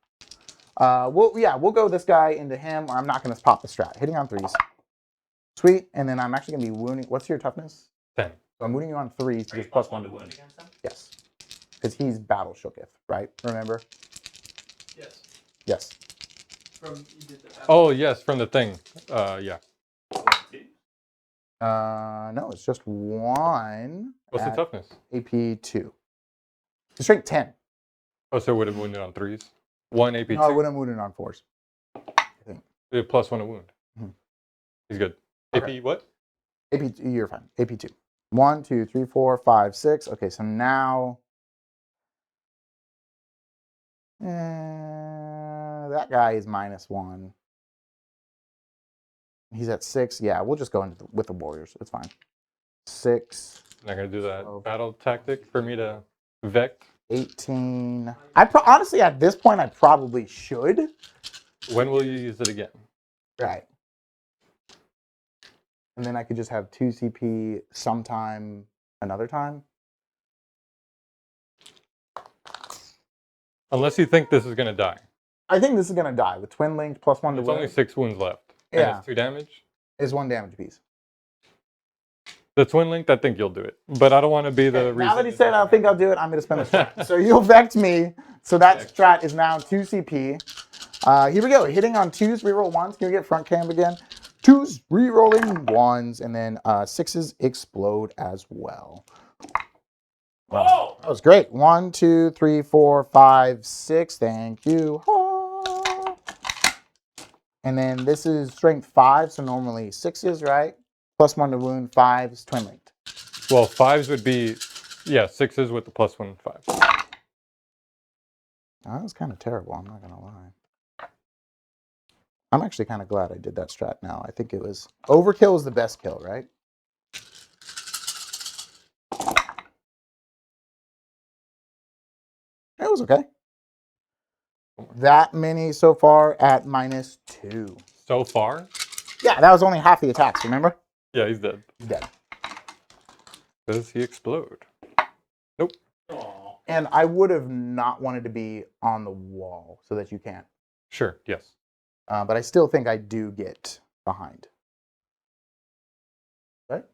we'll go this guy into him. I'm not going to pop the strat. Hitting on 3s. Sweet. And then I'm actually going to be wounding. What's your toughness? 10. So I'm wounding you on 3s to Are you just +1 +1 to wound against them? Yes. Because he's battle shooketh, right? Remember? Yes. Yes. From you did the Oh, yes, from the thing. Yeah. No, it's just 1. What's the at toughness? AP2. Straight 10. Oh, so it would have wounded on 3s. 1 AP2. No, I wouldn't wound it on 4s. Yeah, +1 a wound. Mhm. He's good. Okay. AP what? AP, you're fine. AP2. 1, 2, 3, 4, 5, 6. Okay, so now that guy is -1. He's at 6. Yeah, we'll just go into with the warriors. It's fine. 6, Not gonna do that 12. battle tactic for me to vect. 18. Honestly, at this point, I probably should. When will you use it again? Right. And then I could just have 2 CP sometime another time. Unless you think this is gonna die. I think this is gonna die with twin linked +1 to There's only wound 6 wounds left. And Yeah. it's 2 damage. is 1 damage piece. The twin linked, I think you'll do it. But I don't want to be the reason. Now that he said I don't think I'll do it, I'm gonna spend a strat. So you'll vect me. So that strat is now 2 CP. Here we go. Hitting on 2s, reroll 1s. Can we get front cam again? 2s, rerolling 1s, and then 6s explode as well. Oh! That was great. 1, 2, 3, 4, 5, 6. Thank you. Ah. And then this is strength 5, so normally 6s, right? +1 to wound, 5s, twin linked. Well, 5s would be, yeah, 6s with the +1 5. That was kind of terrible, I'm not gonna lie. I'm actually kind of glad I did that strat now. I think it was overkill is the best kill, right? It was okay. That many so far at -2. So far? Yeah, that was only half the attacks, remember? Yeah, he's dead. He's dead. Does he explode? Aw. And I would have not wanted to be on the wall so that you can't. Sure, yes. But I still think I do get behind. Right?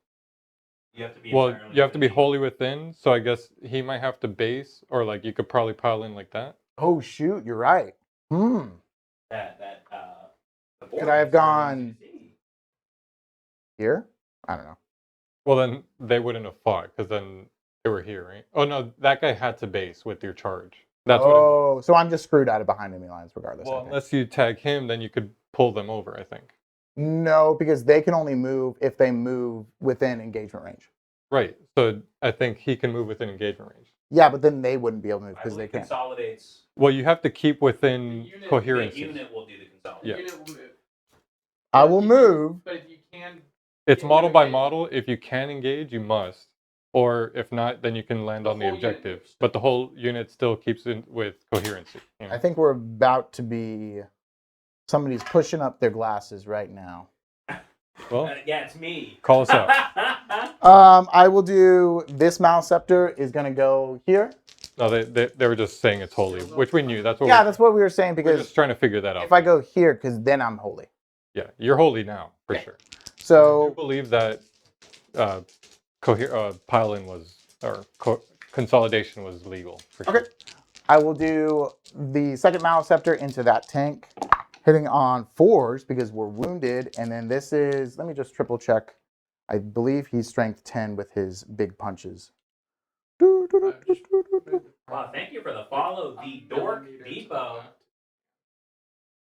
You have to be Well, entirely you have to be within. wholly within, so I guess he might have to base, or like you could probably pile in like that. Oh, shoot, you're right. The Could board I have is very gone- easy to see. Here? I don't know. Well, then they wouldn't have fought, because then they were here, right? Oh, no, that guy had to base with your charge. That's what it was. Oh, so I'm just screwed out of behind enemy lines regardless. Well, I think. unless you tag him, then you could pull them over, I think. No, because they can only move if they move within engagement range. Right. So I think he can move within engagement range. Yeah, but then they wouldn't be able to move I because they believe can't. consolidates. Well, you have to keep within The unit- coherency. The unit will do the The consolidation. Yeah. unit will move. I But will if you- move. But if you can, It's Yeah, model you by engage. model. If you can engage, you must. Or if not, then you can land The on the whole unit objective. moves. But the whole unit still keeps in with coherency. You know? I think we're about to be. Somebody's pushing up their glasses right now. Well, Yeah, it's me. call us out. I will do this mouse scepter is gonna go here. No, they were just saying it's holy, which we knew. That's what. Yeah, that's what we were saying we're because just trying to figure that out. if I go here, because then I'm holy. Yeah, you're holy now for sure. I do So believe that pile-in was consolidation was legal for sure. okay, I will do the second mouse scepter into that tank, hitting on 4s because we're wounded, and then this is. Let me just triple check. I believe he's strength 10 with his big punches. Wow, thank you for the follow, the Dork Depot.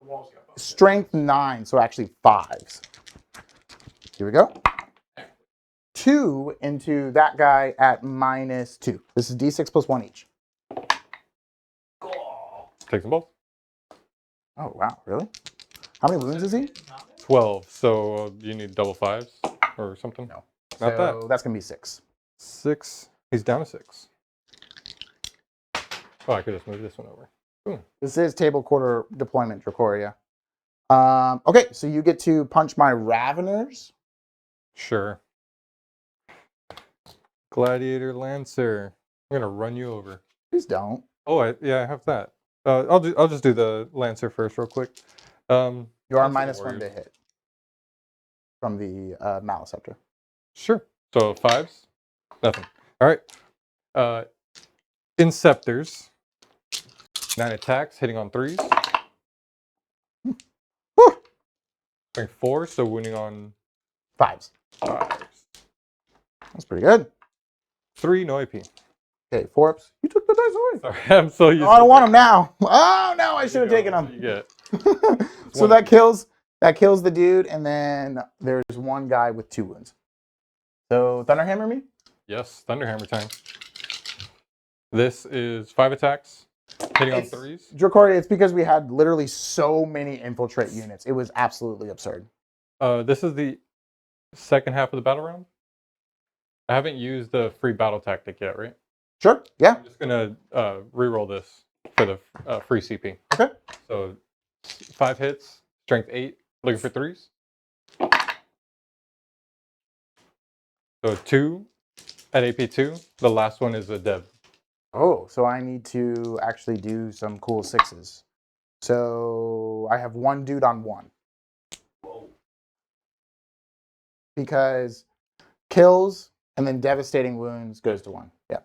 The walls got bumped. Strength 9, so actually 5s. Here we go. 2 into that guy at -2. This is D6 plus 1 each. Cool. Take them both. Oh, wow. Really? How many wounds is he? 12. So you need double 5s or something. No. Not So that. that's going to be 6. 6. He's down to 6. Oh, I could just move this one over. Boom. This is table quarter deployment, Dracoria. Okay, so you get to punch my Raveners. Sure. Gladiator Lancer. I'm gonna run you over. Please don't. Oh, I have that. I'll just do the Lancer first, real quick. You are Lancer -1 warriors. to hit from the Maliceptor. Sure. So 5s. Nothing. All right. Inceptors. 9 attacks, hitting on 3s. Whew. Going 4, so wounding on 5s. 5s. That's pretty good. 3, no AP. Okay, 4-ups. You took the dice away. Sorry, I'm so used Oh, I don't want them now. Oh, no, I should have taken them. You get. So that kills the dude, and then there's one guy with 2 wounds. So Thunderhammer me? Yes, Thunderhammer time. This is 5 attacks, hitting on It's- 3s. Dracoria, it's because we had literally so many infiltrate units. It was absolutely absurd. This is the second half of the battle round. I haven't used the free battle tactic yet, right? Sure, yeah. I'm just gonna reroll this for the free CP. Okay. So 5 hits, strength 8, looking for 3s. So 2 at AP 2. The last one is a dev. Oh, so I need to actually do some cool 6s. So I have 1 dude on 1. Whoa. Because kills and then devastating wounds goes to 1. Yeah.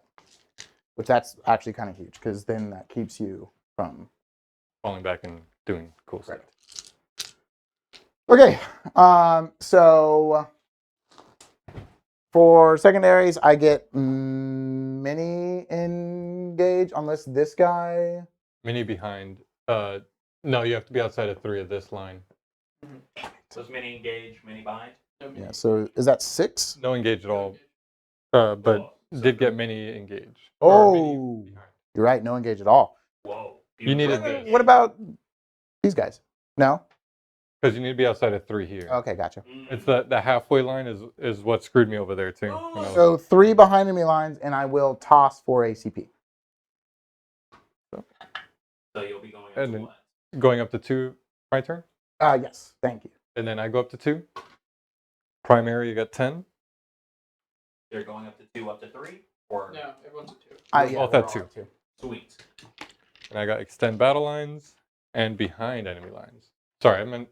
Which that's actually kind of huge because then that keeps you from. Falling back and doing cool stuff. Okay. So for secondaries, I get mini engage unless this guy. Mini behind. No, you have to be outside of 3 of this line. Those mini engage, mini bind. Yeah. So is that 6? No engage at all. But Whoa. So did get mini engage. Oh, you're right. No engage at all. Whoa. You needed Beautiful. this. What about these guys? No. Because you need to be outside of 3 here. Okay, gotcha. It's the halfway line is what screwed me over there too. when I was- So 3 behind enemy lines, and I will toss for ACP. So you'll be going up And to then- what? going up to 2, my turn, Yes, thank you. and then I go up to 2. Primary, you got 10. They're going up to 2, up to 3? Or No, everyone's a 2. Both we're at all 2. at 2. sweet. And I got extend battle lines and behind enemy lines. Sorry, I meant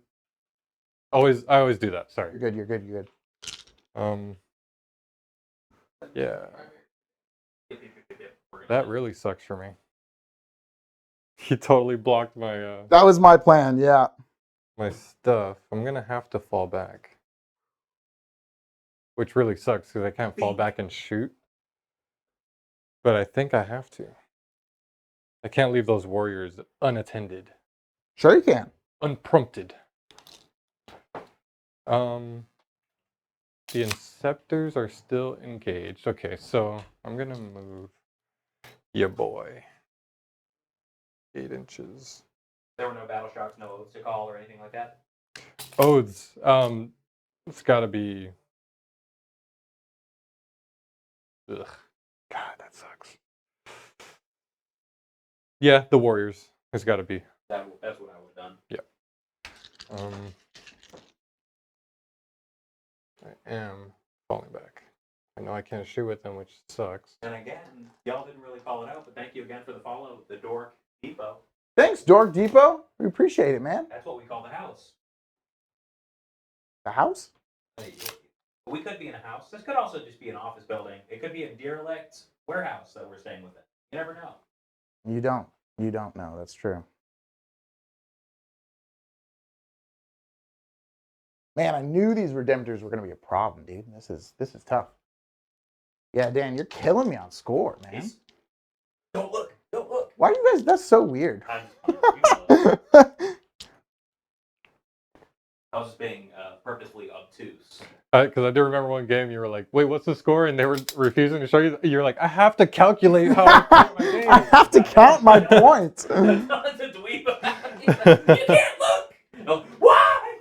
I always do that. Sorry. You're good. You're good. You're good. Yeah, Yep, yep, yep, yep. We're gonna that do it. really sucks for me. He totally blocked my That was my plan. Yeah. my stuff. I'm gonna have to fall back, which really sucks because I can't fall back and shoot. But I think I have to. I can't leave those warriors unattended, Sure you can. unprompted. The Inceptors are still engaged. Okay, so I'm gonna move ya boy 8 inches. There were no battle shocks, no oaths to call or anything like that. Oaths. It's gotta be. Ugh. God, that sucks. Yeah, the Warriors. It's gotta be. That's what I would have done. I am falling back. I know I can't shoot with them, which sucks. And again, y'all didn't really call it out, but thank you again for the follow, the Dork Depot. Thanks, Dork Depot. We appreciate it, man. That's what we call the house. The house? We could be in a house. This could also just be an office building. It could be a derelict warehouse that we're staying within. You never know. You don't. You don't know. That's true. Man, I knew these Redemptors were going to be a problem, dude. This is tough. Yeah, Dan, you're killing me on score, man. Don't look. Don't look. Why are you guys? That's so weird. I was just being purposefully obtuse. Because I do remember one game you were like, wait, what's the score? And they were refusing to show you. You're like, I have to calculate how I play my game. I have to count my points. That's not the dweeb about it. You can't look. Oh, why?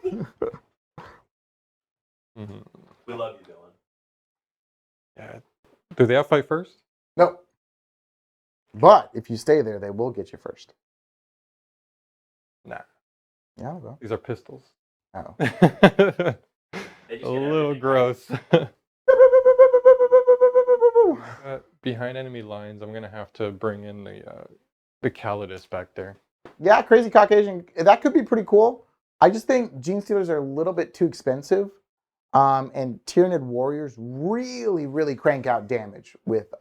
Mm-hmm. We love you, Dylan. Yeah. Do they have fight first? Nope. But if you stay there, they will get you first. Nah. Yeah, I'll go. These are pistols. Oh. A little gross. Behind enemy lines, I'm gonna have to bring in the Calidus back there. Yeah, crazy Caucasian. That could be pretty cool. I just think Gene Stealers are a little bit too expensive. And Tyranid Warriors really, really crank out damage with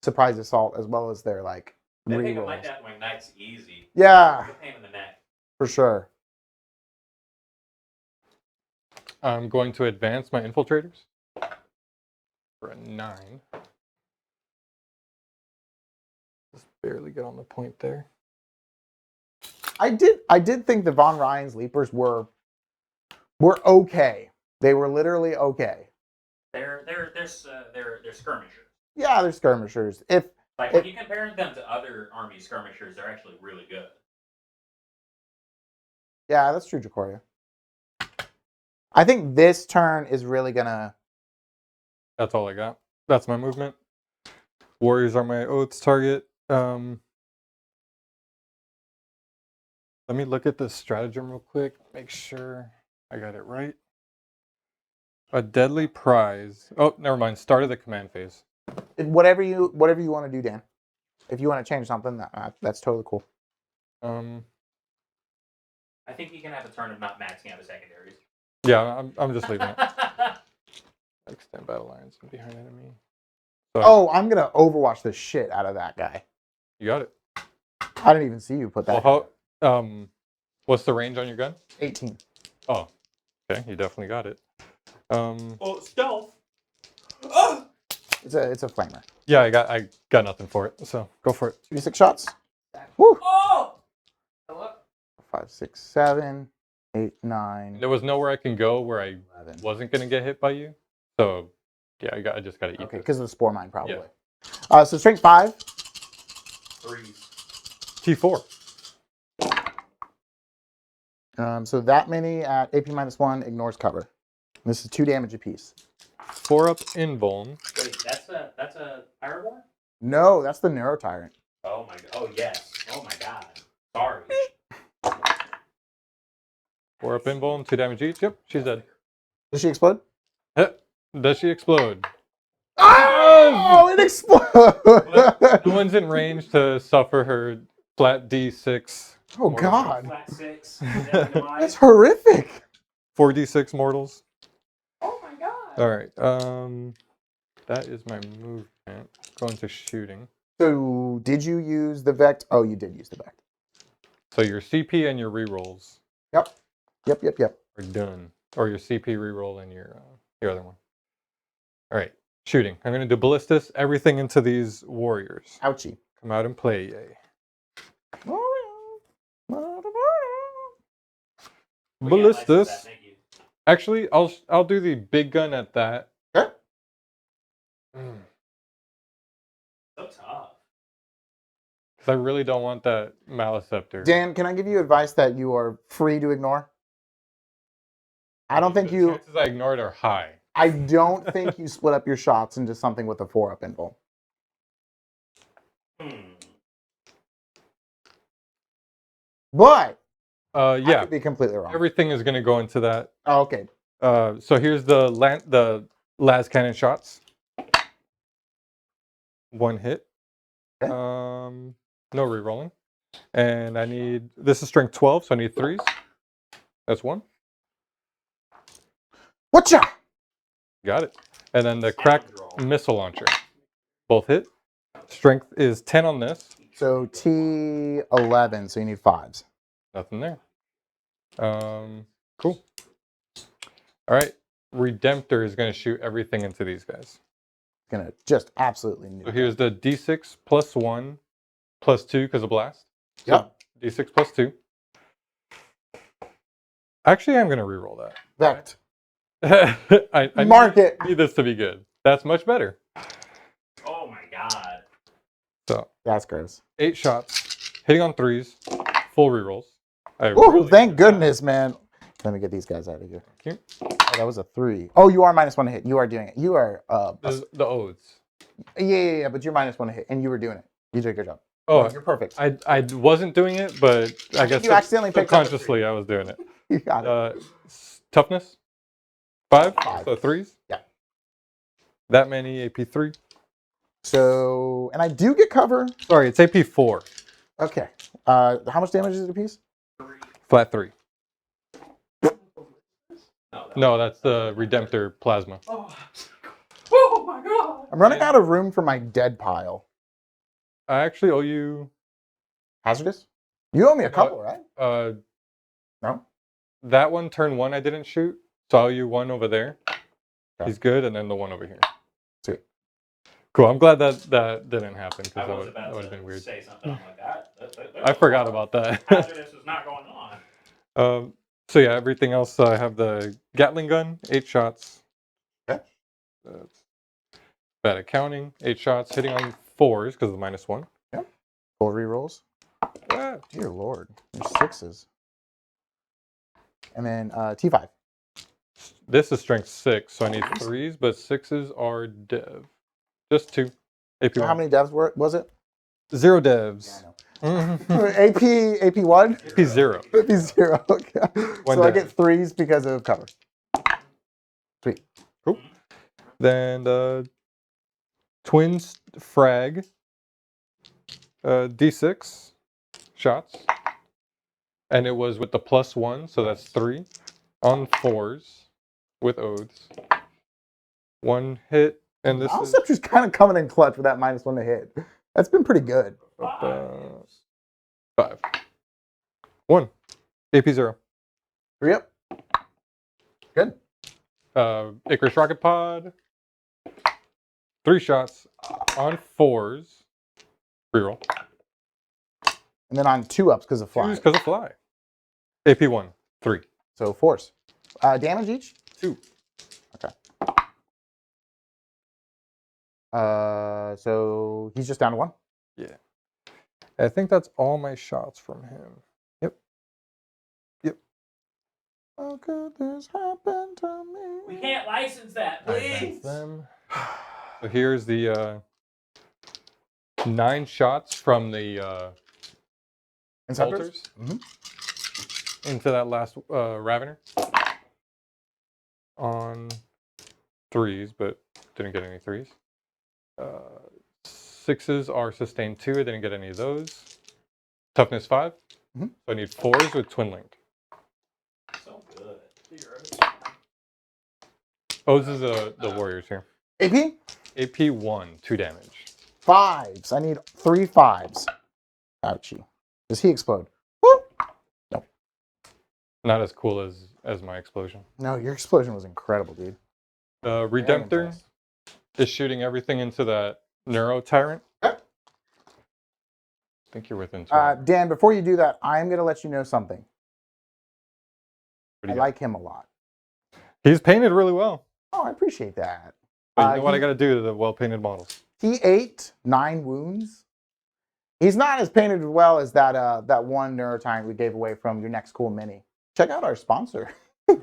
Surprise Assault as well as their like They think of my rerolls. death wing knights easy. Yeah, It's a pain in the neck. for sure. I'm going to advance my infiltrators for a 9. Just barely get on the point there. I did think the Von Ryan's Leapers were okay. They were literally okay. They're skirmishers. Yeah, they're skirmishers. When you compare them to other army skirmishers, they're actually really good. Yeah, that's true, Jacoria. I think this turn is really gonna. That's all I got. That's my movement. Warriors are my oaths target. Let me look at the stratagem real quick. Make sure I got it right. A deadly prize. Oh, never mind. Start of the command phase. Whatever you want to do, Dan. If you want to change something, that's totally cool. I think you can have a turn of not maxing out the secondaries. Yeah, I'm just leaving it. Extend battle lines from behind enemy. So Oh, I'm gonna Overwatch the shit out of that guy. you got it. I didn't even see you put that. Well, what's the range on your gun? 18. Oh, okay, you definitely got it. Oh, stealth. Oh! It's a flamer. Yeah, I got nothing for it. So go for it. 2d6 shots. Woo! Oh! Hello? 5, 6, 7, 8, 9. There was nowhere I can go where I 11. wasn't gonna get hit by you. So yeah, I just gotta eat. Okay, this. because of the spore mine, probably. So strength 5. Threes. T4. So that many at AP -1 ignores cover. This is 2 damage apiece. 4 up invuln. Wait, that's a Pyroborn? No, that's the Neuro Tyrant. Oh my god. Oh yes. Oh my god. Sorry. 4 up invuln, 2 damage each. Yep, she's dead. Does she explode? Does she explode? Oh, it explodes! No one's in range to suffer her flat D6. Oh God, Flat 6. that's horrific. 4d6 mortals. Oh my god. All right. That is my movement. Going to shooting. So did you use the Vect? Oh, you did use the Vect. So your CP and your rerolls Yep. are done, or your CP reroll and your other one. All right. Shooting. I'm going to do ballistas. Everything into these warriors. Ouchie. Come out and play, yay. We can't license that, ballistas. thank you. Actually, I'll do the big gun at that. Okay. So tough. Because I really don't want that Maliceptor. Dan, can I give you advice that you are free to ignore? I don't think The you. chances I ignored are high. I don't think you split up your shots into something with a 4-up invul. But I Yeah, could be completely wrong. everything is going to go into that. Oh, okay. So here's the las cannon shots. 1 hit. Okay. No rerolling. And I need, this is strength 12, so I need 3s. That's 1. Whatcha? Got it. And then the crack missile launcher. Both hit. Strength is 10 on this. So T11, so you need 5s. Nothing there. Cool. All right. Redemptor is going to shoot everything into these guys. Gonna just absolutely So nuke. here's the D6 plus 1 plus 2 because of blast. So Yep. D6 plus 2. Actually, I'm going to reroll that. Vect. I Mark it. need this to be good. That's much better. Oh my god. So That's gross. 8 shots, hitting on 3s, full rerolls. Oh, thank goodness, man. Let me get these guys out of here. Thank Oh, that was a 3. Oh, you are -1 to hit. You are doing it. You are. The oaths. Yeah, but you're -1 to hit, and you were doing it. You did a good job. Oh, You're perfect. I wasn't doing it, but I guess you accidentally picked up a subconsciously I was doing it. You got it. Toughness 5, 5. so 3s. Yeah. That many AP 3. So, and I do get cover. Sorry, it's AP 4. Okay. How much damage is it a piece? Flat 3. No, No, that's the Redemptor plasma. Oh my god! I'm running out of room for my dead pile. I actually owe you. Hazardous? You owe me a couple, right? No? That one, turn 1, I didn't shoot. So I owe you 1 over there. Okay. He's good, and then the 1 over here. Sweet. Cool. I'm glad that didn't happen because I that was would about have to been weird. say something like that. I forgot about that. Hazardous is not going on. So yeah, everything else. I have the Gatling gun, 8 shots. Okay. Bad at counting, 8 shots, hitting on 4s because of the -1. Yep. 4 rerolls. Ah, Dear Lord. There's 6s. And then T5. this is strength 6, so I need 3s, but 6s are dev. Just 2. AP So 1. how many devs was it? 0 devs. AP1? AP 0. AP 0. Okay. One So I dev. get 3s because of cover. Sweet. Cool. Then twins frag. D6 shots. And it was with the +1, so that's 3. On 4s with oaths. 1 hit, and this is Maliceptor's kind of coming in clutch with that -1 to hit. That's been pretty good. 5. 1. AP 0. 3 up. Good. Icarus rocket pod. 3 shots on 4s. Reroll. And then on 2 ups because of fly. Because of fly. AP 1. 3. So force. Damage each? 2. Okay. So he's just down to 1. Yeah. I think that's all my shots from him. Yep. How could this happen to me? We can't license that, please. Them. So here's the 9 shots from the Inceptors? bolters into that last Ravener. On 3s, but didn't get any 3s. 6s are sustained 2. I didn't get any of those. Toughness 5. So I need 4s with Twin Link. So good. Oaths is the Warriors here. AP? AP 1, 2 damage. 5s. I need 3 5s. Ouchie. Does he explode? Whoop. No. Not as cool as my explosion. No, your explosion was incredible, dude. Redemptor is shooting everything into that Neuro Tyrant. Yep. I think you're within 2. Dan, before you do that, I'm going to let you know something. Pretty I good. like him a lot. He's painted really well. Oh, I appreciate that. But you know what I got to do to the well-painted models? T8, 9 wounds. He's not as painted as well as that one Neurotyrant we gave away from your next cool mini. Check out our sponsor.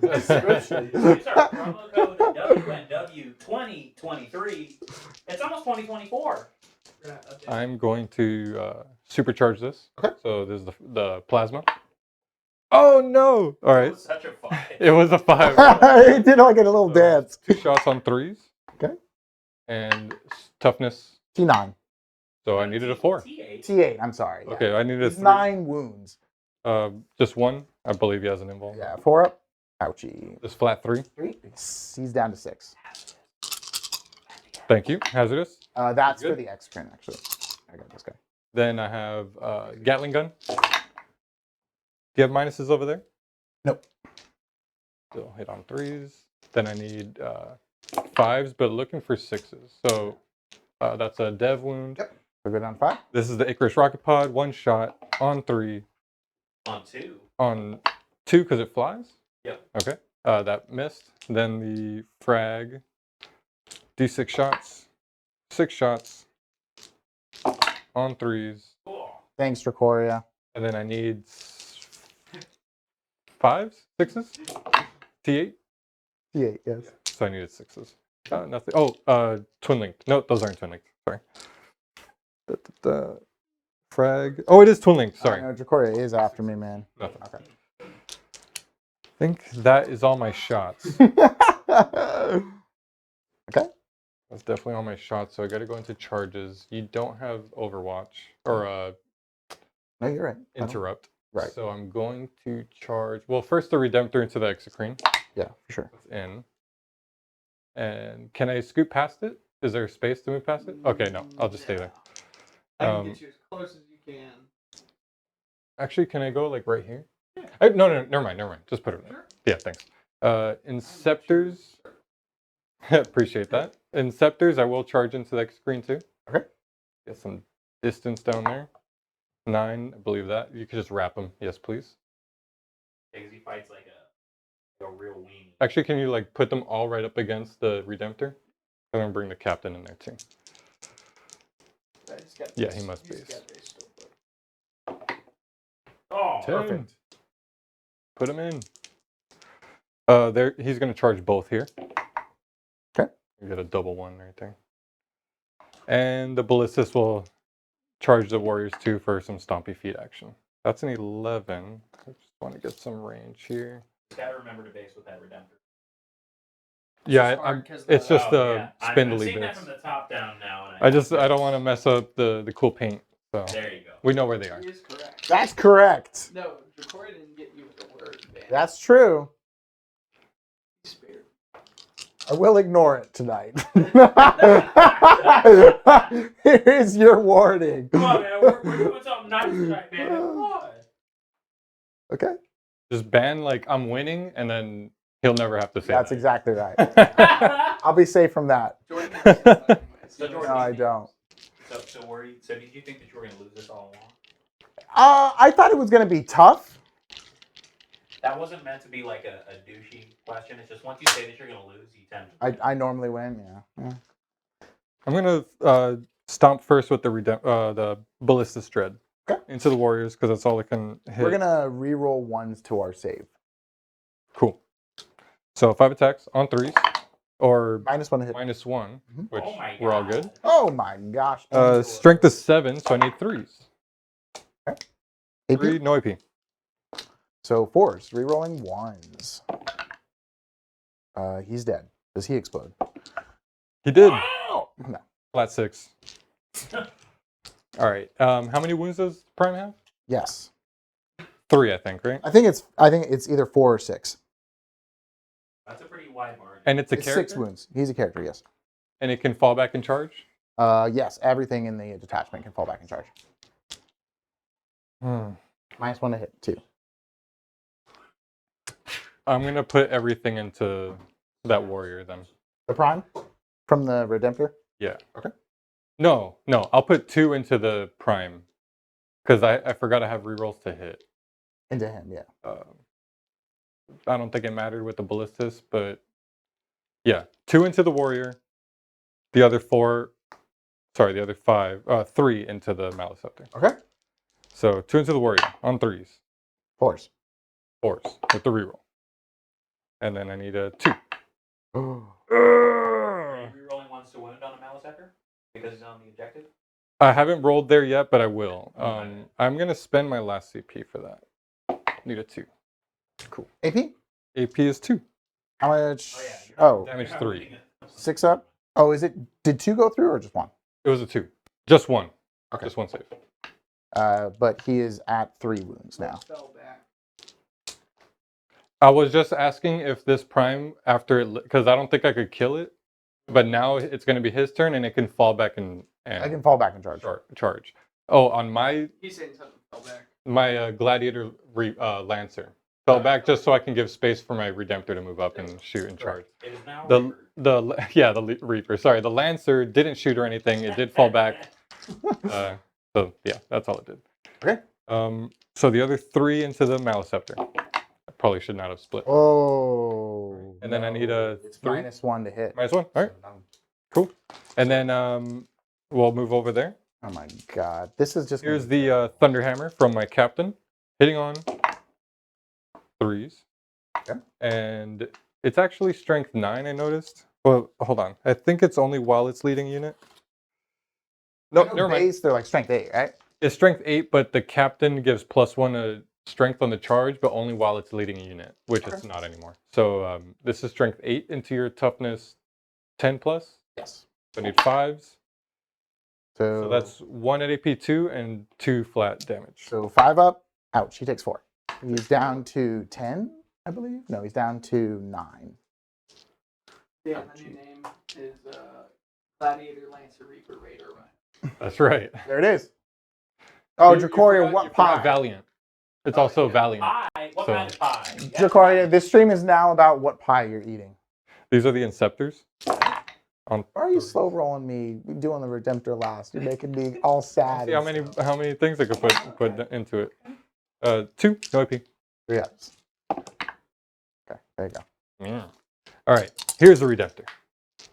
Description. Use our promo code WNW2023. It's almost 2024. I'm going to supercharge this. Okay. So this is the plasma. Oh no! All It right. was such a 5. It was a 5. He did like a little So, dance. 2 shots on 3s. Okay. And toughness. T9. So I needed a 4. T8. T8, I'm sorry. Yeah. Okay, I needed a He's 3. 9 wounds. Just 1. I believe he has an invuln. Yeah, 4 up. Ouchie. Just flat 3. 3. He's down to 6. Thank you. Hazardous. That's for Good. the X-Crin, actually. I got this guy. Then I have Gatling gun. Do you have minuses over there? Nope. Still hit on 3s. Then I need 5s, but looking for 6s. So that's a dev wound. Yep. We're good on 5. This is the Icarus rocket pod. 1 shot on 3. On 2. On 2 because it flies? Yep. Okay. That missed. Then the frag. D6 shots. 6 shots. On 3s. Cool. Thanks, Dracoria. And then I need 5s? 6s? T8? T8, yes. So I needed 6s. Nothing. Oh, twin linked. No, those aren't twin linked. Sorry. Frag. Oh, it is twin linked. Sorry. No, Dracoria is after me, man. Nothing. Okay. I think that is all my shots. Okay. That's definitely all my shots. So I got to go into charges. You don't have Overwatch or No, you're right. Interrupt. Right. So I'm going to charge. Well, first the Redemptor into the Exocrine. Yeah, for sure. It's in. And can I scoot past it? Is there space to move past it? Okay, no. I'll just stay there. I can get you as close as you can. Actually, can I go like right here? No, never mind. Just put it there. Sure. Yeah, thanks. Inceptors. Appreciate that. Inceptors, I will charge into the Exocrine too. Okay. Get some distance down there. 9, I believe that. You could just wrap them. Yes, please. Because he fights like a real weenie. Actually, can you like put them all right up against the Redemptor? I'm gonna bring the captain in there too. Yeah, he must be. Oh, 10. Perfect. Put him in. There, he's gonna charge both here. Okay. You get a double 1 right there. And the ballistas will charge the warriors too for some stompy feet action. That's an 11. I just want to get some range here. you gotta remember to base with that Redemptor. Yeah, it's just the I'm spindly seeing that bits. from the top down now. And I don't want to mess up the cool paint. So There you go. we know where they are. He is correct. That's correct. No, Dracoria didn't get you with the word, man. That's true. Spirit. I will ignore it tonight. Here's your warning. Come on, man. We're doing something nice tonight, man. Come on. Okay. Just ban like I'm winning, and then he'll never have to say That's that. exactly right. I'll be safe from that. Jordan has that anyway, so Jordan- No, I don't. So did you think that you were going to lose this all along? I thought it was going to be tough. That wasn't meant to be like a douchey question. It's just once you say that you're going to lose, you tend to. I normally win, yeah. I'm gonna stomp first with the ballistas dread Okay. into the warriors because that's all it can hit. We're going to re-roll 1s to our save. Cool. So 5 attacks on 3s or -1 to hit. -1, Mhm. which Oh my we're all God. good. Oh my gosh. Strength is 7, so I need 3s. AP. 3, no AP. So 4s, re-rolling 1s. He's dead. Does he explode? He did. No. Flat 6. All right. How many wounds does Prime have? Yes. 3, I think, right? I think it's either 4 or 6. That's a pretty wide margin. And it's a It's character. 6 wounds. He's a character, yes. And it can fall back and charge. Yes, everything in the detachment can fall back in charge. -1 to hit, 2. I'm gonna put everything into that warrior then. The prime from the Redemptor. Yeah. Okay. No. I'll put 2 into the prime because I forgot I have rerolls to hit. Into him, yeah. I don't think it mattered with the ballistas, but yeah, 2 into the warrior. The other 3 into the maliceptor. Okay. So 2 into the warrior on 3s. 4s. 4s with the reroll. And then I need a 2. Are you rerolling once to wound on a Maliceptor? Because he's on the objective? I haven't rolled there yet, but I will. I'm going to spend my last CP for that. Need a 2. Cool. AP? AP is 2. How much? Oh, yeah. Oh, Damage 3. 6 up. Oh, is it? Did 2 go through or just 1? It was a 2. Just 1. Okay. Just 1 save. But he is at 3 wounds now. Fell back. I was just asking if this prime, after it, because I don't think I could kill it, but now it's going to be his turn and it can fall back and I can fall back and charge. charge. Oh, on my He's saying something fell back. gladiator lancer fell back just so I can give space for my redemptor to move up and shoot and charge. It is now The reaper. Sorry, the lancer didn't shoot or anything. It did fall back. So yeah, that's all it did. Okay. So the other 3 into the maliceptor. I probably should not have split. Oh. And then I need a It's 3. -1 to hit. -1. All right. Cool. And then we'll move over there. Oh my god. This is just. Here's the Thunderhammer from my captain, hitting on 3s. Okay. And it's actually strength 9, I noticed. Well, hold on. I think it's only while it's leading unit. No, never mind. Base, they're like strength 8, right? It's strength 8, but the captain gives +1 to strength on the charge, but only while it's leading a unit, which it's not anymore. So this is strength 8 into your toughness 10 plus. Yes. So I need 5s. So, So that's 1 at AP 2 and 2 flat damage. So 5 up. Ouch. He takes 4. He's down to 10, I believe. No, he's down to 9. Yeah, the new name is Gladiator Lancer Reaper Raider Rhino. That's right. There it is. Oh, You Dracoria, forgot- what you forgot pie? Valiant. It's also Valiant. Pie? What So- kind of pie? Yeah, Dracoria, pie. this stream is now about what pie you're eating. These are the Inceptors. Why are you slow rolling me doing the Redemptor last? You're making me all sad. See how many things I could put into it. 2, no AP. 3 ups. Okay, there you go. Yeah. All right, here's the Redemptor.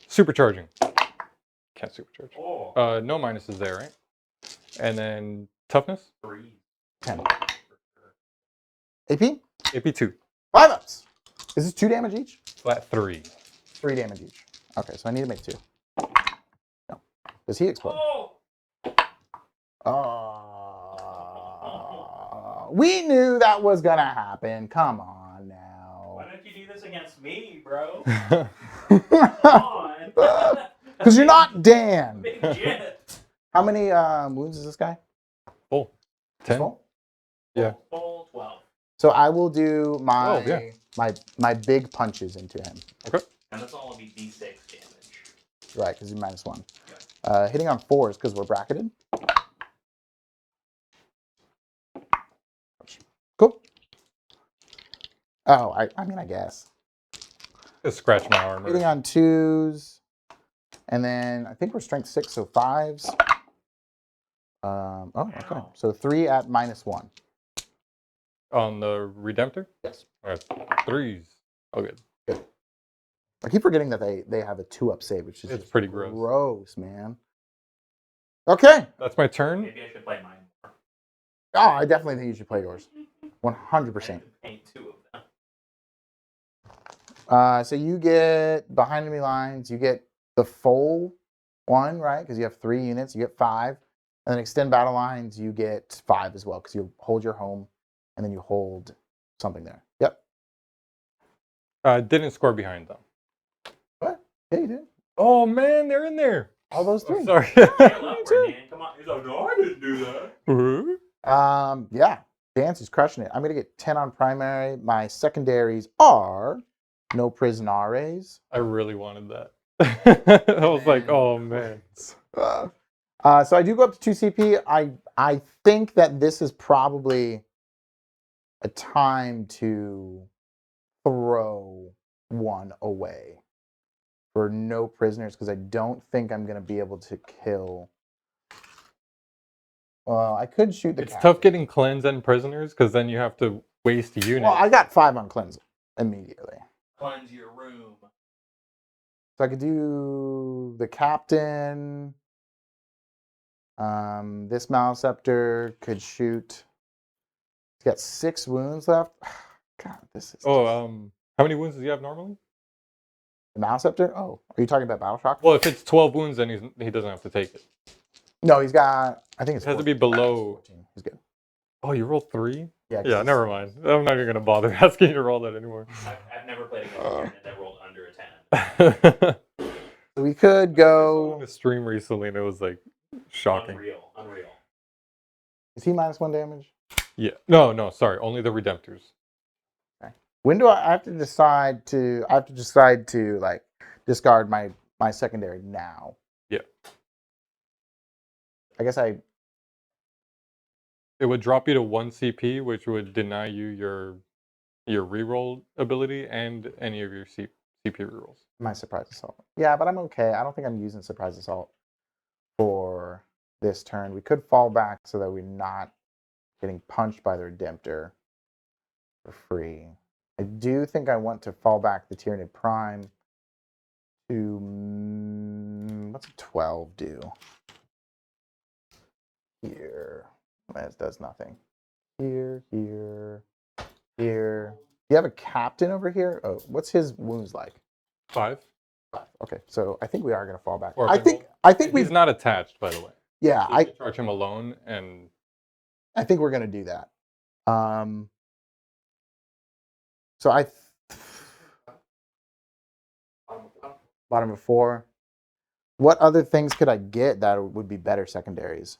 Supercharging. Can't supercharge. Oh, No minuses there, right? And then toughness, 3. 10. AP? AP 2, 5 ups. Is this 2 damage each? flat 3. 3 damage each. Okay, so I need to make 2. No. Does he explode? Oh! We knew that was gonna happen. Come on now. Why don't you do this against me, bro? That's Come on. Because you're not Dan. Big jet. How many wounds is this guy? Full. 10. Full? Yeah. Full 12. So I will do my Oh, yeah. my big punches into him. And that's all will be d6 damage. Right, because he's -1. Hitting on 4s because we're bracketed. Cool. Oh, I mean, I guess. Just scratch my armor. Hitting on 2s. And then I think we're strength 6, so 5s. Oh, okay. So 3 at -1. On the Redemptor? Yes. All right, 3s. Oh, good. I keep forgetting that they have a 2-up save, which is It's just pretty gross. Gross, man. Okay. That's my turn. Maybe I should play mine more. Oh, I definitely think you should play yours. 100%. Paint 2 of them. So you get behind enemy lines, you get the full 1, right? Because you have 3 units, you get 5. And then extend battle lines, you get 5 as well, because you hold your home and then you hold something there. Yep. Didn't score behind them. What? Yeah, you did. Oh, man, they're in there. All those 3. Oh, sorry. Hey, look, Dan, come on. He's like, no, I didn't do that. Yeah. Dance is crushing it. I'm going to get 10 on primary. My secondaries are no prisionares. I really wanted that. I was like, oh, man. So I do go up to 2 CP. I think that this is probably a time to throw 1 away for no prisoners because I don't think I'm going to be able to kill. Well, I could shoot the It's captain. tough getting cleanse and prisoners because then you have to waste a unit. Well, I got 5 on cleanse immediately. Cleanse your room. So I could do the captain. This Maleceptor could shoot. He's got 6 wounds left. God, this is. Oh, how many wounds does he have normally? The Maleceptor? Oh, are you talking about Battle Shock? Well, if it's 12 wounds, then he doesn't have to take it. No, he's got. I think it's. It has to be 14. below. 14. He's good. Oh, you rolled 3? Yeah. Yeah, never mind. I'm not even gonna bother asking you to roll that anymore. I've never played against a unit that rolled under a 10. So we could On go. the stream recently, and it was like shocking. Unreal. Is he -1 damage? Yeah. No, sorry. Only the Redemptors. When do I have to decide to? I have to decide to like discard my secondary now. Yeah. I guess I. It would drop you to 1 CP, which would deny you your reroll ability and any of your CP rerolls. My surprise assault. Yeah, but I'm okay. I don't think I'm using surprise assault for this turn. We could fall back so that we're not getting punched by the Redemptor for free. I do think I want to fall back the Tyranid Prime to what's a 12 do? Here. That does nothing. Here. Do you have a captain over here? Oh, what's his wounds like? 5. Okay, so I think we are gonna fall back. Or I think he's not attached, by the way. Yeah, So you can charge him alone, and I think we're gonna do that. So bottom of 4. What other things could I get that would be better secondaries?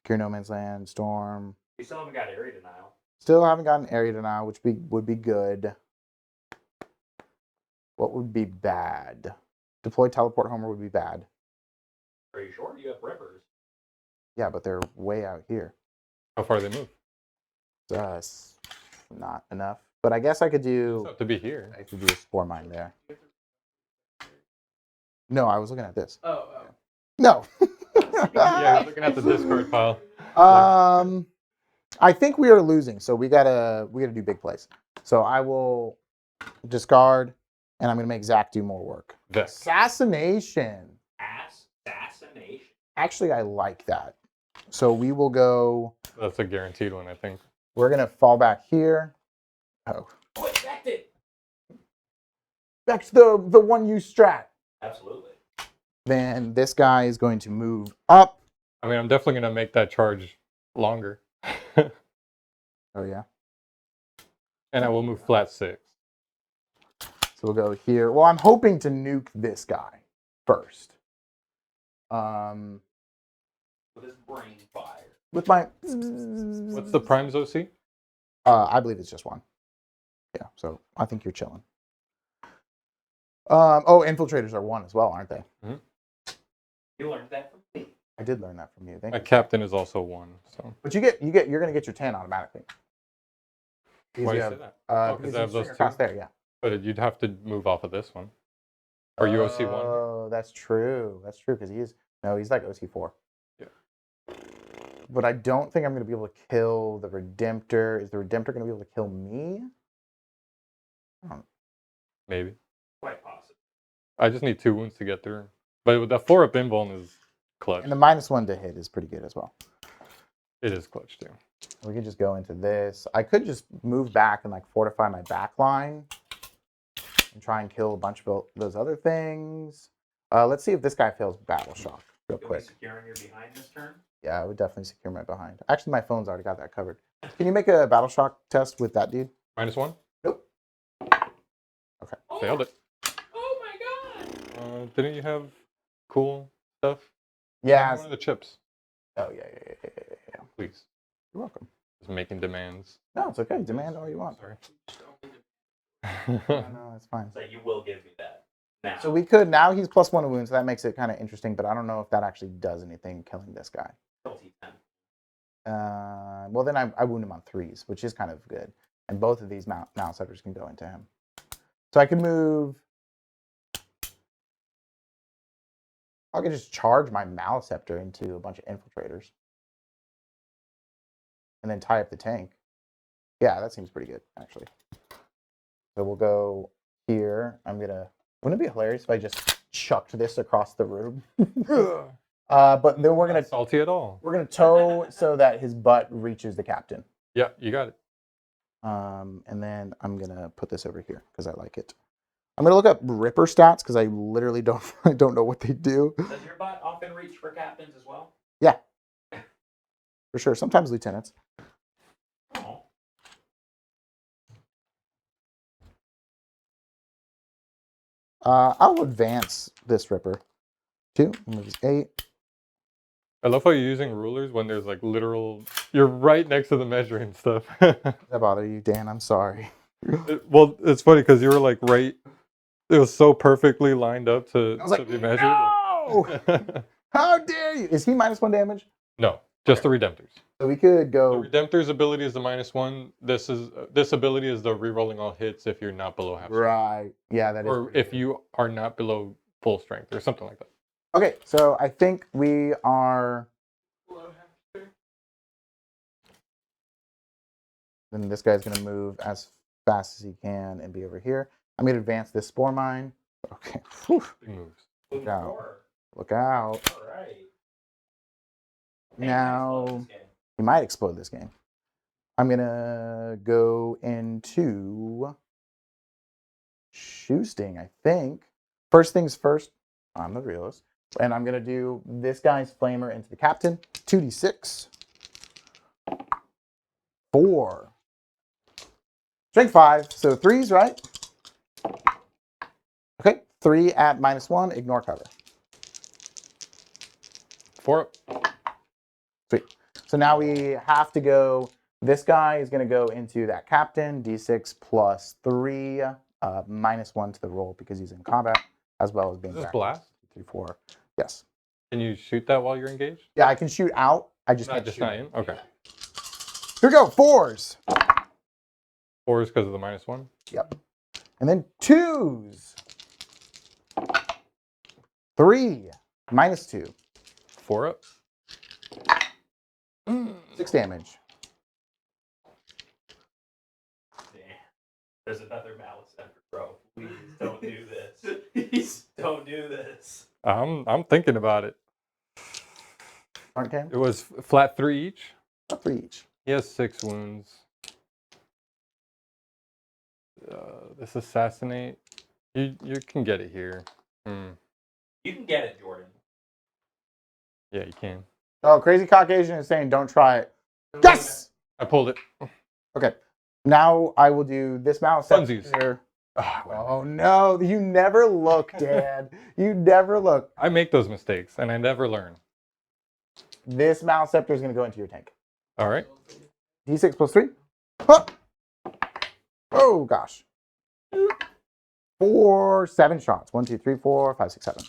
Secure No Man's Land, Storm. You still haven't got area denial. Still haven't gotten area denial, which would be good. What would be bad? Deploy Teleport Homer would be bad. Are you sure? You have rivers. Yeah, but they're way out here. how far they move. It's not enough. But I guess I could do. It's up to be here. I could do a Spore Mine there. No, I was looking at this. Oh. No. Yeah, he's looking at the discard pile. I think we are losing, so we gotta do big plays. So I will discard, and I'm gonna make Zach do more work. Vec. Assassination. Assassination. Actually, I like that. So we will go. That's a guaranteed one, I think. We're gonna fall back here. Oh, Oh, infected. that's the one you strat. Absolutely. Then this guy is going to move up. I mean, I'm definitely going to make that charge longer. Oh yeah. And I will move flat 6. So we'll go here. Well, I'm hoping to nuke this guy first. With his brain fire. With my. What's the Prime's OC? I believe it's just 1. Yeah, so I think you're chilling. Oh, infiltrators are 1 as well, aren't they? Mm-hmm. You learned that from me. I did learn that from you. Thank My you. captain is also 1. So But you're gonna get your 10 automatically. Because why do you you have, say that? because Because you I have those stringer 2. cost there, yeah. But you'd have to move off of this one. Or you OC 1. Oh, that's true. That's true because he's like OC4. Yeah. But I don't think I'm gonna be able to kill the Redemptor. Is the Redemptor gonna be able to kill me? Maybe. Quite possible. I just need 2 wounds to get through. But with that 4-up invuln is clutch. And the -1 to hit is pretty good as well. It is clutch too. We could just go into this. I could just move back and like fortify my back line and try and kill a bunch of those other things. Let's see if this guy fails Battle Shock real You'll quick. be securing your behind this turn. Yeah, I would definitely secure my behind. Actually, my phone's already got that covered. Can you make a Battle Shock test with that dude? -1? Nope. Okay. Oh, Failed it. Oh my god! Didn't you have cool stuff? Yeah. One of the chips, Oh, yeah. please. You're welcome. Just making demands. No, it's okay. Demand all you want. Sorry. No, it's fine. So you will give me that now. So we could, now he's +1 to wounds, so that makes it kind of interesting, but I don't know if that actually does anything killing this guy. Till T10. Well, then I wound him on 3s, which is kind of good. And both of these Maleceptors can go into him. So I can move. I could just charge my Maleceptor into a bunch of infiltrators. And then tie up the tank. Yeah, that seems pretty good, actually. So we'll go here. Wouldn't it be hilarious if I just chucked this across the room? But then we're Not gonna salty at all. tow so that his butt reaches the captain. Yeah, you got it. And then I'm gonna put this over here because I like it. I'm gonna look up Ripper stats because I literally don't I don't know what they do. Does your butt often reach for captains as well? Yeah, for sure. Sometimes lieutenants. Oh. I'll advance this Ripper. 2 moves 8. I love how you're using rulers when there's like literal. You're right next to the measuring stuff. Does that bother you, Dan? I'm sorry. Well, it's funny because you were like right. It was so perfectly lined up to, I was like, be measured. no! How dare you? Is he -1 damage? No, just the Redemptors. So we could The go. Redemptor's ability is the -1. This ability is the re-rolling all hits if you're not below half strength. Right. Yeah, that is. Or pretty if good. you are not below full strength or something like that. Okay, so I think we are. Then this guy's going to move as fast as he can and be over here. I'm going to advance this Spore Mine. Okay. Whew. Big moves. Look out. Look out. All right. Now, he might explode this game. I'm going to go into Shoe Sting, I think. First things first, I'm the realist. And I'm going to do this guy's Flamer into the captain. 2d6. 4. Strength 5, so 3s, right? Okay, 3 at -1, ignore cover. 4 up. Sweet. So now we have to go, this guy is going to go into that captain, d6 plus 3, -1 to the roll because he's in combat, as well as being Is this back. blast? 3, 4. Yes. Can you shoot that while you're engaged? Yeah, I can shoot out. I just Not can't just shoot. not in? Okay. Here we go, 4s. 4 is because of the -1. Yep. And then 2s. 3, -2. 4 up. 6 damage. Damn. There's another malice effort, bro. Please don't do this. Please don't do this. I'm thinking about it. Aren't Cam? It was flat 3 each. 3 each. He has 6 wounds. This assassinate. You can get it here. You can get it, Jordan. Yeah, you can. Oh, Crazy Caucasian is saying don't try it. Yes! I pulled it. Okay. Now I will do this mouse Funsies. here. Oh no, you never look, Dad. You never look. I make those mistakes and I never learn. This mouse scepter is going to go into your tank. All right. D6 plus 3. Huh. Oh gosh. 7 shots. 1, 2, 3, 4, 5, 6, 7.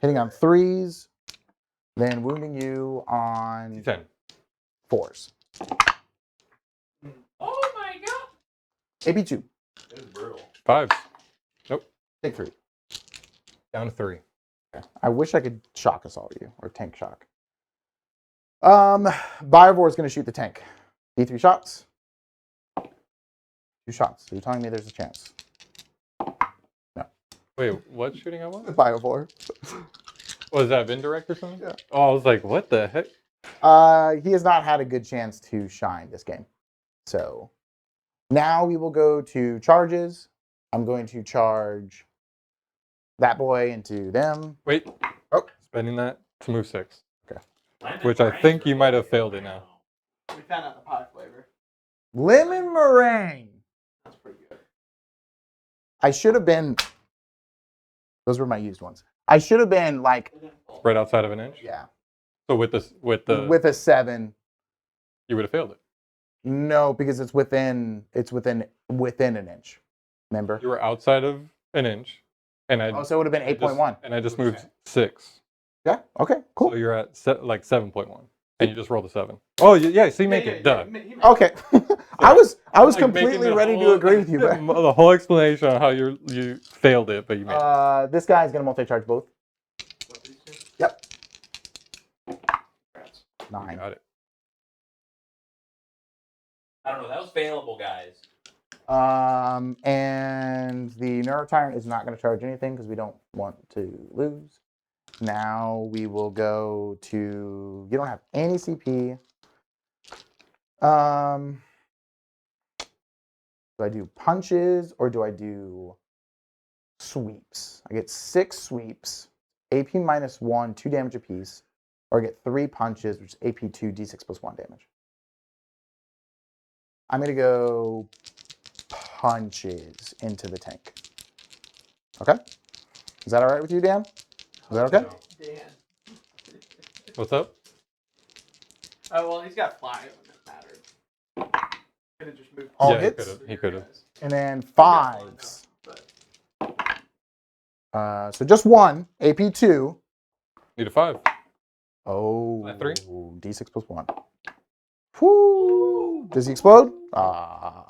Hitting on 3s, then wounding you on 10. 4s. Oh my god! AB 2. This is brutal. 5s. Nope. Take 3. Down to 3. Okay. I wish I could shock assault you or tank shock. Biovore is going to shoot the tank. D3 shots. 2 shots. So you're telling me there's a chance? No. Wait, what shooting I want? Biovore. Was that indirect or something? Yeah. Oh, I was like, what the heck? He has not had a good chance to shine this game. So now we will go to charges. I'm going to charge that boy into them. Wait. Oh. Spending that to move 6. Lemon Which I meringue think you are might have good failed it now. We found out the pie flavor. Lemon meringue. That's pretty good. I should have been. Those were my used ones. I should have been like, Right outside of an inch? yeah, So with this, with a 7. you would have failed it. No, because it's within an inch. Remember? You were outside of an inch, and I. Oh, so it would have been 8.1. And I just moved 6. Yeah. Okay. Cool. So you're at like 7.1, and you just rolled a 7. Oh yeah, so you make it. Duh. Okay. I was Like completely making the ready to whole- agree with you, but The whole explanation on how you failed it, but you made it. this guy's gonna multi-charge both. Yep. 9. Got it. I don't know. That was failable, guys. And the Neurotyrant is not going to charge anything because we don't want to lose. Now we will go to. You don't have any CP. Do I do punches or do I do sweeps? I get 6 sweeps, AP -1, 2 damage apiece, or I get 3 punches, which is AP 2, D6 plus 1 damage. I'm going to go punches into the tank. Okay? Is that all right with you, Dan? Is that okay? Dan. What's up? Oh, well, he's got fly. It wouldn't have mattered. Could have just moved. All Yeah, hits? he could have. And then He's got fly, 5s. but So just 1, AP 2. Need a 5. Oh, 3. D6 plus 1. Whoo! Does he explode? Ah.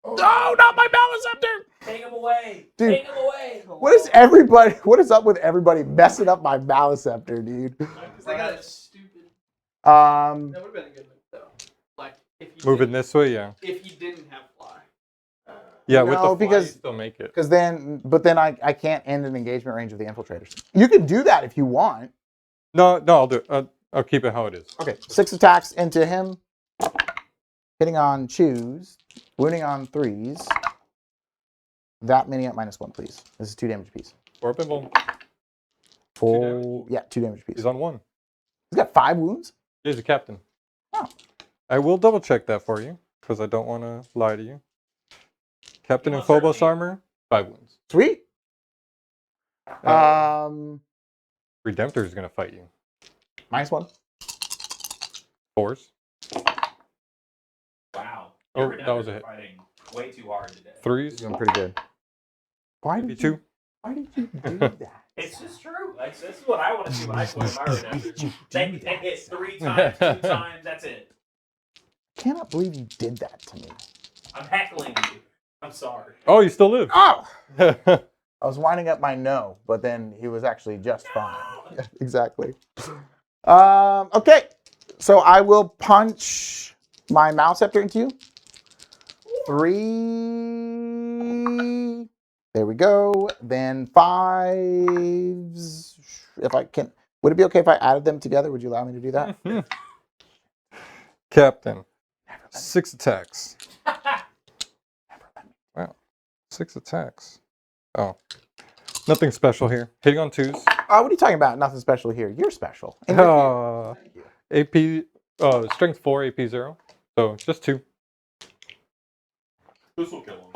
No, not my Maliceptor! Take him away. Dude. Take him away. What is up with everybody messing up my Maliceptor, dude? because they got a stupid. Um, That would have been a good move, though. Like if he Moving didn't- this way, yeah. If he didn't have fly. Yeah, with No, the fly, because- you still make it. because then I can't end an engagement range of the infiltrators. You can do that if you want. No, I'll do it. I'll keep it how it is. Okay, 6 attacks into him, hitting on 2s, wounding on 3s. That many at -1, please. This is 2 damage apiece. Warp and boom. Full, yeah, 2 damage apiece. He's on 1. He's got 5 wounds. He's a captain. Oh. I will double check that for you because I don't want to lie to you. Captain in Almost Phobos certainly. armor, 5 wounds. Sweet. Redemptor is going to fight you. -1. 4s. Wow. Oh, Your that was a Redemptors hit. are fighting way too hard today. 3s. He's doing pretty good. Why Maybe did you 2. Why did you do that? It's just true. Like, this is what I want to see when I play my Redemptors. They hit 3 times, 2 times, that's it. I cannot believe you did that to me. I'm heckling you. I'm sorry. Oh, you still live. Oh! I was winding up my no, but then he was actually just fine. Yeah, exactly. Okay, so I will punch my Maliceptor into you. 3. There we go. Then 5s. If I can, would it be okay if I added them together? Would you allow me to do that? Captain. 6 attacks. Wow. 6 attacks. Oh. Nothing special here. Hitting on 2s. What are you talking about? Nothing special here. You're special. And you're here. AP, strength 4, AP 0. So just 2. This will kill him.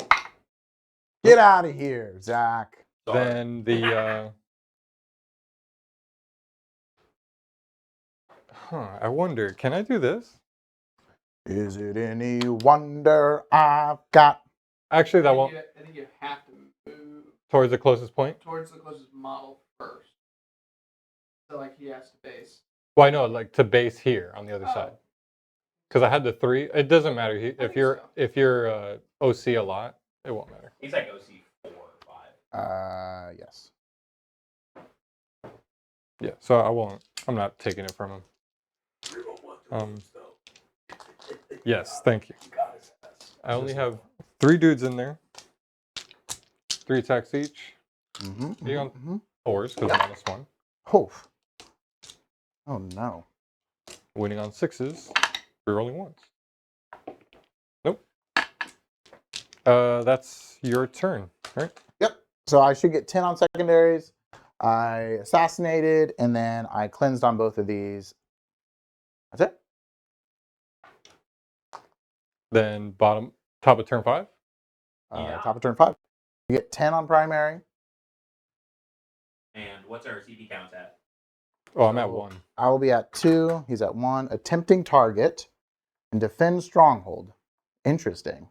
Get out of here, Zach. Sorry. Then the, I wonder, can I do this? Is it any wonder I've got? Actually, that won't. I think you have to move Towards the closest point? towards the closest model first. So like he has to base. Well, I know, like to base here on the other Oh. side. Because I had the 3. It doesn't matter. If think you're so. if you're OC a lot, it won't matter. He's like OC 4 or 5. Yes. Yeah, so I won't. I'm not taking it from him. Yes, thank you. I only have 3 dudes in there. 3 attacks each. Hitting on 4s because -1. Oh. Oh no. Winning on 6s. Rerolling 1s. Nope. That's your turn, right? Yep. So I should get 10 on secondaries. I assassinated, and then I cleansed on both of these. That's it. Then top of turn 5. Yeah. Top of turn 5. You get 10 on primary. And what's our CP count at? Oh, I'm at 1. I will be at 2. He's at 1. Attempting target and defend stronghold. Interesting.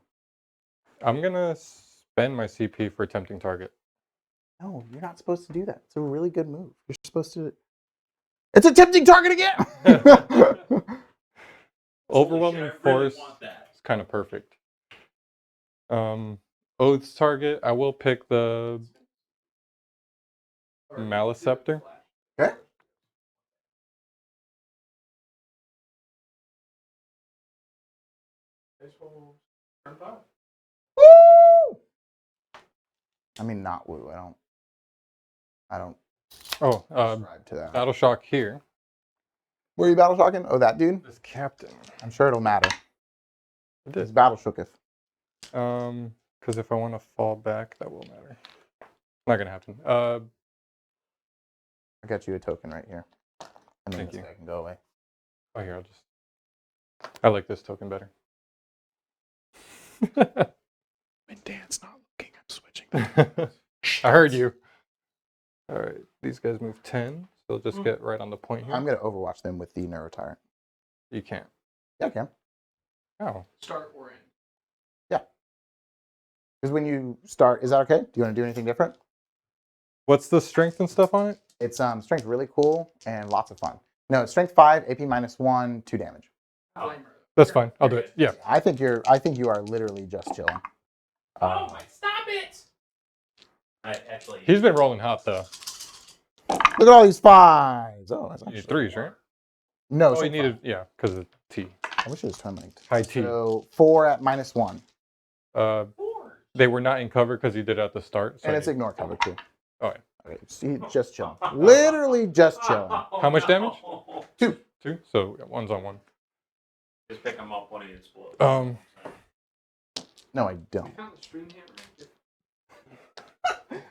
I'm gonna spend my CP for attempting target. No, you're not supposed to do that. It's a really good move. You're supposed to. It's a tempting target again. Overwhelming Holy shit, I really force want that. is kind of perfect. Oath's target. I will pick the Maliceptor. Okay. Turn 5. Woo! I mean, not woo. I don't Oh, subscribe to that. Battle Shock here. Where are you battle shocking? Oh, that dude? This captain. I'm sure it'll matter. It It's did. battle shooketh. Because if I want to fall back, that will matter. Not gonna happen. I got you a token right here. And then Thank this you. guy can go away. Oh, here, I like this token better. When Dan's not looking, I'm switching. I heard you. All right, these guys move 10, so they'll just get right on the point here. I'm going to overwatch them with the Neurotyrant. You can't. Yeah, I can. Oh, Start or end. Because when you start, is that okay? Do you want to do anything different? what's the strength and stuff on it? It's strength really cool and lots of fun. No, it's strength 5, AP -1, 2 damage. Oh, That's fine. I'll do it. Yeah. I think you are literally just chilling. oh my! Stop it! I actually. He's been rolling hot though. Look at all these 5s. Oh, that's You need actually... 3s, right? No, Oh, you strength needed, five. yeah, because of T. I wish it was turn linked. High T. So 4 at -1. They were not in cover because you did it at the start. So And it's ignore cover too. Oh, yeah. Okay, so just chilling. Literally just chilling. How much damage? 2. 2, so 1's on 1. Just pick them up when it explodes. No, I You don't. found the stream hammer?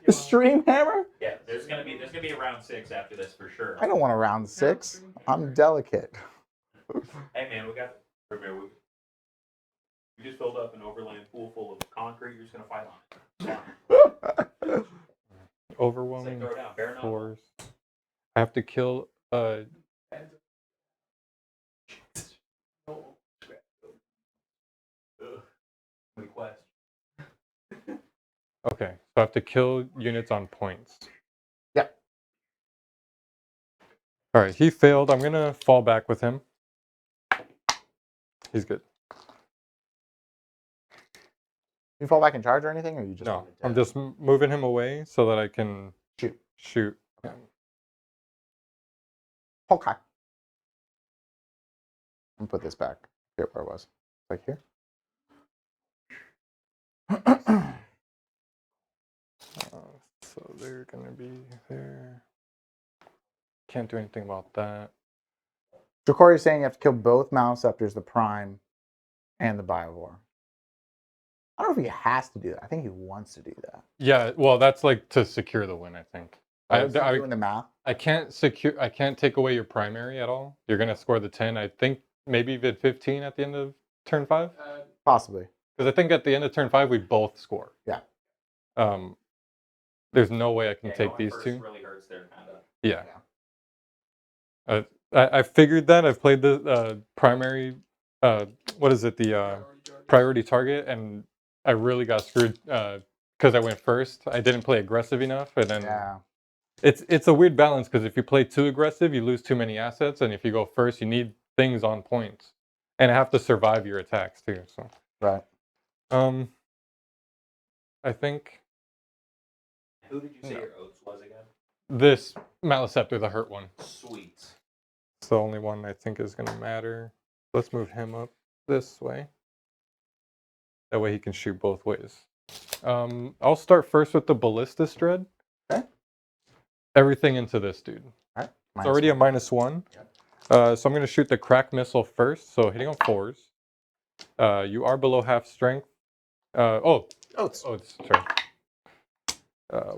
The stream hammer? Yeah, there's gonna be a round 6 after this for sure. I don't want a round 6. I'm delicate. Hey man, we got. Remember, we just filled up an overland pool full of concrete. You're just gonna fight on it. Overwhelming Throw down, bare knuckle. force. I have to kill. Request. Okay, so I have to kill units on points. Yeah. All right, he failed. I'm gonna fall back with him. He's good. You fall back in charge or anything, or you just? No, leave it I'm dead? just moving him away so that I can shoot. Okay. I'm put this back here where it was. Like here. So they're gonna be there. Can't do anything about that. Jokori is saying you have to kill both Maleceptors, the Prime, and the Biovore. I don't know if he has to do that. I think he wants to do that. Yeah, well, that's like to secure the win, I think. Is he doing the math? I can't take away your primary at all. You're gonna score the 10. I think maybe even 15 at the end of turn 5. Possibly. Because I think at the end of turn 5 we both score. Yeah. There's no way I can take going these first two. really hurts their kinda. Yeah. I figured that. I've played the primary. What is it? The priority target, and I really got screwed because I went first. I didn't play aggressive enough, and then Yeah. it's a weird balance because if you play too aggressive, you lose too many assets, and if you go first, you need things on points, and have to survive your attacks too. So Right. I think Who did you say your oats was again? this Maleceptor, the hurt one, Sweet. it's the only one I think is gonna matter. Let's move him up this way. That way he can shoot both ways. I'll start first with the Ballistus Dread. Okay. Everything into this dude. All right. It's already a -1. So I'm going to shoot the crack missile first. So hitting on 4s. You are below half strength. Oats. Sorry.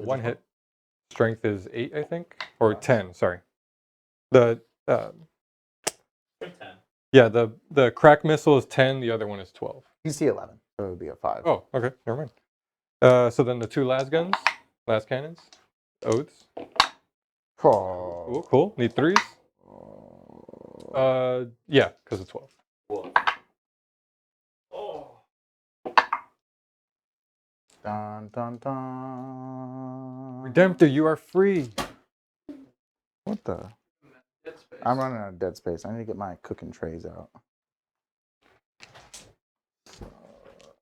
One hit. Strength is 8, I think, or 10. Sorry. The 10. yeah, the crack missile is 10. The other one is 12. PC 11. So it would be a 5. Oh, okay. Never mind. So then the 2 las cannons. Oaths. Oh. Cool, cool. Need 3s. Yeah, because of 12. Whoa. Oh. Dun, dun, dun. Redemptor, you are free. What the? Dead space. I'm running out of dead space. I need to get my cooking trays out.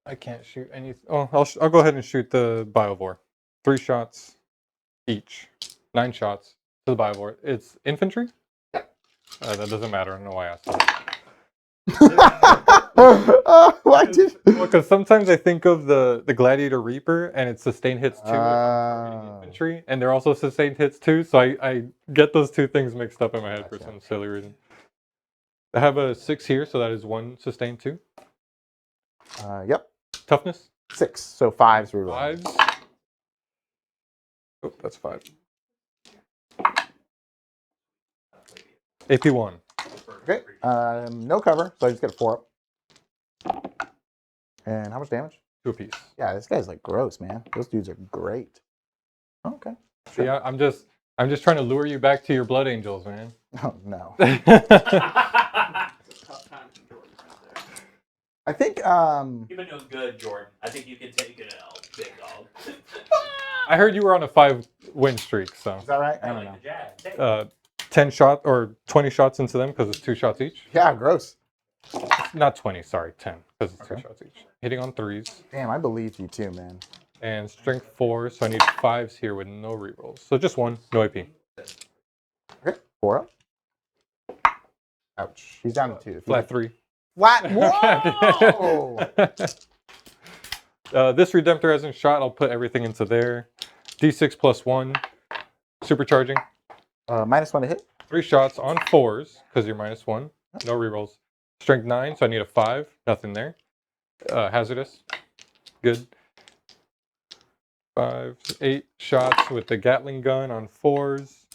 I can't shoot any. Oh, I'll go ahead and shoot the Biovore. 3 shots each. 9 shots to the Biovore. It's infantry? Yeah. That doesn't matter. I don't know why I asked that. Why did? Because sometimes I think of the Gladiator Reaper and it's sustained hits too if I'm targeting infantry, and they're also sustained hits too. So I get those two things mixed up in my head for some silly reason. I have a 6 here, so that is 1 sustained 2. Yep. Toughness 6. So 5s reroll. 5s. Oh, that's 5. AP1. Okay. No cover, so I just get a 4 up. And how much damage? 2 apiece. Yeah, this guy's like gross, man. Those dudes are great. Okay. Sure. Yeah, I'm just trying to lure you back to your Blood Angels, man. Oh no. It's a tough time for Jordan right there. I think You've been doing good, Jordan. I think you can take it out, big dog. I heard you were on a 5-win streak, so is that right? I I don't like know. the Jag. 10 shot or 20 shots into them because it's 2 shots each. Yeah, gross. Not 20, sorry, 10 because it's 2 Okay. shots each. Hitting on 3s Damn, I believe you too, man. and strength 4, so I need 5s here with no rerolls. So just 1, no AP. Okay, 4 up. Ouch. He's down to 2. Flat 3. Flat. Whoa! This Redemptor hasn't shot. I'll put everything into there. D6 plus 1. Supercharging. -1 to hit. 3 shots on 4s because you're -1. No rerolls. Strength 9, so I need a 5. Nothing there. Hazardous. Good. 5, 8 shots with the Gatling gun on 4s.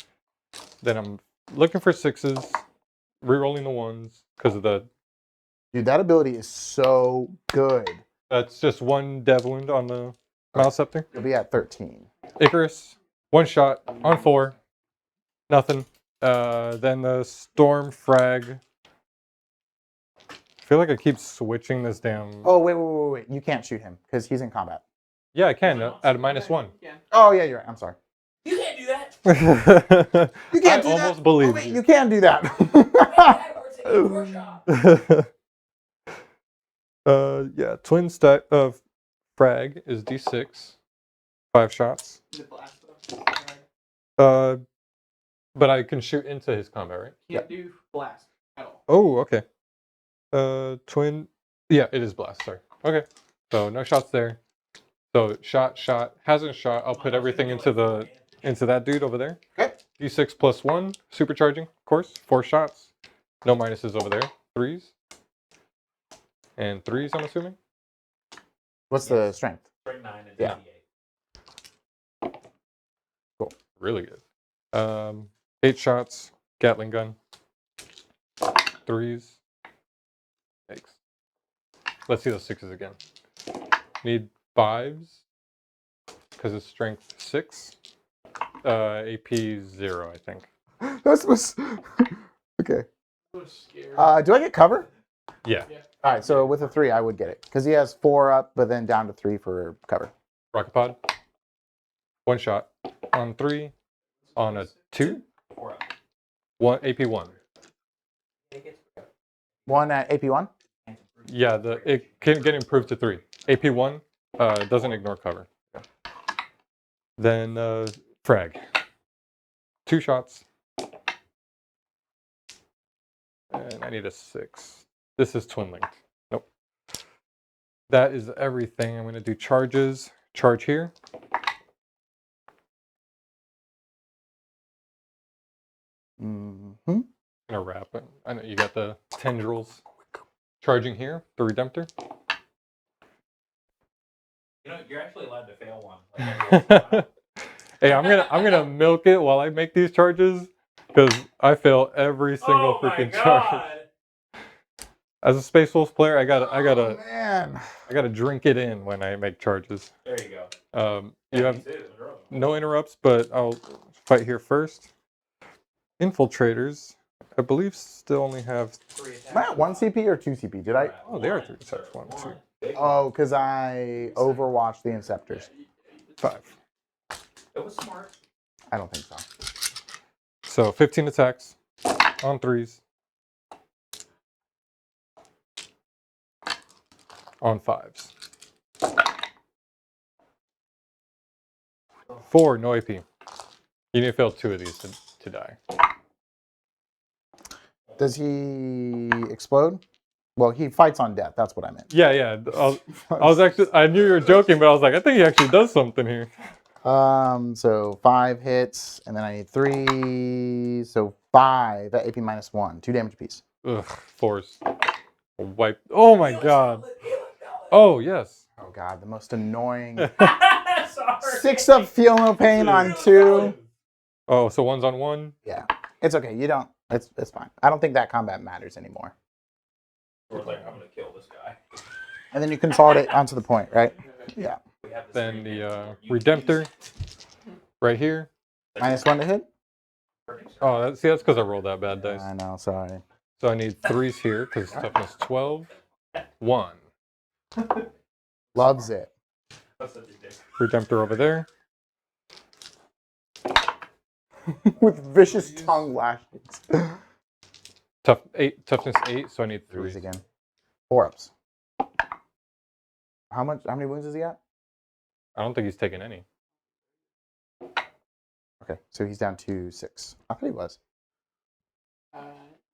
Then I'm looking for 6s. Rerolling the 1s because of the. Dude, that ability is so good. That's just 1 dev wound on the Mouse Scepter. You'll be at 13. Icarus, 1 shot on 4. Nothing. Then the Storm Frag. I feel like I keep switching this damn. Oh, wait. You can't shoot him because he's in combat. Yeah, I can at a -1. Yeah. Oh, yeah, you're right. I'm sorry. You can't do that. You can't do I that. almost believe Oh, wait, you. you can do that. Yeah, twin stack of frag is D6, 5 shots. Is it blast though? But I can shoot into his combat, right? Can't do blast at all. Oh, okay. Twin. Yeah, it is blast. Sorry. Okay. So no shots there. So shot, hasn't shot. I'll put everything into that dude over there. Okay. D6 plus 1, supercharging, of course. 4 shots. No minuses over there. 3s. And 3s, I'm assuming. What's the strength? Strength 9 and Yeah. 88. Cool. Really good. 8 shots. Gatling gun. 3s. Thanks. Let's see those 6s again. Need 5s. Because it's strength 6. AP 0, I think. That's was okay. I was scared. Do I get cover? Yeah. All right, so with a 3, I would get it because he has 4 up, but then down to 3 for cover. Rocket pod. 1 shot. On 3. On a 2. 4 up. 1 AP 1. 1 at AP1. Yeah, it can get improved to 3. AP 1 doesn't ignore cover. Then frag. 2 shots. And I need a 6. This is twin linked. Nope. That is everything. I'm going to do charges. Charge here. Mm-hmm. I'm going to wrap it. I know you got the tendrils. Charging here, the Redemptor. You know, you're actually allowed to fail one. Like, every once in a while. Hey, I'm gonna milk it while I make these charges because I fail every single Oh my freaking charge. God. As a Space Wolves player, I Oh, gotta man. drink it in when I make charges. There you go. You Yeah, have me too. Bro. no interrupts, but I'll fight here first. Infiltrators, I believe, still only have. 3 attacks. Am I at 1 CP or 2 CP? Did I? Oh, they are 3 attacks. 1, 2, Oh, because I overwatched the Inceptors. 5. It was smart. I don't think so. So 15 attacks on 3s. On 5s. 4, no AP. You need to fail 2 of these to die. Does he explode? Well, he fights on death. That's what I meant. Yeah, yeah. I knew you were joking, but I was like, I think he actually does something here. So 5 hits, and then I need 3. So 5 at AP -1. 2 damage apiece. Ugh, force. Wipe. Oh my god. Oh, yes. Oh god, the most annoying. Sorry. 6 of feel no pain on 2. Oh, so 1's on 1? Yeah, it's okay. You don't. It's fine. I don't think that combat matters anymore. We're like, I'm gonna kill this guy. And then you consolidate onto the point, right? Yeah. We have this Then thing the you Redemptor right here. -1 to hit. Oh, that's because I rolled that bad dice. I know. Sorry. So I need 3s here because toughness 12. 1. Loves it. That's such a dick. Redemptor over there. With vicious tongue lashes. Toughness 8, so I need 3. 3s again. 4-ups. How many wounds is he at? I don't think he's taken any. Okay, so he's down to 6. I thought he was.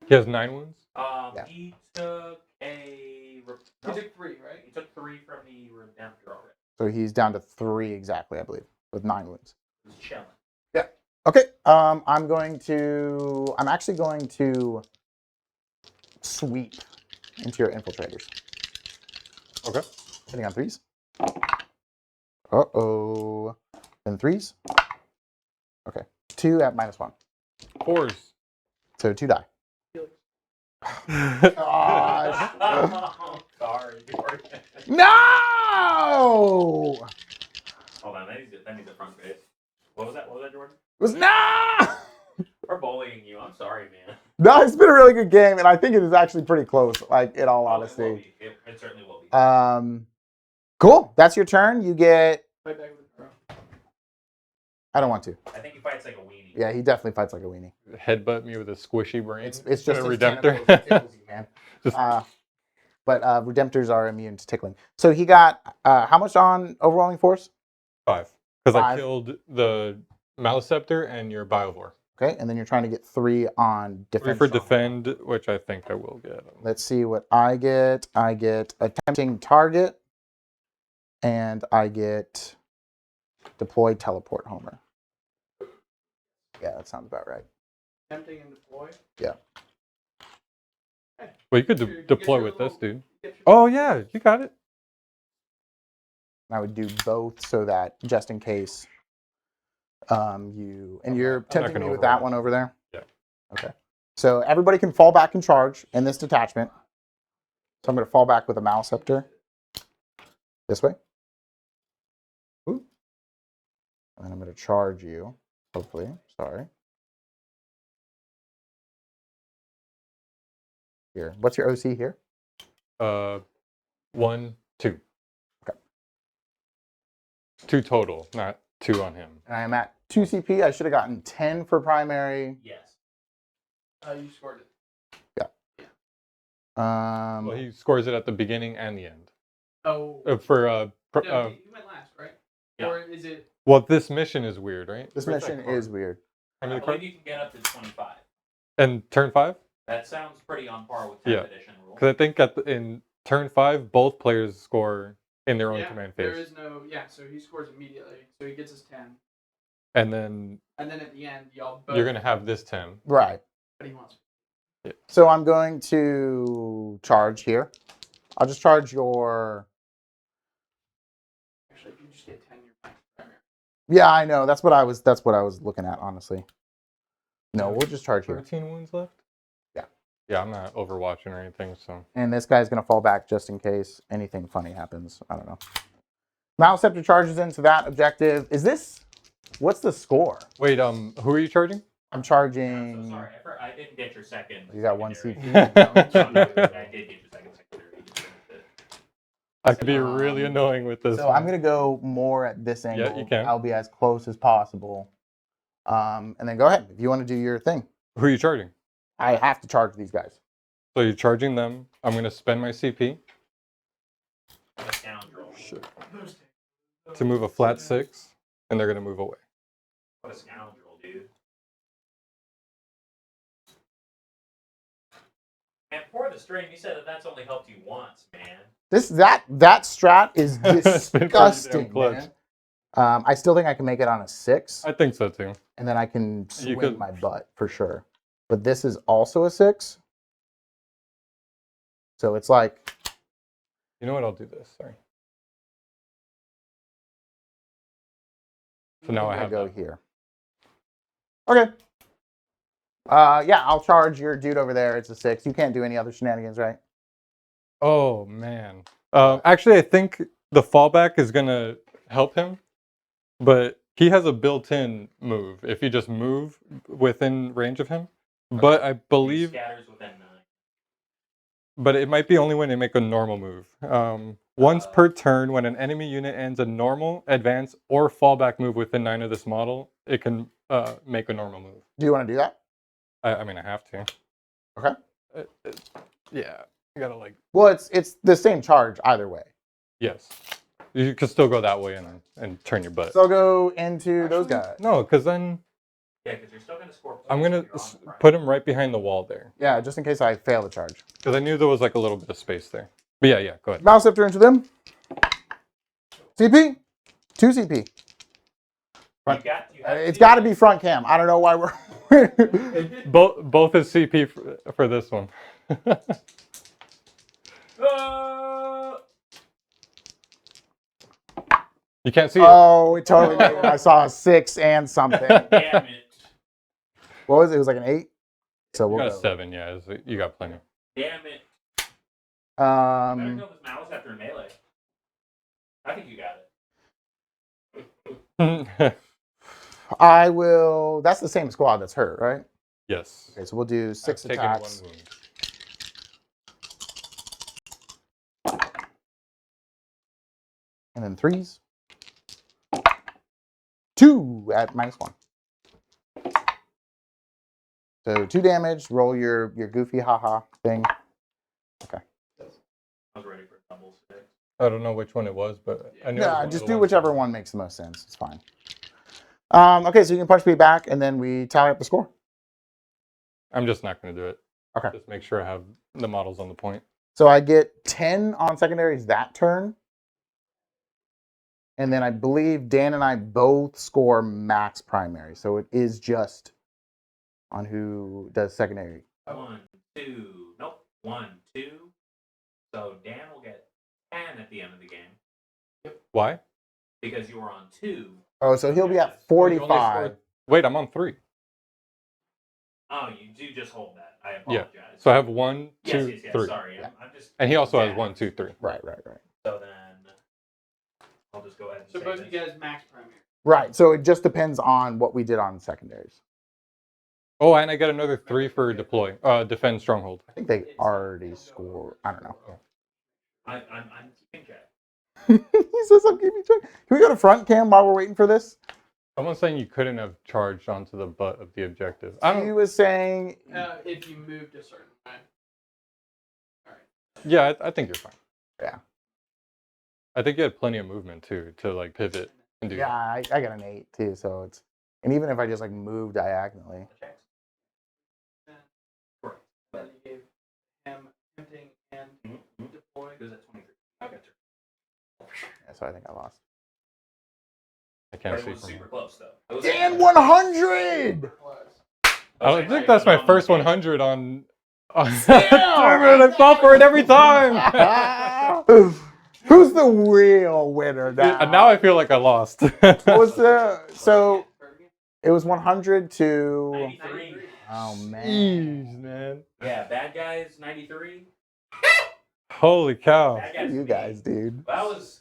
He has 9 wounds? Yeah. He took a. He took 3, right? He took 3 from the Redemptor already. So he's down to 3 exactly, I believe, with 9 wounds. He's chilling. Yeah. Okay. I'm actually going to sweep into your infiltrators. Okay. Hitting on 3s. Uh-oh. Then 3s. Okay. 2 at -1. 4s. So 2 die. Gosh. Sorry. No! Hold on, that needs a front face. What was that, Jordan? It was no! We're bullying you. I'm sorry, man. No, it's been a really good game, and I think it is actually pretty close, like, in all honesty. It certainly will be. Cool. That's your turn. You get... Fight back with the pro. I don't want to. I think he fights like a weenie. Yeah, he definitely fights like a weenie. Headbutt me with a squishy brain. It's just a his Redemptor. tentacles, it tickles you, man. Just- But Redemptors are immune to tickling. So he got how much on overwhelming force? 5. Because I 5. killed the Maliceptor and your Biovore. Okay, and then you're trying to get 3 on 3 defense. for defend, which I think I will get. Let's see what I get. I get attempting target, and I get deploy teleport Homer. Yeah, that sounds about right. Tempting and deploy. Yeah. Well, you could You get deploy your with this, little- dude. get your- Oh, yeah, you got it. I would do both so that just in case you're tempting gonna me with that override. one over there? Yeah. Okay. So everybody can fall back and charge in this detachment. So I'm going to fall back with a Maliceptor. This way. Ooh. And then I'm going to charge you, hopefully. Sorry. Here. What's your OC here? 1, 2. Okay. 2 total, not 2 on him. And I am at 2 CP. I should have gotten 10 for primary. Yes. You scored it. Well, he scores it at the beginning and the end. Oh. No, You went last, right? Yeah. Or is it? well, this mission is weird, right? This Where's that mission card? is weird. How I many believe cards? you can get up to 25. And turn 5? That sounds pretty on par with 10th Yeah. edition rules. Because I think in turn 5, both players score in their own command There phase. is no. Yeah, so he scores immediately. So he gets his 10. And then And then at the end, y'all both. you're going to have this 10. Right. But he wants. So I'm going to charge here. I'll just charge your... Actually, if you just get 10, you're fine. Primary. Yeah, I know. That's what I was looking at, honestly. No, we'll just charge here. 13 wounds left? Yeah. Yeah, I'm not overwatching or anything, so. And this guy's going to fall back just in case anything funny happens. I don't know. Maliceptor charges into that objective. Is this... What's the score? Wait, who are you charging? I'm I'm charging... so sorry. I didn't get your second. You got 1 secondary. CP. No, no, I did get your second secondary. You just finished it. I could be really annoying with this. So I'm going to go more at this angle. you can. I'll be as close as possible. And then go ahead. If you want to do your thing. Who are you charging? I have to charge these guys. So you're charging them. I'm going to spend my CP What a scoundrel. to move a flat 6, and they're going to move away. What a scoundrel, dude. And for the stream, you said that that's only helped you once, man. That strat is It's been pretty disgusting, damn clutch. man. I still think I can make it on a 6, I think so too. and then I can You swing could- my butt for sure. But this is also a 6, so it's like You know what? I'll do this. Sorry. So now I have go that. here. Okay. Yeah, I'll charge your dude over there. It's a 6. You can't do any other shenanigans, right? Oh man. Actually, I think the fallback is gonna help him, but he has a built-in move if you just move within range of him. But I He believe, scatters within 9. but it might be only when they make a normal move. Once per turn, when an enemy unit ends a normal, advance, or fallback move within 9 of this model, it can make a normal move. Do you want to do that? I mean, I have to. Okay. Yeah, I gotta like. Well, it's the same charge either way. Yes, you can still go that way and turn your butt. So I'll go into those guys. No, because then Yeah, because you're still going to score points. I'm gonna if you're on the front. put him right behind the wall there, Yeah, just in case I fail the charge. because I knew there was like a little bit of space there. But yeah, go ahead. Mouse scepter into them. CP. 2 CP. You have It's got to be front cam. I don't know why we're. Both is CP for this one. You can't see it. Oh, it totally made it. I saw a 6 and something. Damn it. What was it? It was like an 8. So You we'll got a go. 7, yeah. You got plenty. Damn it. Better kill this mouse after melee. I think you got it. I will. That's the same squad that's hurt, right? Yes. Okay, so we'll do 6 I've taken attacks. 1 wound. And then 3s. 2 at -1. So 2 damage. Roll your goofy haha thing. Okay. I was ready for doubles today. I don't know which one it was, but I knew. it was one Yeah, of just the do ones- whichever one makes the most sense. It's fine. Okay, so you can punch me back, and then we tally up the score. I'm just not going to do it. Okay. Just make sure I have the models on the point. So I get 10 on secondaries that turn. And then I believe Dan and I both score max primary. So it is just on who does secondary. 1, 2. Nope. 1, 2. So Dan will get 10 at the end of the game Why? because you were on 2. Oh, so he'll be at You only 45. scored- Wait, I'm on 3. Oh, you do just hold that. I Yeah. apologize. So I have 1, 2, yes. 3. Sorry. Yeah. I'm just. And he also has Yeah. 1, 2, 3. Right. So then I'll just go ahead and So say both of this. you guys max primary. Right. So it just depends on what we did on secondaries. Oh, and I get another 3 for deploy. Defend stronghold. I think they already scored. I don't know. I'm keeping track. He says I'm keeping track. Can we go to front cam while we're waiting for this? Someone's saying you couldn't have charged onto the butt of the objective. I He don't. was saying. If you moved a certain way. All right. Yeah, I think you're fine. Yeah. I think you had plenty of movement too to like pivot and do. Yeah, I got an 8 too. So it's. And even if I just like move diagonally. Correct. Then you gave him tempting and deploy. It was at 23. Okay. Yeah, so I think I lost. I can't It see was from super here. close though. It was Dan like- 100. I don't think that's my first 100 on. Damn it! Damn! I fall for it every time. Who's the real winner now? And now I feel like I lost. What was the so? It was 100 to. 93. Oh man. Jeez, man. Yeah, bad guys 93. Holy cow. Bad guys. You me. guys, dude. That was.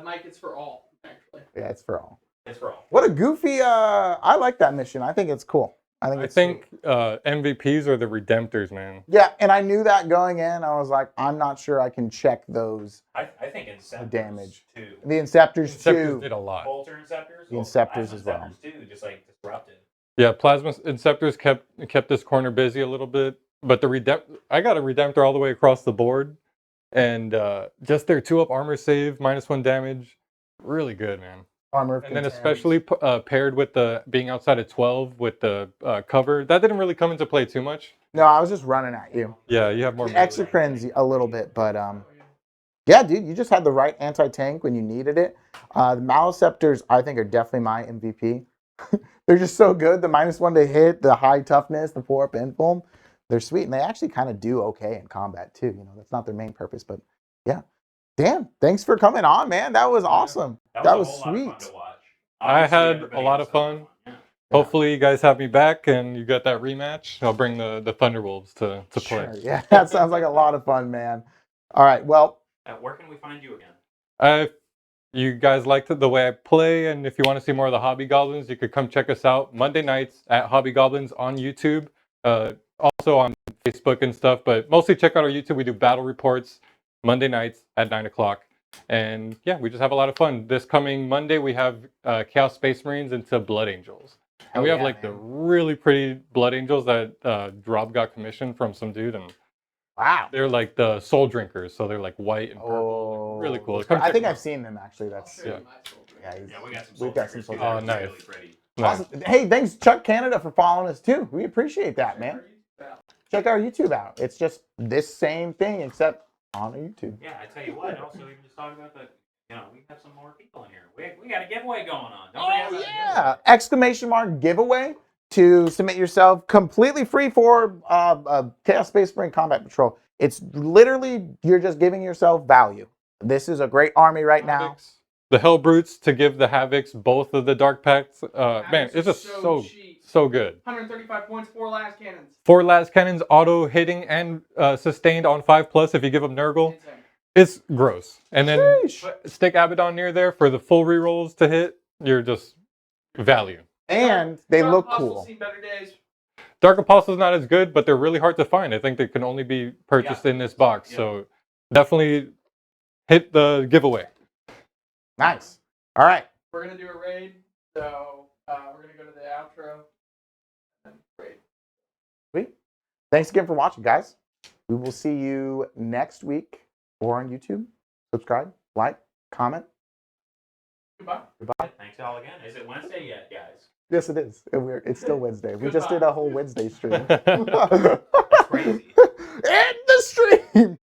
Mike, it's for all, actually. Yeah, it's for all. It's for all. What a goofy. I like that mission. I think it's cool. I think I it's think sweet. MVPs are the redemptors, man. Yeah, and I knew that going in. I was like, I'm not sure I can check those. I think Inceptors damage. too. The Inceptors Inceptors too. did a lot. Bolter Inceptors. The Inceptors Plasma as well. Inceptors too, just like disrupted. Yeah, Plasma Inceptors kept this corner busy a little bit, but I got a Redemptor all the way across the board, and just their 2-up armor save, -1 damage, really good, man. Armor of And then Contempt. especially paired with the being outside of 12 with the cover, that didn't really come into play too much. No, I was just running at you. Yeah, you have more. The Exocrines a little bit, but yeah, dude, you just had the right anti-tank when you needed it. The Maliceptors, I think, are definitely my MVP. They're just so good. The -1 to hit, the high toughness, the 4-up infilm. They're sweet, and they actually kind of do okay in combat too. You know, that's not their main purpose, but yeah. Damn, thanks for coming on, man. That was awesome. That was a whole lot of fun sweet. to watch. I Obviously, had a everybody lot else of had fun. Yeah. Hopefully, you guys have me back and you got that rematch. I'll bring the Thunderwolves to play. Sure, yeah, that sounds like a lot of fun, man. All right, well, Where can we find you again? If you guys liked the way I play, and if you want to see more of the Hobby Goblins, you could come check us out Monday nights at Hobby Goblins on YouTube, also on Facebook and stuff. But mostly check out our YouTube. We do battle reports Monday nights at 9 o'clock. And yeah, we just have a lot of fun. This coming Monday, we have Chaos Space Marines into Blood Angels. And we have like the really pretty Blood Angels that Rob got commissioned from some dude. And wow. they're like the soul drinkers. So they're like white and purple. Really cool. Come I check think them I've out. seen them actually. That's Yeah. Yeah, we got some. we've got some soldiers, soldiers. too. Oh, nice. Really pretty. Awesome. Hey, thanks Chuck Canada for following us too. We appreciate that, man. Check our YouTube out. It's just this same thing except on a YouTube. Yeah, I tell you what. Also, we were just talking about the. We have some more people in here. We got a giveaway going on. Don't forget about the Yeah! Exclamation mark giveaway to submit yourself completely free for Chaos Space Marine Combat Patrol. It's literally you're just giving yourself value. This is a great army right now. The Hell Brutes to give the Havocs both of the Dark Pacts. Man, it's just so good. 135 points, 4 last cannons. 4 last cannons, auto hitting and sustained on 5+. If you give them Nurgle, it's gross. And then stick Abaddon near there for the full rerolls to hit. You're just value. And they look Dark cool. Seen better days. Dark Apostle's not as good, but they're really hard to find. I think they can only be purchased in this box. Yeah. So definitely hit the giveaway. Nice. All right. We're going to do a raid, so we're going to go to the outro and raid. Sweet. Thanks again for watching, guys. We will see you next week or on YouTube. Subscribe, like, comment. Goodbye. Goodbye. Thanks all again. Is it Wednesday yet, guys? Yes, it is. It's still Wednesday. We just did a whole Wednesday stream. That's crazy. End the stream.